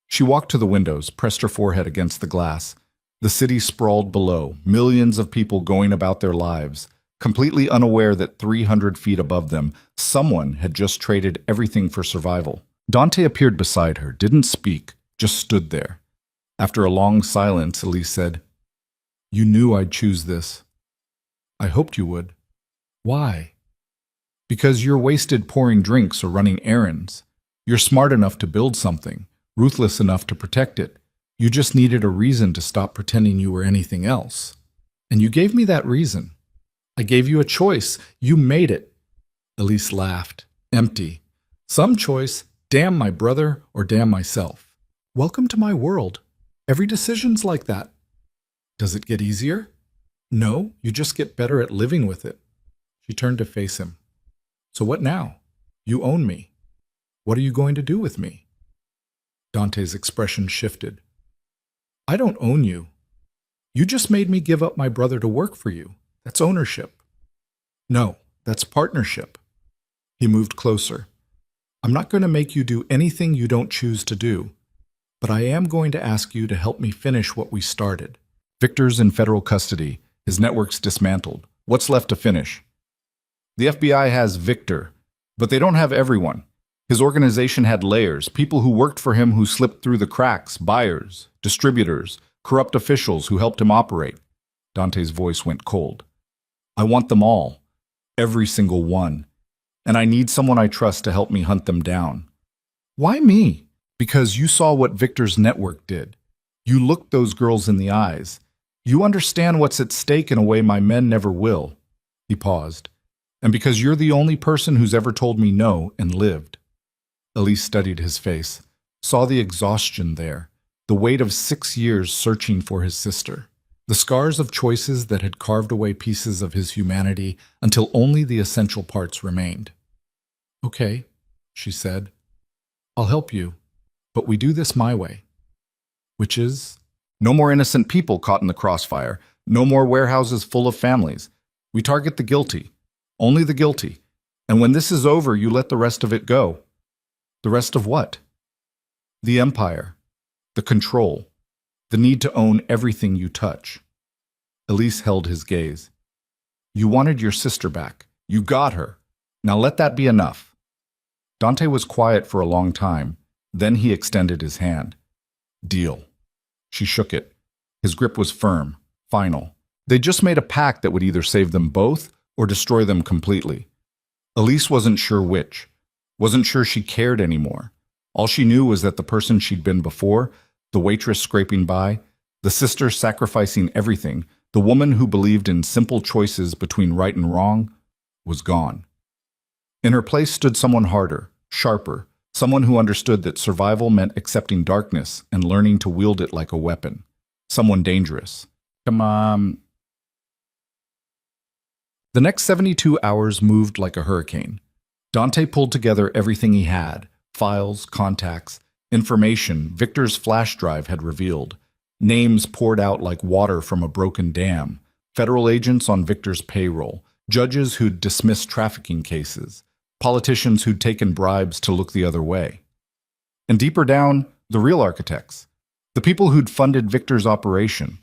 S1: She walked to the windows, pressed her forehead against the glass. The city sprawled below, millions of people going about their lives, completely unaware that 300 feet above them, someone had just traded everything for survival. Dante appeared beside her, didn't speak, just stood there. After a long silence, Elise said, You knew I'd choose this. I hoped you would. Why? Because you're wasted pouring drinks or running errands. You're smart enough to build something, ruthless enough to protect it. You just needed a reason to stop pretending you were anything else. And you gave me that reason. I gave you a choice. You made it. Elise laughed, empty. Some choice, damn my brother or damn myself. Welcome to my world. Every decision's like that. Does it get easier? No, you just get better at living with it. She turned to face him. So what now? You own me. What are you going to do with me? Dante's expression shifted. I don't own you. You just made me give up my brother to work for you. That's ownership. No, that's partnership. He moved closer. I'm not going to make you do anything you don't choose to do, but I am going to ask you to help me finish what we started. Victor's in federal custody. His network's dismantled. What's left to finish? The FBI has Victor, but they don't have everyone. His organization had layers, people who worked for him who slipped through the cracks, buyers, distributors, corrupt officials who helped him operate. Dante's voice went cold. I want them all, every single one, and I need someone I trust to help me hunt them down. Why me? Because you saw what Victor's network did. You looked those girls in the eyes. You understand what's at stake in a way my men never will. He paused. And because you're the only person who's ever told me no and lived. Elise studied his face, saw the exhaustion there, the weight of 6 years searching for his sister, the scars of choices that had carved away pieces of his humanity until only the essential parts remained. Okay, she said. I'll help you, but we do this my way. Which is? No more innocent people caught in the crossfire, no more warehouses full of families.
S2: We target the guilty. Only the guilty. And when this is over, you let the rest of it go. The rest of what? The empire. The control. The need to own everything you touch. Elise held his gaze. You wanted your sister back. You got her. Now let that be enough. Dante was quiet for a long time. Then he extended his hand. Deal. She shook it. His grip was firm, final. They just made a pact that would either save them both or destroy them completely. Elise wasn't sure which. Wasn't sure she cared anymore. All she knew was that the person she'd been before, the waitress scraping by, the sister sacrificing everything, the woman who believed in simple choices between right and wrong, was gone. In her place stood someone harder, sharper, someone who understood that survival meant accepting darkness and learning to wield it like a weapon. Someone dangerous. Come on. The next 72 hours moved like a hurricane. Dante pulled together everything he had, files, contacts, information Victor's flash drive had revealed. Names poured out like water from a broken dam, federal agents on Victor's payroll, judges who'd dismissed trafficking cases, politicians who'd taken bribes to look the other way. And deeper down, the real architects, the people who'd funded Victor's operation,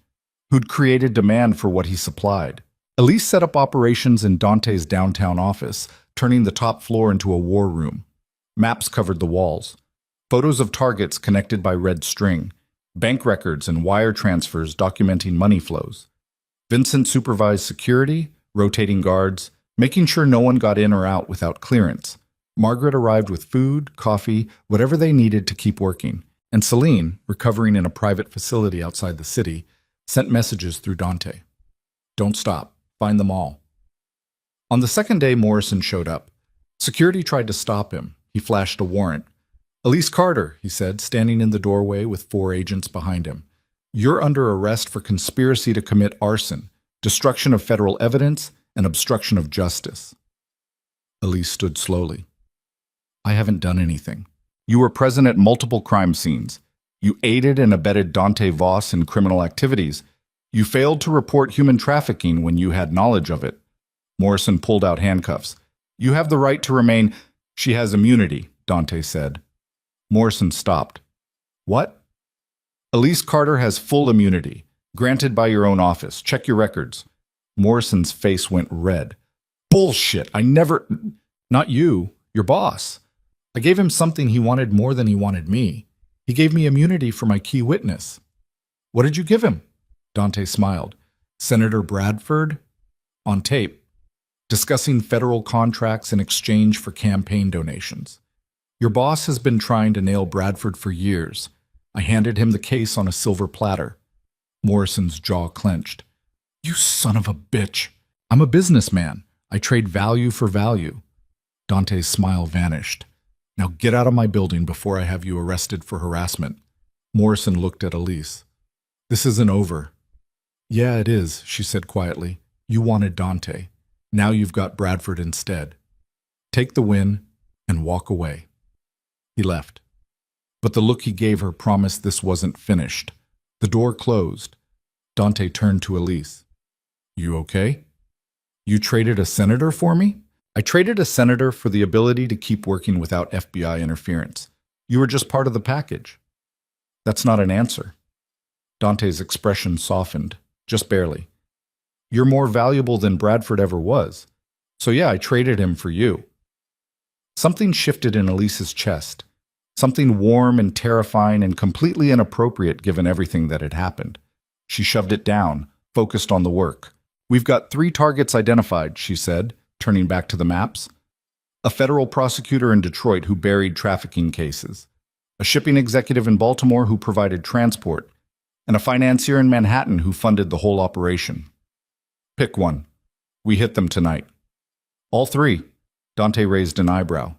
S2: who'd created demand for what he supplied. Elise set up operations in Dante's downtown office, turning the top floor into a war room. Maps covered the walls, photos of targets connected by red string, bank records and wire transfers documenting money flows. Vincent supervised security, rotating guards, making sure no one got in or out without clearance. Margaret arrived with food, coffee, whatever they needed to keep working. And Celine, recovering in a private facility outside the city, sent messages through Dante. Don't stop. Find them all. On the second day, Morrison showed up. Security tried to stop him. He flashed a warrant. Elise Carter, he said, standing in the doorway with 4 agents behind him. You're under arrest for conspiracy to commit arson, destruction of federal evidence, and obstruction of justice. Elise stood slowly. I haven't done anything. You were present at multiple crime scenes. You aided and abetted Dante Voss in criminal activities. You failed to report human trafficking when you had knowledge of it. Morrison pulled out handcuffs. You have the right to remain. She has immunity, Dante said. Morrison stopped. What? Elise Carter has full immunity, granted by your own office. Check your records. Morrison's face went red. Bullshit. I never... Not you, your boss. I gave him something he wanted more than he wanted me. He gave me immunity for my key witness. What did you give him? Dante smiled. Senator Bradford? On tape. Discussing federal contracts in exchange for campaign donations. Your boss has been trying to nail Bradford for years. I handed him the case on a silver platter. Morrison's jaw clenched. You son of a bitch. I'm a businessman. I trade value for value. Dante's smile vanished. Now get out of my building before I have you arrested for harassment. Morrison looked at Elise. This isn't over. Yeah, it is, she said quietly. You wanted Dante. Now you've got Bradford instead. Take the win and walk away. He left. But the look he gave her promised this wasn't finished. The door closed. Dante turned to Elise. You okay? You traded a senator for me? I traded a senator for the ability to keep working without FBI interference. You were just part of the package. That's not an answer. Dante's expression softened, just barely. You're more valuable than Bradford ever was. So yeah, I traded him for you. Something shifted in Elise's chest. Something warm and terrifying and completely inappropriate given everything that had happened. She shoved it down, focused on the work. We've got 3 targets identified, she said, turning back to the maps. A federal prosecutor in Detroit who buried trafficking cases. A shipping executive in Baltimore who provided transport. And a financier in Manhattan who funded the whole operation. Pick one. We hit them tonight. All 3. Dante raised an eyebrow.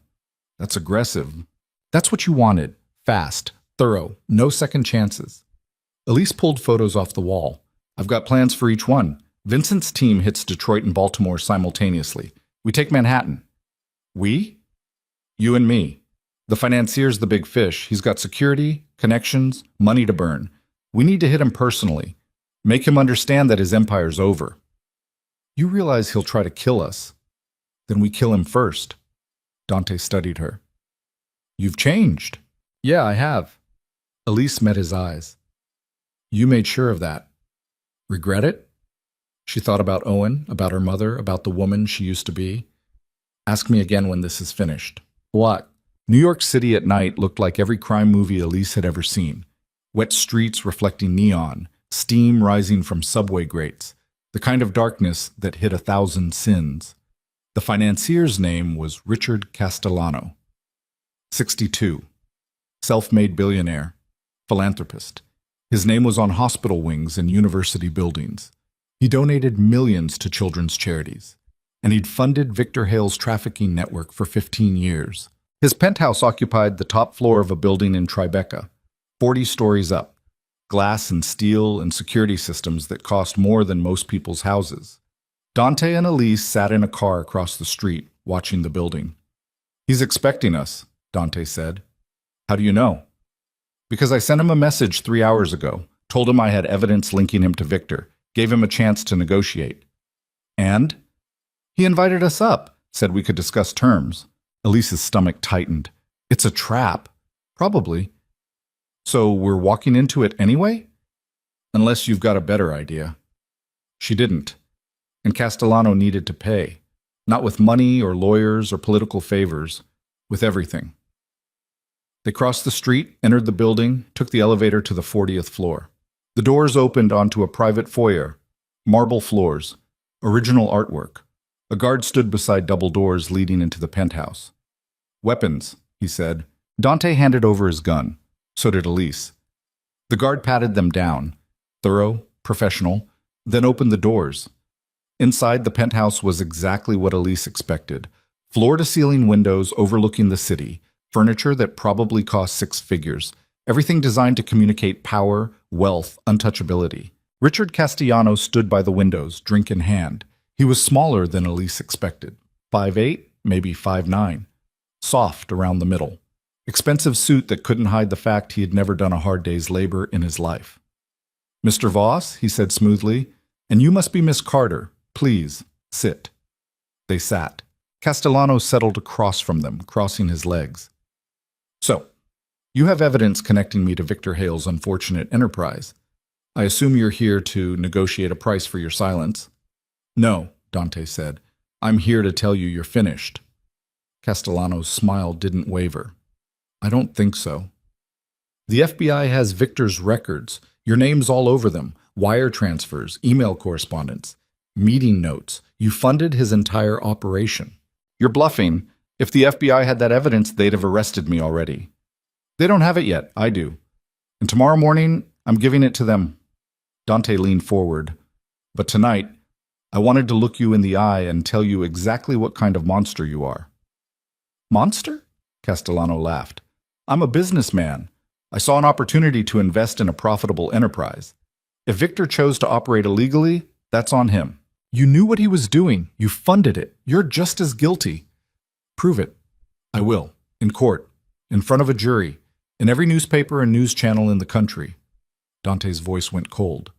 S2: That's aggressive. That's what you wanted. Fast, thorough, no second chances. Elise pulled photos off the wall. I've got plans for each one. Vincent's team hits Detroit and Baltimore simultaneously. We take Manhattan. We? You and me. The financier's the big fish. He's got security, connections, money to burn. We need to hit him personally. Make him understand that his empire's over. You realize he'll try to kill us. Then we kill him first. Dante studied her. You've changed.
S1: Yeah, I have. Elise met his eyes. You made sure of that. Regret it? She thought about Owen, about her mother, about the woman she used to be. Ask me again when this is finished. What?
S2: New York City at night looked like every crime movie Elise had ever seen. Wet streets reflecting neon, steam rising from subway grates, the kind of darkness that hid 1,000 sins. The financier's name was Richard Castellano. 62. Self-made billionaire. Philanthropist. His name was on hospital wings and university buildings. He donated millions to children's charities. And he'd funded Victor Hale's trafficking network for 15 years. His penthouse occupied the top floor of a building in Tribeca, 40 stories up, glass and steel and security systems that cost more than most people's houses. Dante and Elise sat in a car across the street, watching the building. He's expecting us, Dante said. How do you know? Because I sent him a message 3 hours ago, told him I had evidence linking him to Victor, gave him a chance to negotiate. And? He invited us up, said we could discuss terms. Elise's stomach tightened. It's a trap. Probably. So we're walking into it anyway? Unless you've got a better idea. She didn't. And Castellano needed to pay. Not with money or lawyers or political favors. With everything. They crossed the street, entered the building, took the elevator to the 40th floor. The doors opened onto a private foyer. Marble floors. Original artwork. A guard stood beside double doors leading into the penthouse. Weapons, he said. Dante handed over his gun. So did Elise. The guard patted them down. Thorough, professional, then opened the doors. Inside, the penthouse was exactly what Elise expected. Floor-to-ceiling windows overlooking the city, furniture that probably cost 6 figures, everything designed to communicate power, wealth, untouchability. Richard Castellano stood by the windows, drink in hand. He was smaller than Elise expected. 5'8", maybe 5'9". Soft around the middle. Expensive suit that couldn't hide the fact he had never done a hard day's labor in his life. Mr. Voss, he said smoothly, and you must be Miss Carter. Please, sit. They sat. Castellano settled across from them, crossing his legs. So, you have evidence connecting me to Victor Hale's unfortunate enterprise. I assume you're here to negotiate a price for your silence. No, Dante said. I'm here to tell you you're finished. Castellano's smile didn't waver. I don't think so. The FBI has Victor's records. Your name's all over them. Wire transfers, email correspondence, meeting notes. You funded his entire operation. You're bluffing. If the FBI had that evidence, they'd have arrested me already. They don't have it yet. I do. And tomorrow morning, I'm giving it to them. Dante leaned forward. But tonight, I wanted to look you in the eye and tell you exactly what kind of monster you are. Monster? Castellano laughed. I'm a businessman. I saw an opportunity to invest in a profitable enterprise. If Victor chose to operate illegally, that's on him. You knew what he was doing. You funded it. You're just as guilty. Prove it. I will. In court. In front of a jury. In every newspaper and news channel in the country. Dante's voice went cold.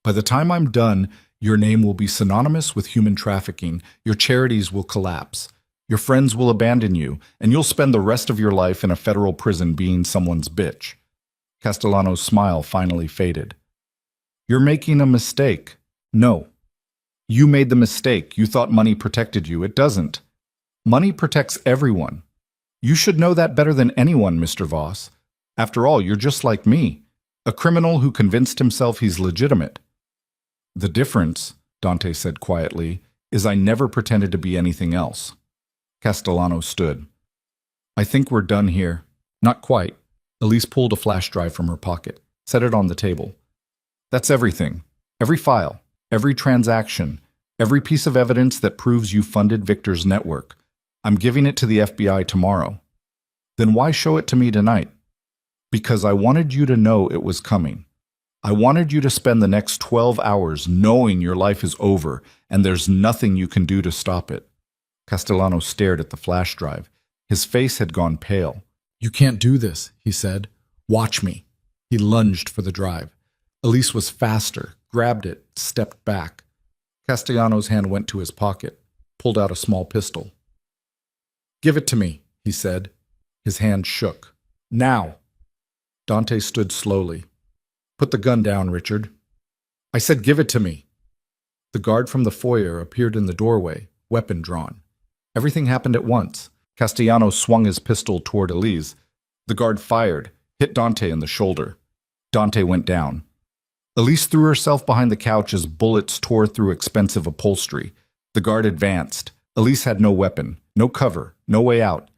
S2: By the time I'm done, your name will be synonymous with human trafficking. Your charities will collapse. Your friends will abandon you, and you'll spend the rest of your life in a federal prison being someone's bitch. Castellano's smile finally faded. You're making a mistake. No. You made the mistake. You thought money protected you. It doesn't. Money protects everyone. You should know that better than anyone, Mr. Voss. After all, you're just like me, a criminal who convinced himself he's legitimate. The difference, Dante said quietly, is I never pretended to be anything else. Castellano stood. I think we're done here. Not quite. Elise pulled a flash drive from her pocket, set it on the table. That's everything. Every file, every transaction, every piece of evidence that proves you funded Victor's network. I'm giving it to the FBI tomorrow. Then why show it to me tonight? Because I wanted you to know it was coming. I wanted you to spend the next 12 hours knowing your life is over and there's nothing you can do to stop it. Castellano stared at the flash drive. His face had gone pale. You can't do this, he said. Watch me. He lunged for the drive. Elise was faster, grabbed it, stepped back.
S1: Castellano's hand went to his pocket, pulled out a small pistol. "Give it to me," he said. His hand shook. "Now." Dante stood slowly. "Put the gun down, Richard." "I said give it to me." The guard from the foyer appeared in the doorway, weapon drawn. Everything happened at once. Castellano swung his pistol toward Elise. The guard fired, hit Dante in the shoulder. Dante went down. Elise threw herself behind the couch as bullets tore through expensive upholstery. The guard advanced. Elise had no weapon, no cover, no way out.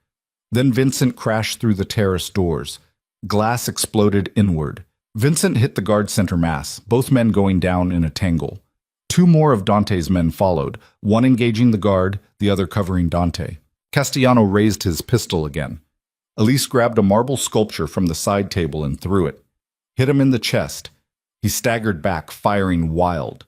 S1: Then Vincent crashed through the terrace doors. Glass exploded inward. Vincent hit the guard center mass, both men going down in a tangle. Two more of Dante's men followed, one engaging the guard, the other covering Dante. Castellano raised his pistol again. Elise grabbed a marble sculpture from the side table and threw it. Hit him in the chest. He staggered back, firing wild.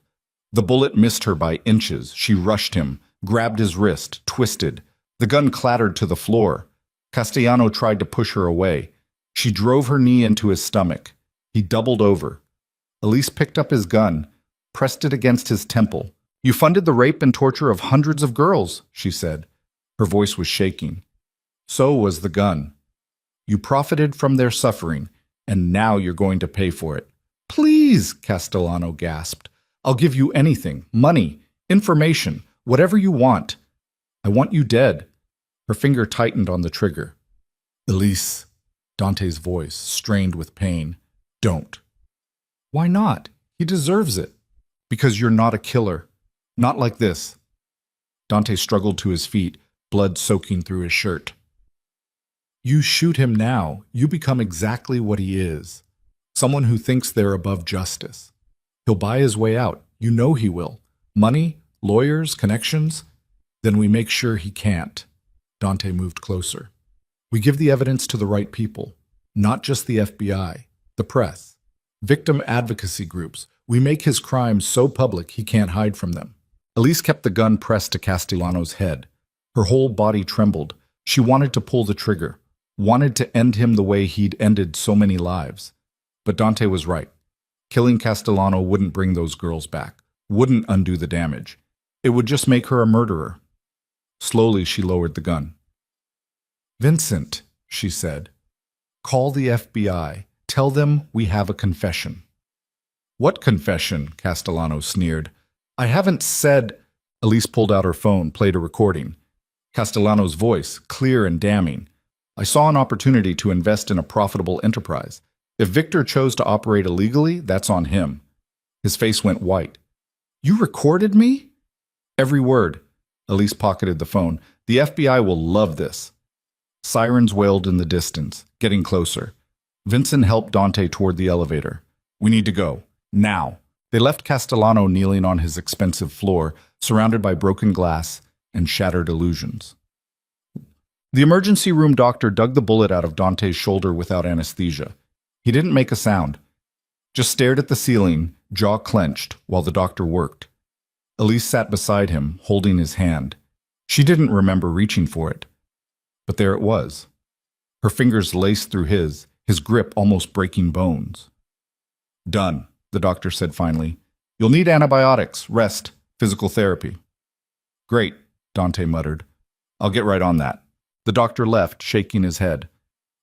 S1: The bullet missed her by inches. She rushed him, grabbed his wrist, twisted. The gun clattered to the floor. Castellano tried to push her away. She drove her knee into his stomach. He doubled over. Elise picked up his gun, pressed it against his temple. "You funded the rape and torture of hundreds of girls," she said. Her voice was shaking. "So was the gun. You profited from their suffering, and now you're going to pay for it." "Please," Castellano gasped. "I'll give you anything, money, information, whatever you want. I want you dead." Her finger tightened on the trigger. "Elise," Dante's voice, strained with pain, "don't." "Why not? He deserves it." "Because you're not a killer. Not like this." Dante struggled to his feet, blood soaking through his shirt. "You shoot him now, you become exactly what he is. Someone who thinks they're above justice. He'll buy his way out. You know he will. Money, lawyers, connections. Then we make sure he can't." Dante moved closer. "We give the evidence to the right people, not just the FBI, the press, victim advocacy groups. We make his crimes so public he can't hide from them." Elise kept the gun pressed to Castellano's head. Her whole body trembled. She wanted to pull the trigger, wanted to end him the way he'd ended so many lives. But Dante was right. Killing Castellano wouldn't bring those girls back, wouldn't undo the damage. It would just make her a murderer. Slowly, she lowered the gun. "Vincent," she said, "call the FBI. Tell them we have a confession." "What confession?" Castellano sneered. "I haven't said—" Elise pulled out her phone, played a recording. Castellano's voice, clear and damning. "I saw an opportunity to invest in a profitable enterprise. If Victor chose to operate illegally, that's on him." His face went white. "You recorded me?" "Every word." Elise pocketed the phone. "The FBI will love this." Sirens wailed in the distance, getting closer. Vincent helped Dante toward the elevator. "We need to go. Now." They left Castellano kneeling on his expensive floor, surrounded by broken glass and shattered illusions. The emergency room doctor dug the bullet out of Dante's shoulder without anesthesia. He didn't make a sound, just stared at the ceiling, jaw clenched, while the doctor worked. Elise sat beside him, holding his hand. She didn't remember reaching for it. But there it was. Her fingers laced through his grip almost breaking bones. "Done," the doctor said finally. "You'll need antibiotics, rest, physical therapy." "Great," Dante muttered. "I'll get right on that." The doctor left, shaking his head.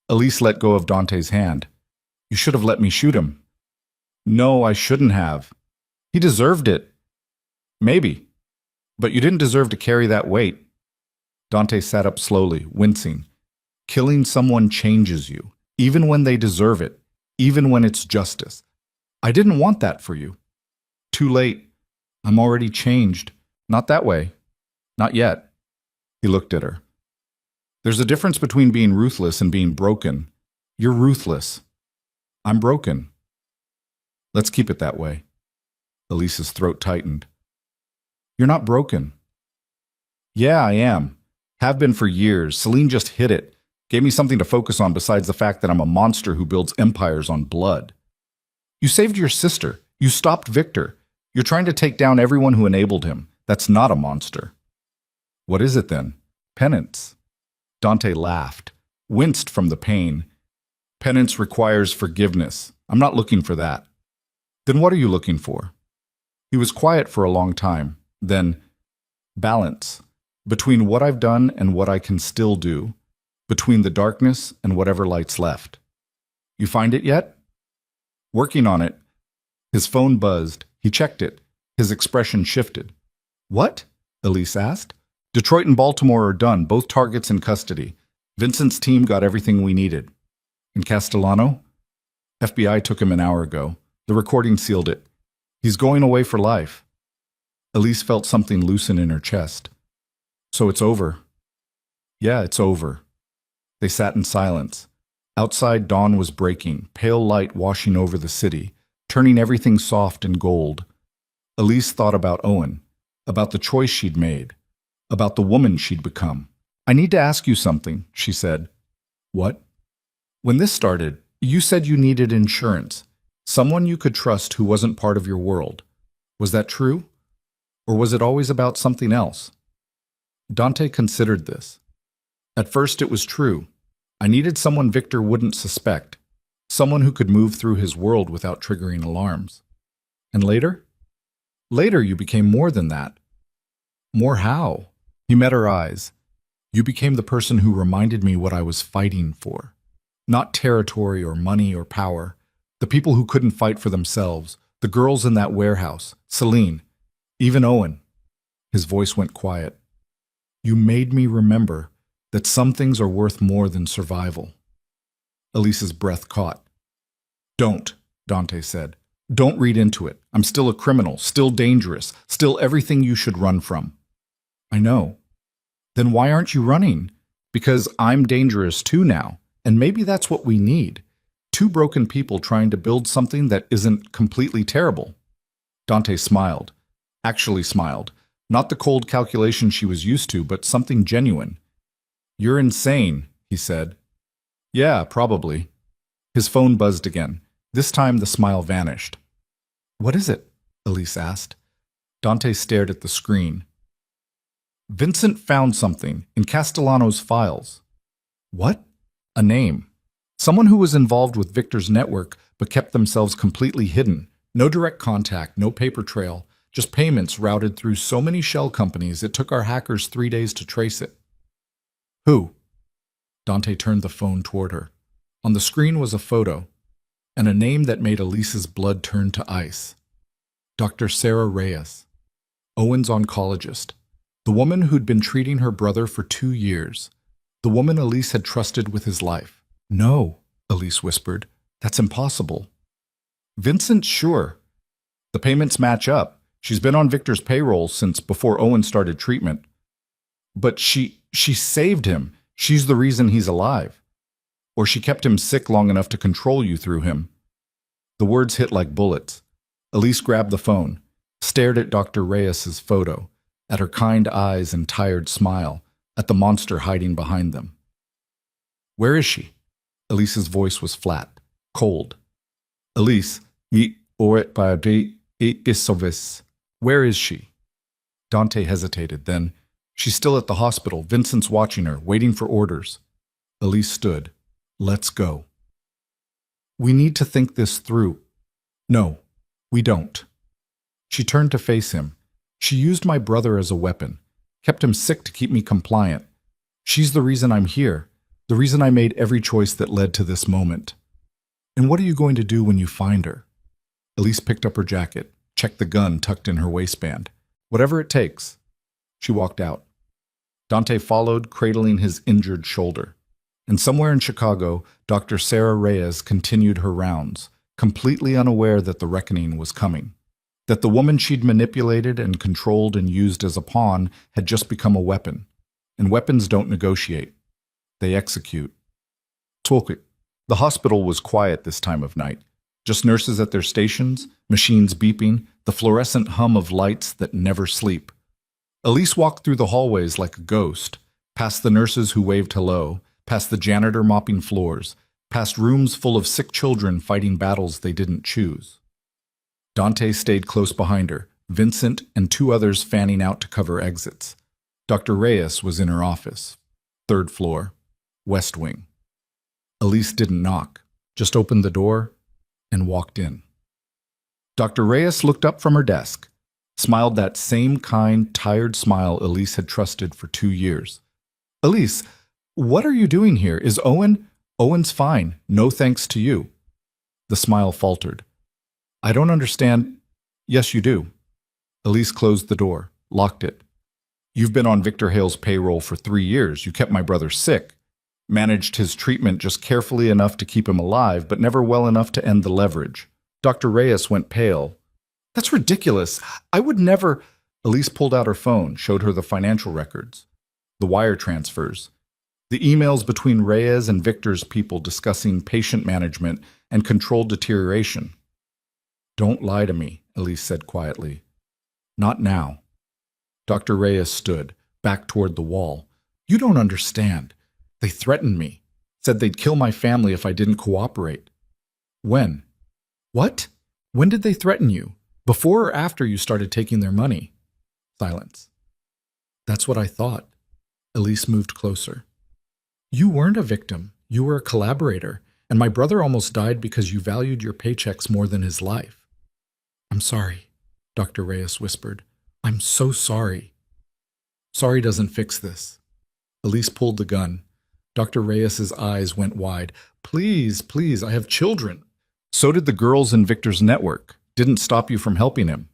S1: Elise let go of Dante's hand. "You should have let me shoot him." "No, I shouldn't have. He deserved it." "Maybe. But you didn't deserve to carry that weight." Dante sat up slowly, wincing. "Killing someone changes you, even when they deserve it, even when it's justice. I didn't want that for you." "Too late. I'm already changed. Not that way. Not yet." He looked at her. "There's a difference between being ruthless and being broken. You're ruthless. I'm broken. Let's keep it that way." Elise's throat tightened. "You're not broken." "Yeah, I am. Have been for years. Celine just hit it. Gave me something to focus on besides the fact that I'm a monster who builds empires on blood." "You saved your sister. You stopped Victor. You're trying to take down everyone who enabled him. That's not a monster." "What is it then?" "Penance." Dante laughed, winced from the pain. "Penance requires forgiveness. I'm not looking for that." "Then what are you looking for?" He was quiet for a long time.
S2: Then, balance. Between what I've done and what I can still do. Between the darkness and whatever light's left. You find it yet? Working on it. His phone buzzed. He checked it. His expression shifted. What? Elise asked. Detroit and Baltimore are done, both targets in custody. Vincent's team got everything we needed. And Castellano? FBI took him an hour ago. The recording sealed it. He's going away for life. Elise felt something loosen in her chest. So it's over. Yeah, it's over. They sat in silence. Outside, dawn was breaking, pale light washing over the city, turning everything soft and gold. Elise thought about Owen, about the choice she'd made, about the woman she'd become. I need to ask you something, she said. What? When this started, you said you needed insurance, someone you could trust who wasn't part of your world. Was that true? Or was it always about something else? Dante considered this. At first it was true. I needed someone Victor wouldn't suspect, someone who could move through his world without triggering alarms. And later? Later you became more than that. More how? He met her eyes. You became the person who reminded me what I was fighting for. Not territory or money or power. The people who couldn't fight for themselves. The girls in that warehouse. Celine. Even Owen. His voice went quiet. You made me remember that some things are worth more than survival. Elise's breath caught. Don't, Dante said. Don't read into it. I'm still a criminal, still dangerous, still everything you should run from. I know. Then why aren't you running? Because I'm dangerous too now, and maybe that's what we need. Two broken people trying to build something that isn't completely terrible. Dante smiled. Actually smiled. Not the cold calculation she was used to, but something genuine. You're insane, he said. Yeah, probably. His phone buzzed again. This time the smile vanished. What is it? Elise asked. Dante stared at the screen. Vincent found something in Castellano's files. What? A name. Someone who was involved with Victor's network but kept themselves completely hidden. No direct contact, no paper trail, just payments routed through so many shell companies it took our hackers 3 days to trace it. Who? Dante turned the phone toward her. On the screen was a photo, and a name that made Elise's blood turn to ice. Dr. Sarah Reyes, Owen's oncologist, the woman who'd been treating her brother for 2 years, the woman Elise had trusted with his life. No, Elise whispered. That's impossible. Vincent, sure. The payments match up. She's been on Victor's payroll since before Owen started treatment. But she saved him. She's the reason he's alive. Or she kept him sick long enough to control you through him. The words hit like bullets. Elise grabbed the phone, stared at Dr. Reyes's photo, at her kind eyes and tired smile, at the monster hiding behind them. Where is she? Elise's voice was flat, cold. Elise, where is she? Dante hesitated, then, she's still at the hospital. Vincent's watching her, waiting for orders. Elise stood. Let's go. We need to think this through. No, we don't. She turned to face him. She used my brother as a weapon, kept him sick to keep me compliant. She's the reason I'm here, the reason I made every choice that led to this moment. And what are you going to do when you find her? Elise picked up her jacket, checked the gun tucked in her waistband. Whatever it takes. She walked out. Dante followed, cradling his injured shoulder. And somewhere in Chicago, Dr. Sarah Reyes continued her rounds, completely unaware that the reckoning was coming. That the woman she'd manipulated and controlled and used as a pawn had just become a weapon. And weapons don't negotiate. They execute. Talk it. The hospital was quiet this time of night. Just nurses at their stations, machines beeping, the fluorescent hum of lights that never sleep. Elise walked through the hallways like a ghost, past the nurses who waved hello, past the janitor mopping floors, past rooms full of sick children fighting battles they didn't choose. Dante stayed close behind her, Vincent and 2 others fanning out to cover exits. Dr. Reyes was in her office, 3rd floor, West Wing. Elise didn't knock, just opened the door and walked in. Dr. Reyes looked up from her desk. Smiled that same kind, tired smile Elise had trusted for 2 years. Elise, what are you doing here? Is Owen? Owen's fine. No thanks to you. The smile faltered. I don't understand. Yes, you do. Elise closed the door, locked it. You've been on Victor Hale's payroll for 3 years. You kept my brother sick. Managed his treatment just carefully enough to keep him alive, but never well enough to end the leverage. Dr. Reyes went pale. That's ridiculous. I would never. Elise pulled out her phone, showed her the financial records, the wire transfers, the emails between Reyes and Victor's people discussing patient management and controlled deterioration. Don't lie to me, Elise said quietly. Not now. Dr. Reyes stood, back toward the wall. You don't understand. They threatened me, said they'd kill my family if I didn't cooperate. When? What? When did they threaten you? Before or after you started taking their money? Silence. That's what I thought. Elise moved closer. You weren't a victim. You were a collaborator, and my brother almost died because you valued your paychecks more than his life. I'm sorry, Dr. Reyes whispered. I'm so sorry. Sorry doesn't fix this. Elise pulled the gun. Dr. Reyes's eyes went wide. Please, please, I have children. So did the girls in Victor's network. Didn't stop you from helping him.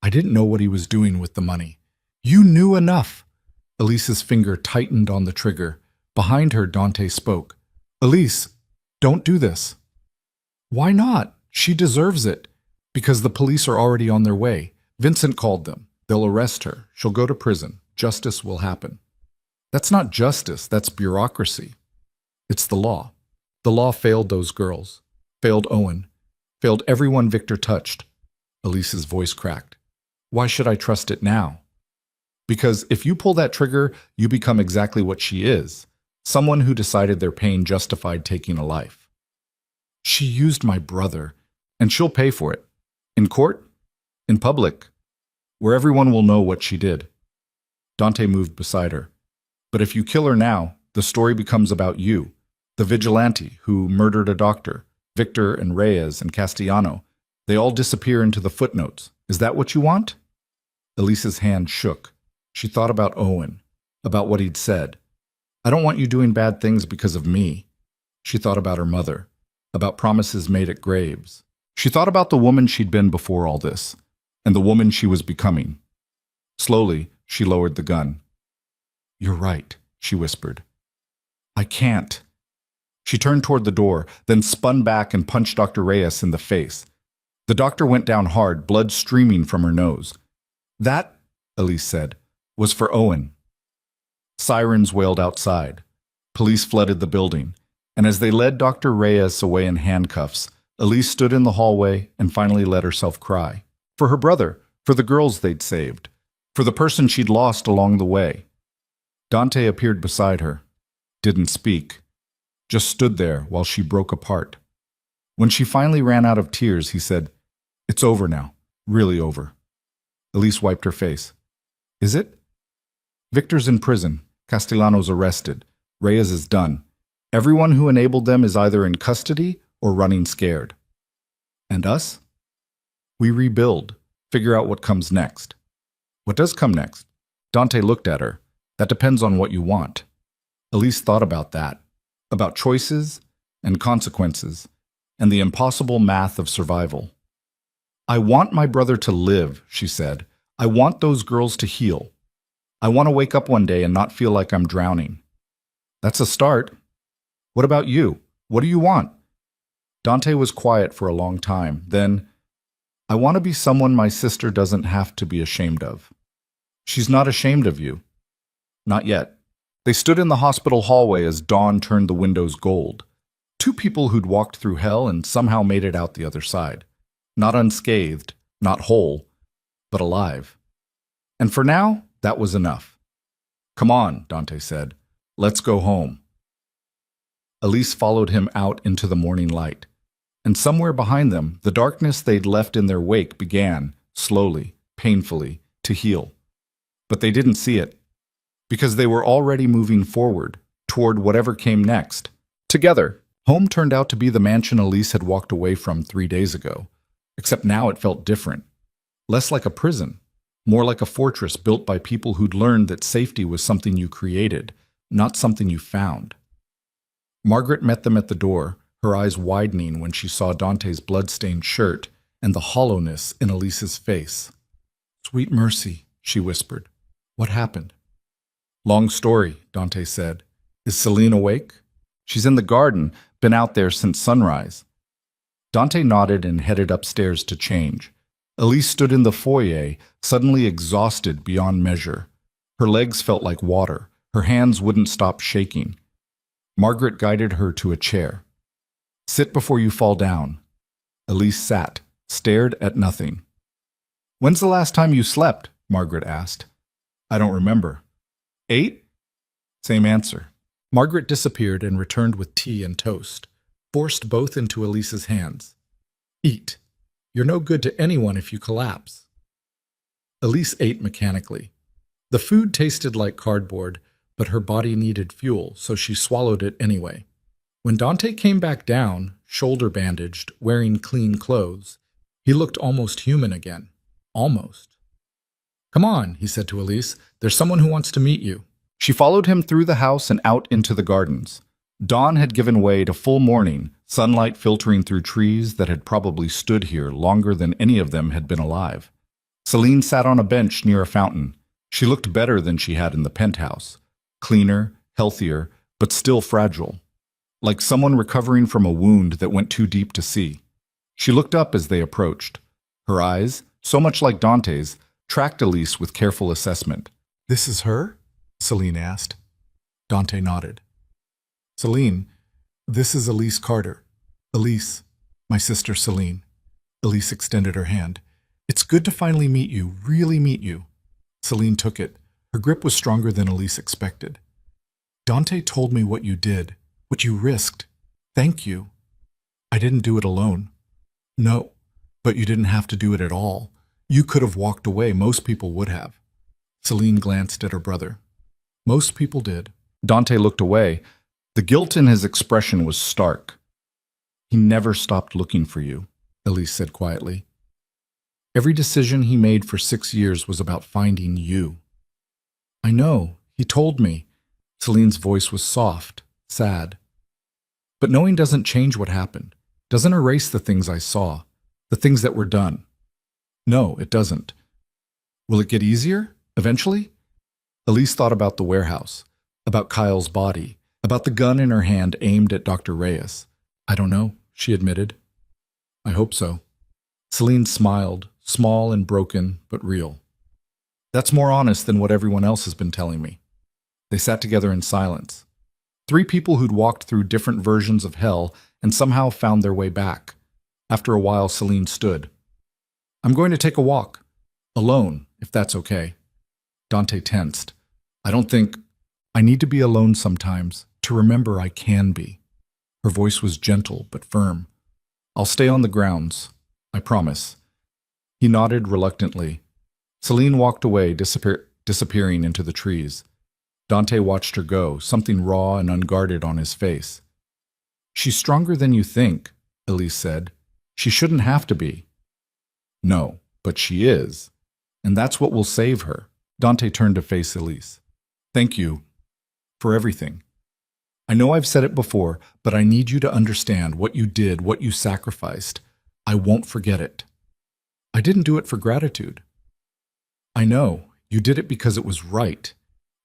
S2: I didn't know what he was doing with the money. You knew enough. Elise's finger tightened on the trigger. Behind her, Dante spoke. Elise, don't do this. Why not? She deserves it. Because the police are already on their way. Vincent called them. They'll arrest her. She'll go to prison. Justice will happen. That's not justice. That's bureaucracy. It's the law. The law failed those girls. Failed Owen. Failed everyone Victor touched. Elise's voice cracked. Why should I trust it now? Because if you pull that trigger, you become exactly what she is. Someone who decided their pain justified taking a life. She used my brother, and she'll pay for it. In court, in public, where everyone will know what she did. Dante moved beside her. But if you kill her now, the story becomes about you, the vigilante who murdered a doctor, Victor and Reyes and Castellano. They all disappear into the footnotes. Is that what you want? Elise's hand shook. She thought about Owen, about what he'd said. I don't want you doing bad things because of me. She thought about her mother, about promises made at graves. She thought about the woman she'd been before all this, and the woman she was becoming. Slowly, she lowered the gun. You're right, she whispered. I can't. She turned toward the door, then spun back and punched Dr. Reyes in the face. The doctor went down hard, blood streaming from her nose. That, Elise said, was for Owen. Sirens wailed outside. Police flooded the building, and as they led Dr. Reyes away in handcuffs, Elise stood in the hallway and finally let herself cry. For her brother, for the girls they'd saved, for the person she'd lost along the way. Dante appeared beside her, didn't speak, just stood there while she broke apart. When she finally ran out of tears, he said, It's over now, really over. Elise wiped her face. Is it? Victor's in prison, Castellano's arrested, Reyes is done. Everyone who enabled them is either in custody or running scared. And us? We rebuild, figure out what comes next. What does come next? Dante looked at her. That depends on what you want. Elise thought about that, about choices and consequences, and the impossible math of survival. I want my brother to live, she said. I want those girls to heal. I want to wake up one day and not feel like I'm drowning. That's a start. What about you? What do you want? Dante was quiet for a long time. Then, I want to be someone my sister doesn't have to be ashamed of. She's not ashamed of you. Not yet. They stood in the hospital hallway as dawn turned the windows gold. Two people who'd walked through hell and somehow made it out the other side. Not unscathed, not whole, but alive. And for now, that was enough. Come on, Dante said. Let's go home. Elise followed him out into the morning light. And somewhere behind them, the darkness they'd left in their wake began, slowly, painfully, to heal. But they didn't see it, because they were already moving forward, toward whatever came next. Together, home turned out to be the mansion Elise had walked away from 3 days ago, except now it felt different. Less like a prison,
S1: More like a fortress built by people who'd learned that safety was something you created, not something you found. Margaret met them at the door, her eyes widening when she saw Dante's blood-stained shirt and the hollowness in Elise's face. "Sweet mercy," she whispered. "What happened?" "Long story," Dante said. "Is Celine awake?" "She's in the garden, been out there since sunrise." Dante nodded and headed upstairs to change. Elise stood in the foyer, suddenly exhausted beyond measure. Her legs felt like water. Her hands wouldn't stop shaking. Margaret guided her to a chair. "Sit before you fall down." Elise sat, stared at nothing. "When's the last time you slept?" Margaret asked. "I don't remember." "8?" Same answer. Margaret disappeared and returned with tea and toast, forced both into Elise's hands. "Eat. You're no good to anyone if you collapse." Elise ate mechanically. The food tasted like cardboard, but her body needed fuel, so she swallowed it anyway. When Dante came back down, shoulder bandaged, wearing clean clothes, he looked almost human again. Almost. "Come on," he said to Elise. "There's someone who wants to meet you." She followed him through the house and out into the gardens. Dawn had given way to full morning, sunlight filtering through trees that had probably stood here longer than any of them had been alive. Celine sat on a bench near a fountain. She looked better than she had in the penthouse. Cleaner, healthier, but still fragile. Like someone recovering from a wound that went too deep to see. She looked up as they approached. Her eyes, so much like Dante's, tracked Elise with careful assessment. "This is her?" Celine asked. Dante nodded. "Celine, this is Elise Carter. Elise, my sister Celine." Elise extended her hand. "It's good to finally meet you, really meet you." Celine took it. Her grip was stronger than Elise expected. "Dante told me what you did, what you risked. Thank you. I didn't do it alone." "No, but you didn't have to do it at all. You could have walked away. Most people would have." Celine glanced at her brother. "Most people did." Dante looked away. The guilt in his expression was stark. "He never stopped looking for you," Elise said quietly. "Every decision he made for 6 years was about finding you." "I know. He told me." Celine's voice was soft, sad. "But knowing doesn't change what happened. Doesn't erase the things I saw, the things that were done. No, it doesn't. Will it get easier, eventually?" Elise thought about the warehouse, about Kyle's body, about the gun in her hand aimed at Dr. Reyes. "I don't know," she admitted. "I hope so." Celine smiled, small and broken, but real. "That's more honest than what everyone else has been telling me." They sat together in silence. 3 people who'd walked through different versions of hell and somehow found their way back. After a while, Celine stood. "I'm going to take a walk. Alone, if that's okay." Dante tensed. I need to be alone sometimes, to remember I can be." Her voice was gentle but firm. "I'll stay on the grounds. I promise." He nodded reluctantly. Celine walked away, disappearing into the trees. Dante watched her go, something raw and unguarded on his face. "She's stronger than you think," Elise said. "She shouldn't have to be." "No, but she is. And that's what will save her." Dante turned to face Elise. "Thank you for everything. I know I've said it before, but I need you to understand what you did, what you sacrificed. I won't forget it. I didn't do it for gratitude. I know, you did it because it was right,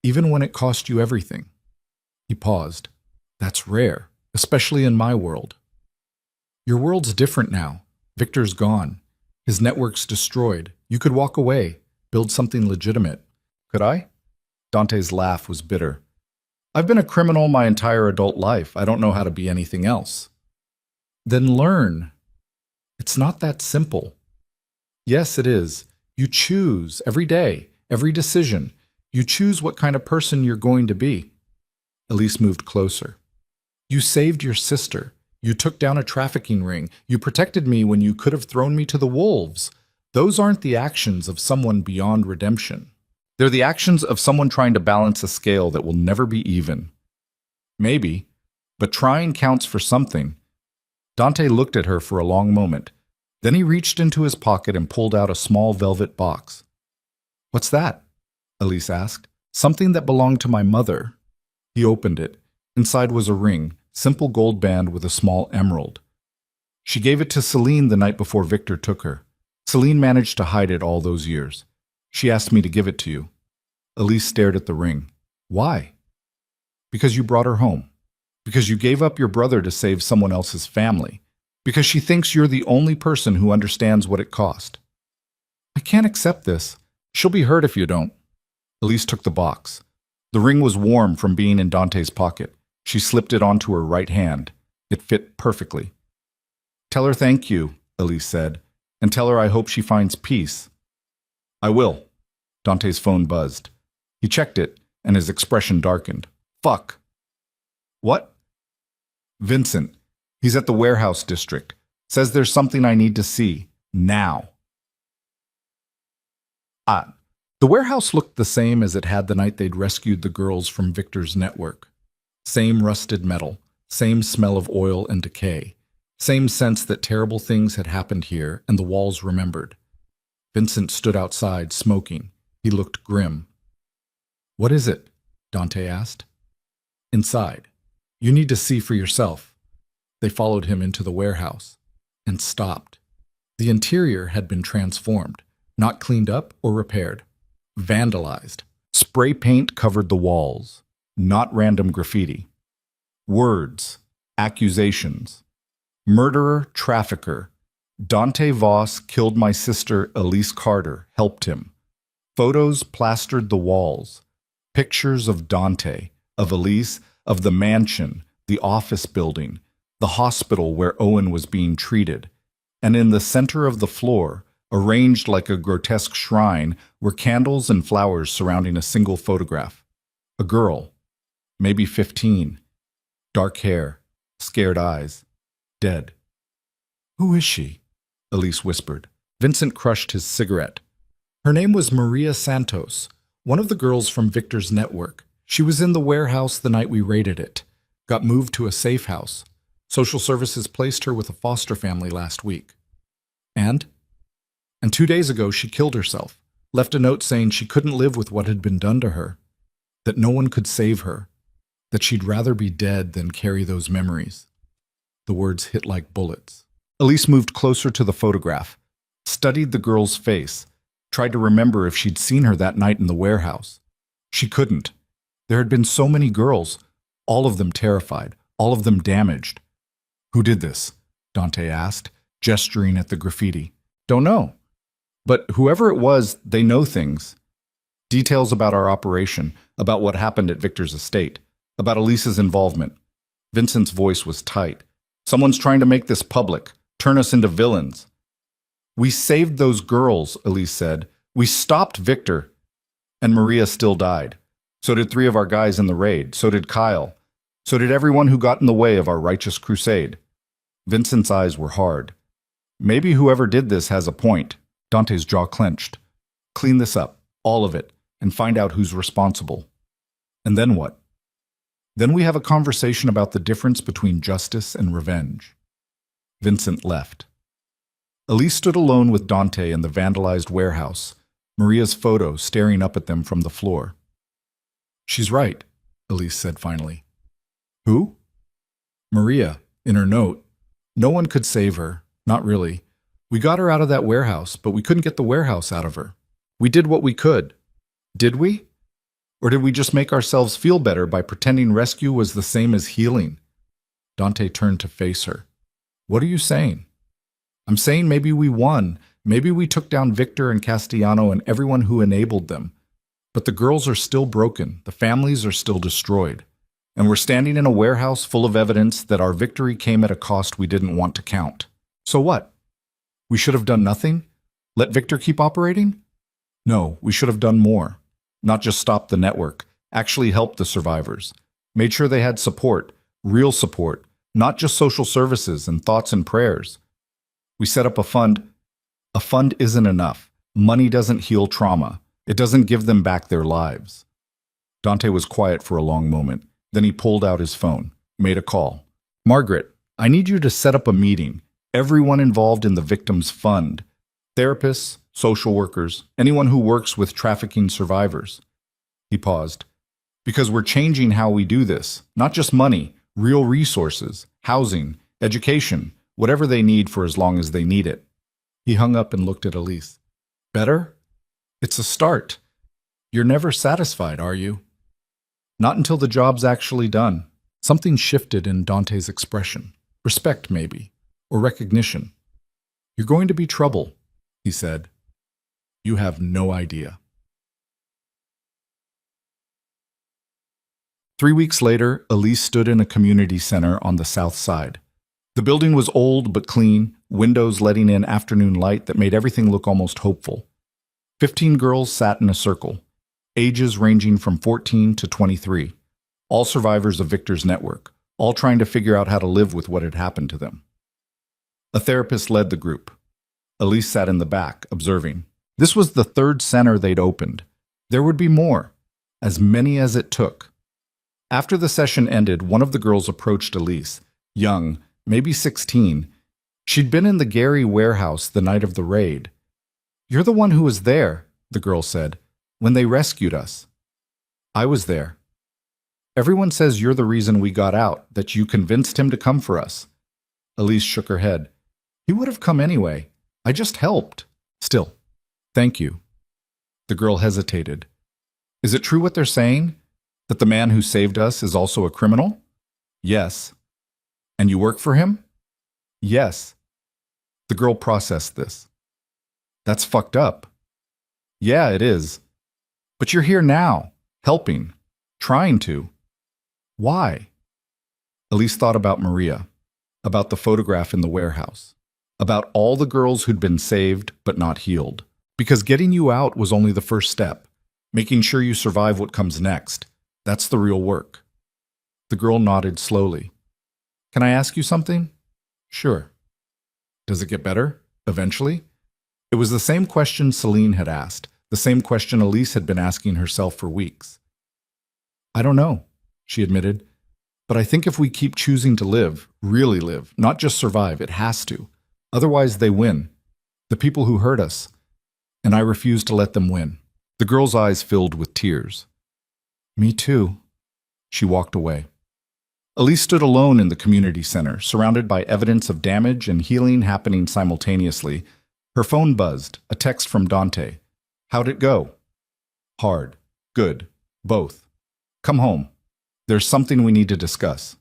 S1: even when it cost you everything." He paused. "That's rare, especially in my world." "Your world's different now. Victor's gone. His network's destroyed. You could walk away, build something legitimate." "Could I?" Dante's laugh was bitter. "I've been a criminal my entire adult life. I don't know how to be anything else." "Then learn. It's not that simple." "Yes, it is. You choose every day, every decision. You choose what kind of person you're going to be." Elise moved closer. "You saved your sister. You took down a trafficking ring. You protected me when you could have thrown me to the wolves. Those aren't the actions of someone beyond redemption. They're the actions of someone trying to balance a scale that will never be even." "Maybe, but trying counts for something." Dante looked at her for a long moment. Then he reached into his pocket and pulled out a small velvet box.
S2: What's that? Elise asked. Something that belonged to my mother. He opened it. Inside was a ring, simple gold band with a small emerald. She gave it to Celine the night before Victor took her. Celine managed to hide it all those years. She asked me to give it to you. Elise stared at the ring. Why? Because you brought her home. Because you gave up your brother to save someone else's family. Because she thinks you're the only person who understands what it cost. I can't accept this. She'll be hurt if you don't. Elise took the box. The ring was warm from being in Dante's pocket. She slipped it onto her right hand. It fit perfectly. Tell her thank you, Elise said, and tell her I hope she finds peace. I will. Dante's phone buzzed. He checked it, and his expression darkened. Fuck. What? Vincent. He's at the warehouse district. Says there's something I need to see. Now. The warehouse looked the same as it had the night they'd rescued the girls from Victor's network. Same rusted metal, same smell of oil and decay, same sense that terrible things had happened here and the walls remembered. Vincent stood outside, smoking. He looked grim. What is it? Dante asked. Inside. You need to see for yourself. They followed him into the warehouse and stopped. The interior had been transformed, not cleaned up or repaired. Vandalized. Spray paint covered the walls, not random graffiti. Words, accusations. Murderer, trafficker. Dante Voss killed my sister Elise Carter, helped him. Photos plastered the walls. Pictures of Dante, of Elise, of the mansion, the office building, the hospital where Owen was being treated. And in the center of the floor, arranged like a grotesque shrine, were candles and flowers surrounding a single photograph. A girl, maybe 15, dark hair, scared eyes, dead. Who is she? Elise whispered. Vincent crushed his cigarette. Her name was Maria Santos, one of the girls from Victor's network. She was in the warehouse the night we raided it. Got moved to a safe house. Social services placed her with a foster family last week. And 2 days ago she killed herself, left a note saying she couldn't live with what had been done to her, that no one could save her, that she'd rather be dead than carry those memories. The words hit like bullets. Elise moved closer to the photograph, studied the girl's face, tried to remember if she'd seen her that night in the warehouse. She couldn't. There had been so many girls, all of them terrified, all of them damaged. Who did this? Dante asked, gesturing at the graffiti. Don't know. But whoever it was, they know things. Details about our operation, about what happened at Victor's estate, about Elise's involvement. Vincent's voice was tight. Someone's trying to make this public, turn us into villains. We saved those girls, Elise said. We stopped Victor. And Maria still died. So did 3 of our guys in the raid. So did Kyle. So did everyone who got in the way of our righteous crusade. Vincent's eyes were hard. Maybe whoever did this has a point. Dante's jaw clenched. Clean this up, all of it, and find out who's responsible. And then what? Then we have a conversation about the difference between justice and revenge. Vincent left. Elise stood alone with Dante in the vandalized warehouse, Maria's photo staring up at them from the floor. She's right, Elise said finally. Who? Maria, in her note. No one could save her, not really. We got her out of that warehouse, but we couldn't get the warehouse out of her. We did what we could. Did we? Or did we just make ourselves feel better by pretending rescue was the same as healing? Dante turned to face her. What are you saying? I'm saying maybe we won. Maybe we took down Victor and Castellano and everyone who enabled them. But the girls are still broken. The families are still destroyed. And we're standing in a warehouse full of evidence that our victory came at a cost we didn't want to count. So what? We should have done nothing? Let Victor keep operating? No, we should have done more. Not just stop the network, actually help the survivors. Made sure they had support, real support, not just social services and thoughts and prayers. We set up a fund. A fund isn't enough. Money doesn't heal trauma. It doesn't give them back their lives. Dante was quiet for a long moment. Then he pulled out his phone, made a call. Margaret, I need you to set up a meeting. Everyone involved in the victim's fund. Therapists, social workers, anyone who works with trafficking survivors. He paused. Because we're changing how we do this. Not just money, real resources, housing, education, whatever they need for as long as they need it. He hung up and looked at Elise. Better? It's a start. You're never satisfied, are you? Not until the job's actually done. Something shifted in Dante's expression. Respect, maybe, or recognition. You're going to be trouble, he said. You have no idea. 3 weeks later, Elise stood in a community center on the south side. The building was old but clean, windows letting in afternoon light that made everything look almost hopeful. 15 girls sat in a circle, ages ranging from 14 to 23, all survivors of Victor's network, all trying to figure out how to live with what had happened to them. A therapist led the group. Elise sat in the back, observing. This was the third center they'd opened. There would be more, as many as it took. After the session ended, one of the girls approached Elise, young, maybe 16. She'd been in the Gary warehouse the night of the raid. You're the one who was there, the girl said, when they rescued us. I was there. Everyone says you're the reason we got out, that you convinced him to come for us. Elise shook her head. He would have come anyway. I just helped. Still, thank you. The girl hesitated. Is it true what they're saying? That the man who saved us is also a criminal? Yes. And you work for him? Yes. The girl processed this. That's fucked up. Yeah, it is. But you're here now, helping, trying to. Why? Elise thought about Maria, about the photograph in the warehouse, about all the girls who'd been saved but not healed. Because getting you out was only the first step, making sure you survive what comes next. That's the real work. The girl nodded slowly. Can I ask you something? Sure. Does it get better, eventually? It was the same question Celine had asked, the same question Elise had been asking herself for weeks. I don't know, she admitted, but I think if we keep choosing to live, really live, not just survive, it has to. Otherwise they win. The people who hurt us. And I refuse to let them win. The girl's eyes filled with tears. Me too. She walked away. Elise stood alone in the community center, surrounded by evidence of damage and healing happening simultaneously. Her phone buzzed, a text from Dante. How'd it go? Hard. Good. Both. Come home. There's something we need to discuss.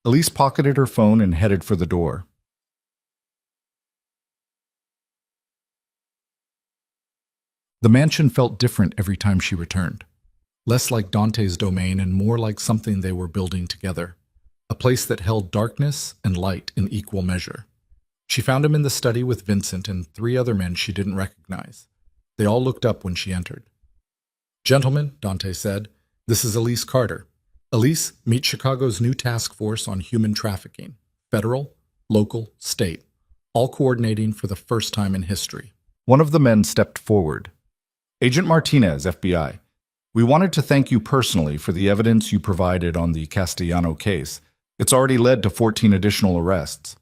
S2: Elise pocketed her phone and headed for the door. The mansion felt different every time she returned. Less like Dante's domain and more like something they were building together. A place that held darkness and light in equal measure. She found him in the study with Vincent and 3 other men she didn't recognize. They all looked up when she entered. Gentlemen, Dante said, this is Elise Carter. Elise, meet Chicago's new task force on human trafficking. Federal, local, state. All coordinating for the first time in history. One of the men stepped forward. Agent Martinez, FBI. We wanted to thank you personally for the evidence you provided on the Castellano case. It's already led to 14 additional arrests.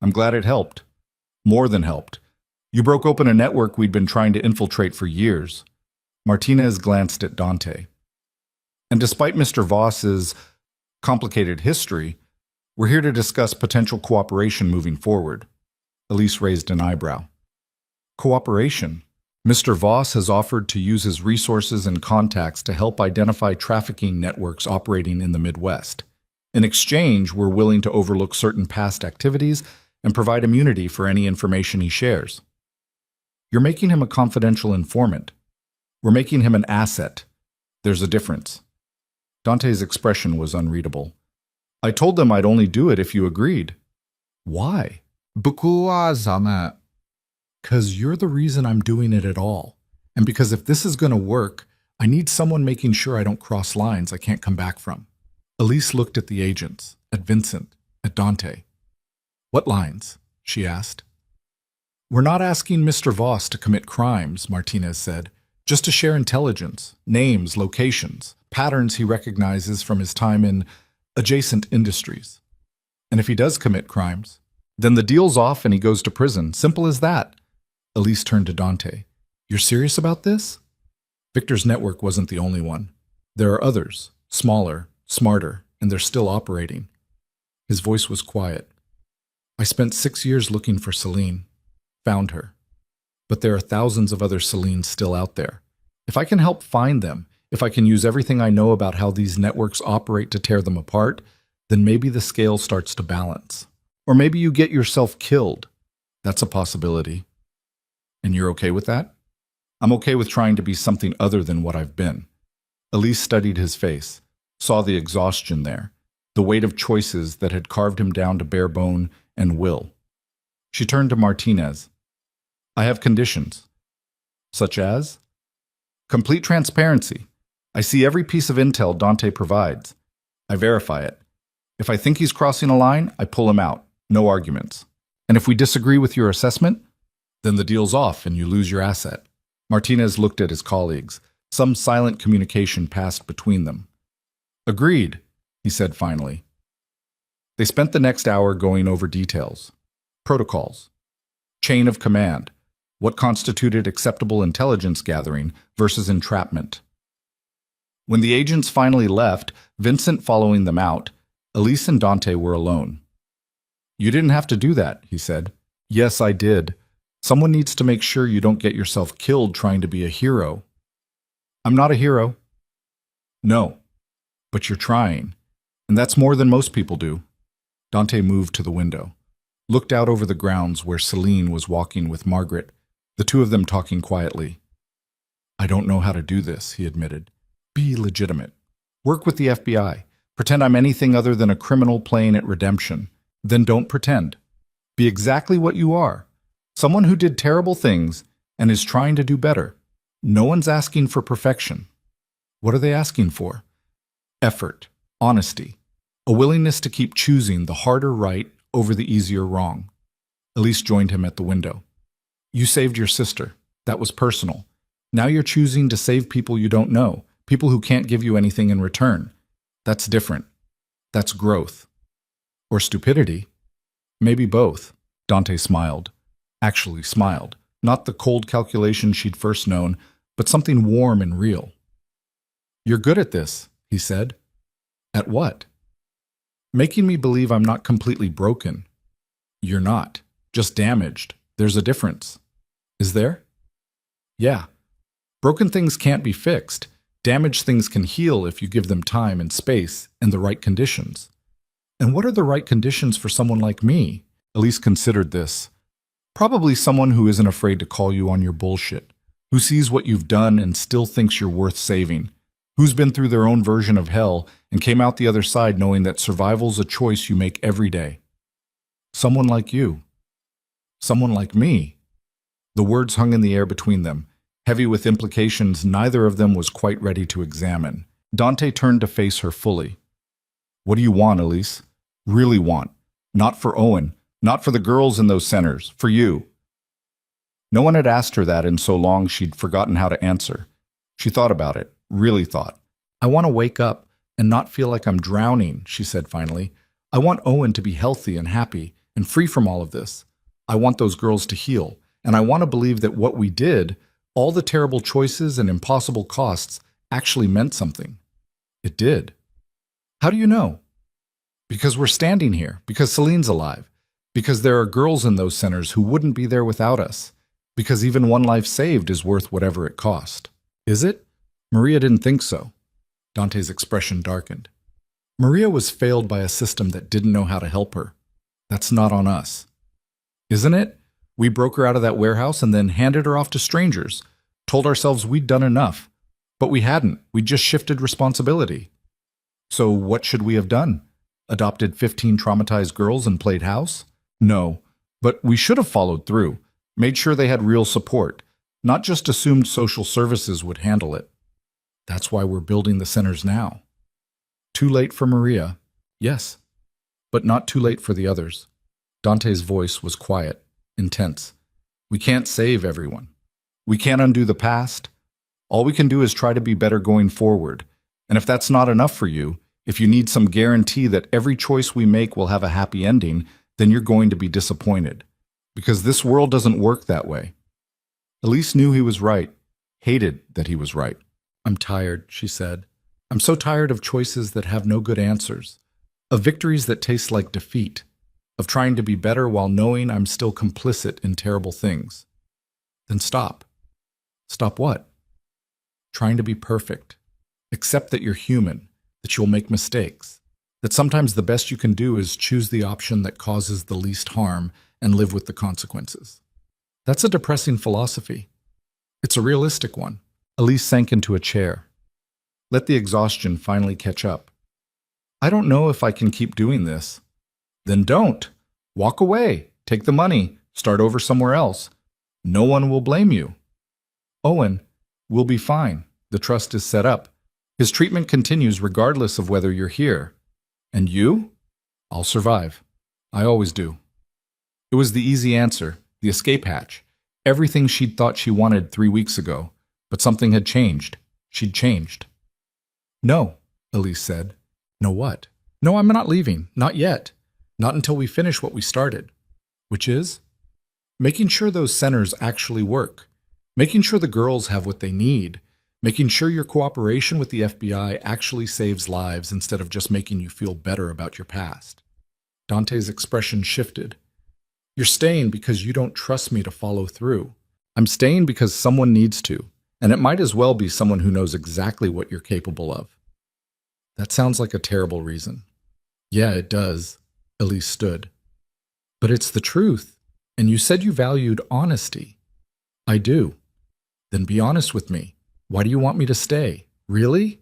S2: I'm glad it helped. More than helped. You broke open a network we'd been trying to infiltrate for years. Martinez glanced at Dante. And despite Mr. Voss's complicated history, we're here to discuss potential cooperation moving forward. Elise raised an eyebrow. Cooperation? Mr. Voss has offered to use his resources and contacts to help identify trafficking networks operating in the Midwest. In exchange, we're willing to overlook certain past activities and provide immunity for any information he shares. You're making him a confidential informant. We're making him an asset. There's a difference. Dante's expression was unreadable. I told them I'd only do it if you agreed. Why? Because you're the reason I'm doing it at all. And because if this is going to work, I need someone making sure I don't cross lines I can't come back from. Elise looked at the agents, at Vincent, at Dante. What lines? She asked. We're not asking Mr. Voss to commit crimes, Martinez said, just to share intelligence, names, locations, patterns he recognizes from his time in adjacent industries. And if he does commit crimes, then the deal's off and he goes to prison. Simple as that.
S1: Elise turned to Dante. You're serious about this? Victor's network wasn't the only one. There are others, smaller, smarter, and they're still operating. His voice was quiet. I spent 6 years looking for Celine. Found her. But there are thousands of other Celines still out there. If I can help find them, if I can use everything I know about how these networks operate to tear them apart, then maybe the scale starts to balance. Or maybe you get yourself killed. That's a possibility. And you're okay with that? I'm okay with trying to be something other than what I've been. Elise studied his face, saw the exhaustion there, the weight of choices that had carved him down to bare bone and will. She turned to Martinez. I have conditions. Such as? Complete transparency. I see every piece of intel Dante provides. I verify it. If I think he's crossing a line, I pull him out. No arguments. And if we disagree with your assessment, then the deal's off and you lose your asset. Martinez looked at his colleagues. Some silent communication passed between them. Agreed, he said finally. They spent the next hour going over details. Protocols. Chain of command. What constituted acceptable intelligence gathering versus entrapment. When the agents finally left, Vincent following them out, Elise and Dante were alone. You didn't have to do that, he said. Yes, I did. Someone needs to make sure you don't get yourself killed trying to be a hero. I'm not a hero. No, but you're trying, and that's more than most people do. Dante moved to the window, looked out over the grounds where Celine was walking with Margaret, the two of them talking quietly. I don't know how to do this, he admitted. Be legitimate. Work with the FBI. Pretend I'm anything other than a criminal playing at redemption. Then don't pretend. Be exactly what you are. Someone who did terrible things and is trying to do better. No one's asking for perfection. What are they asking for? Effort, honesty, a willingness to keep choosing the harder right over the easier wrong. Elise joined him at the window. You saved your sister. That was personal. Now you're choosing to save people you don't know, people who can't give you anything in return. That's different. That's growth. Or stupidity. Maybe both. Dante smiled. Actually smiled. Not the cold calculation she'd first known, but something warm and real. You're good at this, he said. At what? Making me believe I'm not completely broken. You're not. Just damaged. There's a difference. Is there? Yeah. Broken things can't be fixed. Damaged things can heal if you give them time and space and the right conditions. And what are the right conditions for someone like me? Elise considered this. Probably someone who isn't afraid to call you on your bullshit, who sees what you've done and still thinks you're worth saving, who's been through their own version of hell and came out the other side knowing that survival's a choice you make every day. Someone like you. Someone like me. The words hung in the air between them, heavy with implications neither of them was quite ready to examine. Dante turned to face her fully. What do you want, Elise? Really want. Not for Owen. Not for the girls in those centers. For you. No one had asked her that in so long she'd forgotten how to answer. She thought about it. Really thought. I want to wake up and not feel like I'm drowning, she said finally. I want Owen to be healthy and happy and free from all of this. I want those girls to heal. And I want to believe that what we did, all the terrible choices and impossible costs, actually meant something. It did. How do you know? Because we're standing here. Because Celine's alive. Because there are girls in those centers who wouldn't be there without us. Because even one life saved is worth whatever it cost. Is it? Maria didn't think so. Dante's expression darkened. Maria was failed by a system that didn't know how to help her. That's not on us. Isn't it? We broke her out of that warehouse and then handed her off to strangers. Told ourselves we'd done enough. But we hadn't. We just shifted responsibility. So what should we have done? Adopted 15 traumatized girls and played house? No. But we should have followed through. Made sure they had real support. Not just assumed social services would handle it. That's why we're building the centers now. Too late for Maria. Yes. But not too late for the others. Dante's voice was quiet. Intense. We can't save everyone. We can't undo the past. All we can do is try to be better going forward. And if that's not enough for you, if you need some guarantee that every choice we make will have a happy ending, then you're going to be disappointed. Because this world doesn't work that way.
S2: Elise knew he was right, hated that he was right.
S1: I'm tired, she said. I'm so tired of choices that have no good answers, of victories that taste like defeat, of trying to be better while knowing I'm still complicit in terrible things. Then stop. Stop what? Trying to be perfect. Accept that you're human, that you'll make mistakes, that sometimes the best you can do is choose the option that causes the least harm and live with the consequences. That's a depressing philosophy. It's a realistic one. Elise sank into a chair. Let the exhaustion finally catch up. I don't know if I can keep doing this. Then don't. Walk away. Take the money. Start over somewhere else. No one will blame you. Owen, we'll be fine. The trust is set up. His treatment continues regardless of whether you're here. And you? I'll survive. I always do. It was the easy answer, the escape hatch. Everything she'd thought she wanted 3 weeks ago. But something had changed. She'd changed. No, Elise said. No what? No, I'm not leaving. Not yet. Not until we finish what we started. Which is? Making sure those centers actually work. Making sure the girls have what they need. Making sure your cooperation with the FBI actually saves lives instead of just making you feel better about your past. Dante's expression shifted. You're staying because you don't trust me to follow through. I'm staying because someone needs to, and it might as well be someone who knows exactly what you're capable of. That sounds like a terrible reason. Yeah, it does. Elise stood. But it's the truth, and you said you valued honesty. I do. Then be honest with me. Why do you want me to stay? Really?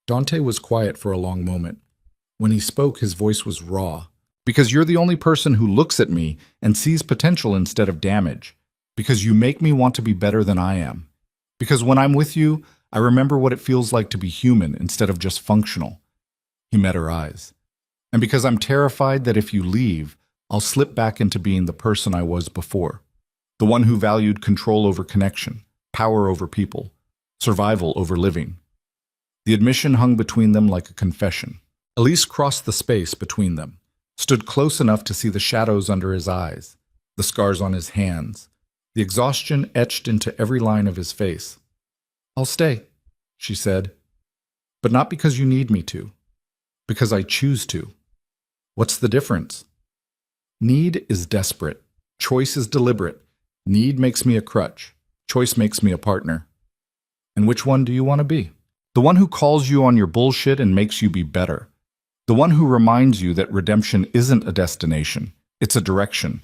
S1: Dante was quiet for a long moment. When he spoke, his voice was raw. Because you're the only person who looks at me and sees potential instead of damage. Because you make me want to be better than I am. Because when I'm with you, I remember what it feels like to be human instead of just functional. He met her eyes. And because I'm terrified that if you leave, I'll slip back into being the person I was before. The one who valued control over connection, power over people, survival over living. The admission hung between them like a confession. Elise crossed the space between them, stood close enough to see the shadows under his eyes, the scars on his hands, the exhaustion etched into every line of his face. I'll stay, she said, but not because you need me to, because I choose to. What's the difference? Need is desperate. Choice is deliberate. Need makes me a crutch. Choice makes me a partner. And which one do you want to be? The one who calls you on your bullshit and makes you be better. The one who reminds you that redemption isn't a destination, it's a direction.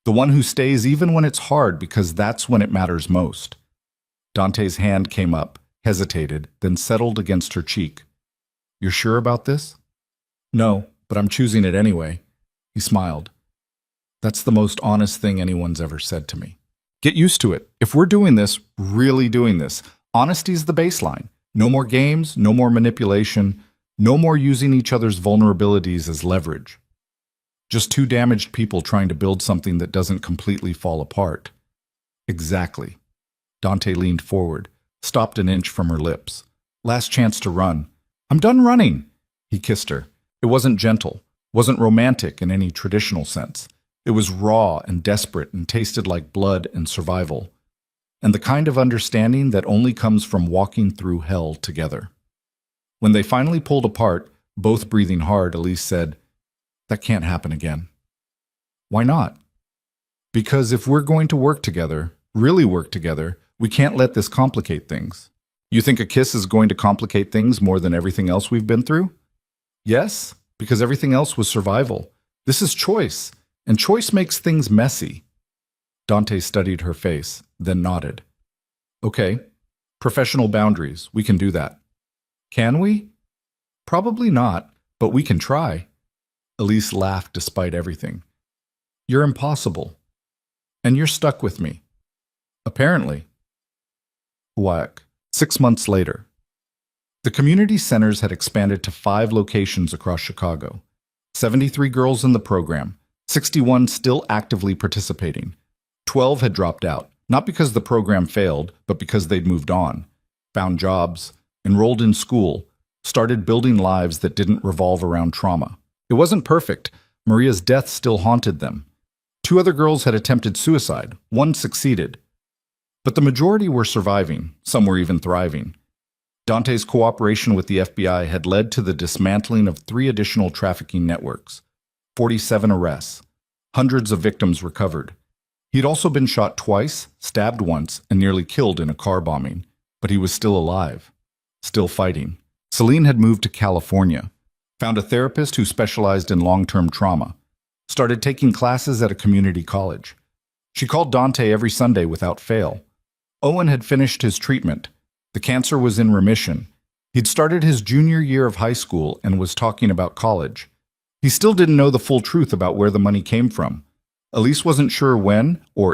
S1: The one who stays even when it's hard because that's when it matters most. Dante's hand came up, hesitated, then settled against her cheek. You're sure about this? No, but I'm choosing it anyway. He smiled. That's the most honest thing anyone's ever said to me. Get used to it. If we're doing this, really doing this, honesty's the baseline. No more games, no more manipulation, no more using each other's vulnerabilities as leverage. Just two damaged people trying to build something that doesn't completely fall apart. Exactly. Dante leaned forward, stopped an inch from her lips. Last chance to run. I'm done running. He kissed her. It wasn't gentle, wasn't romantic in any traditional sense. It was raw and desperate and tasted like blood and survival. And the kind of understanding that only comes from walking through hell together. When they finally pulled apart, both breathing hard, Elise said, that can't happen again. Why not? Because if we're going to work together, really work together, we can't let this complicate things. You think a kiss is going to complicate things more than everything else we've been through? Yes, because everything else was survival. This is choice, and choice makes things messy. Dante studied her face, then nodded. Okay, professional boundaries, we can do that. Can we? Probably not, but we can try. Elise laughed despite everything. You're impossible. And you're stuck with me. Apparently. Whack. 6 months later. The community centers had expanded to 5 locations across Chicago. 73 girls in the program, 61 still actively participating. 12 had dropped out, not because the program failed, but because they'd moved on, found jobs, enrolled in school, started building lives that didn't revolve around trauma. It wasn't perfect. Maria's death still haunted them. 2 other girls had attempted suicide. 1 succeeded.
S2: But the majority were surviving, some were even thriving. Dante's cooperation with the FBI had led to the dismantling of 3 additional trafficking networks, 47 arrests, hundreds of victims recovered. He'd also been shot twice, stabbed once, and nearly killed in a car bombing, but he was still alive, still fighting. Celine had moved to California, found a therapist who specialized in long-term trauma, started taking classes at a community college. She called Dante every Sunday without fail. Owen had finished his treatment. The cancer was in remission. He'd started his junior year of high school and was talking about college. He still didn't know the full truth about where the money came from. Elise wasn't sure when or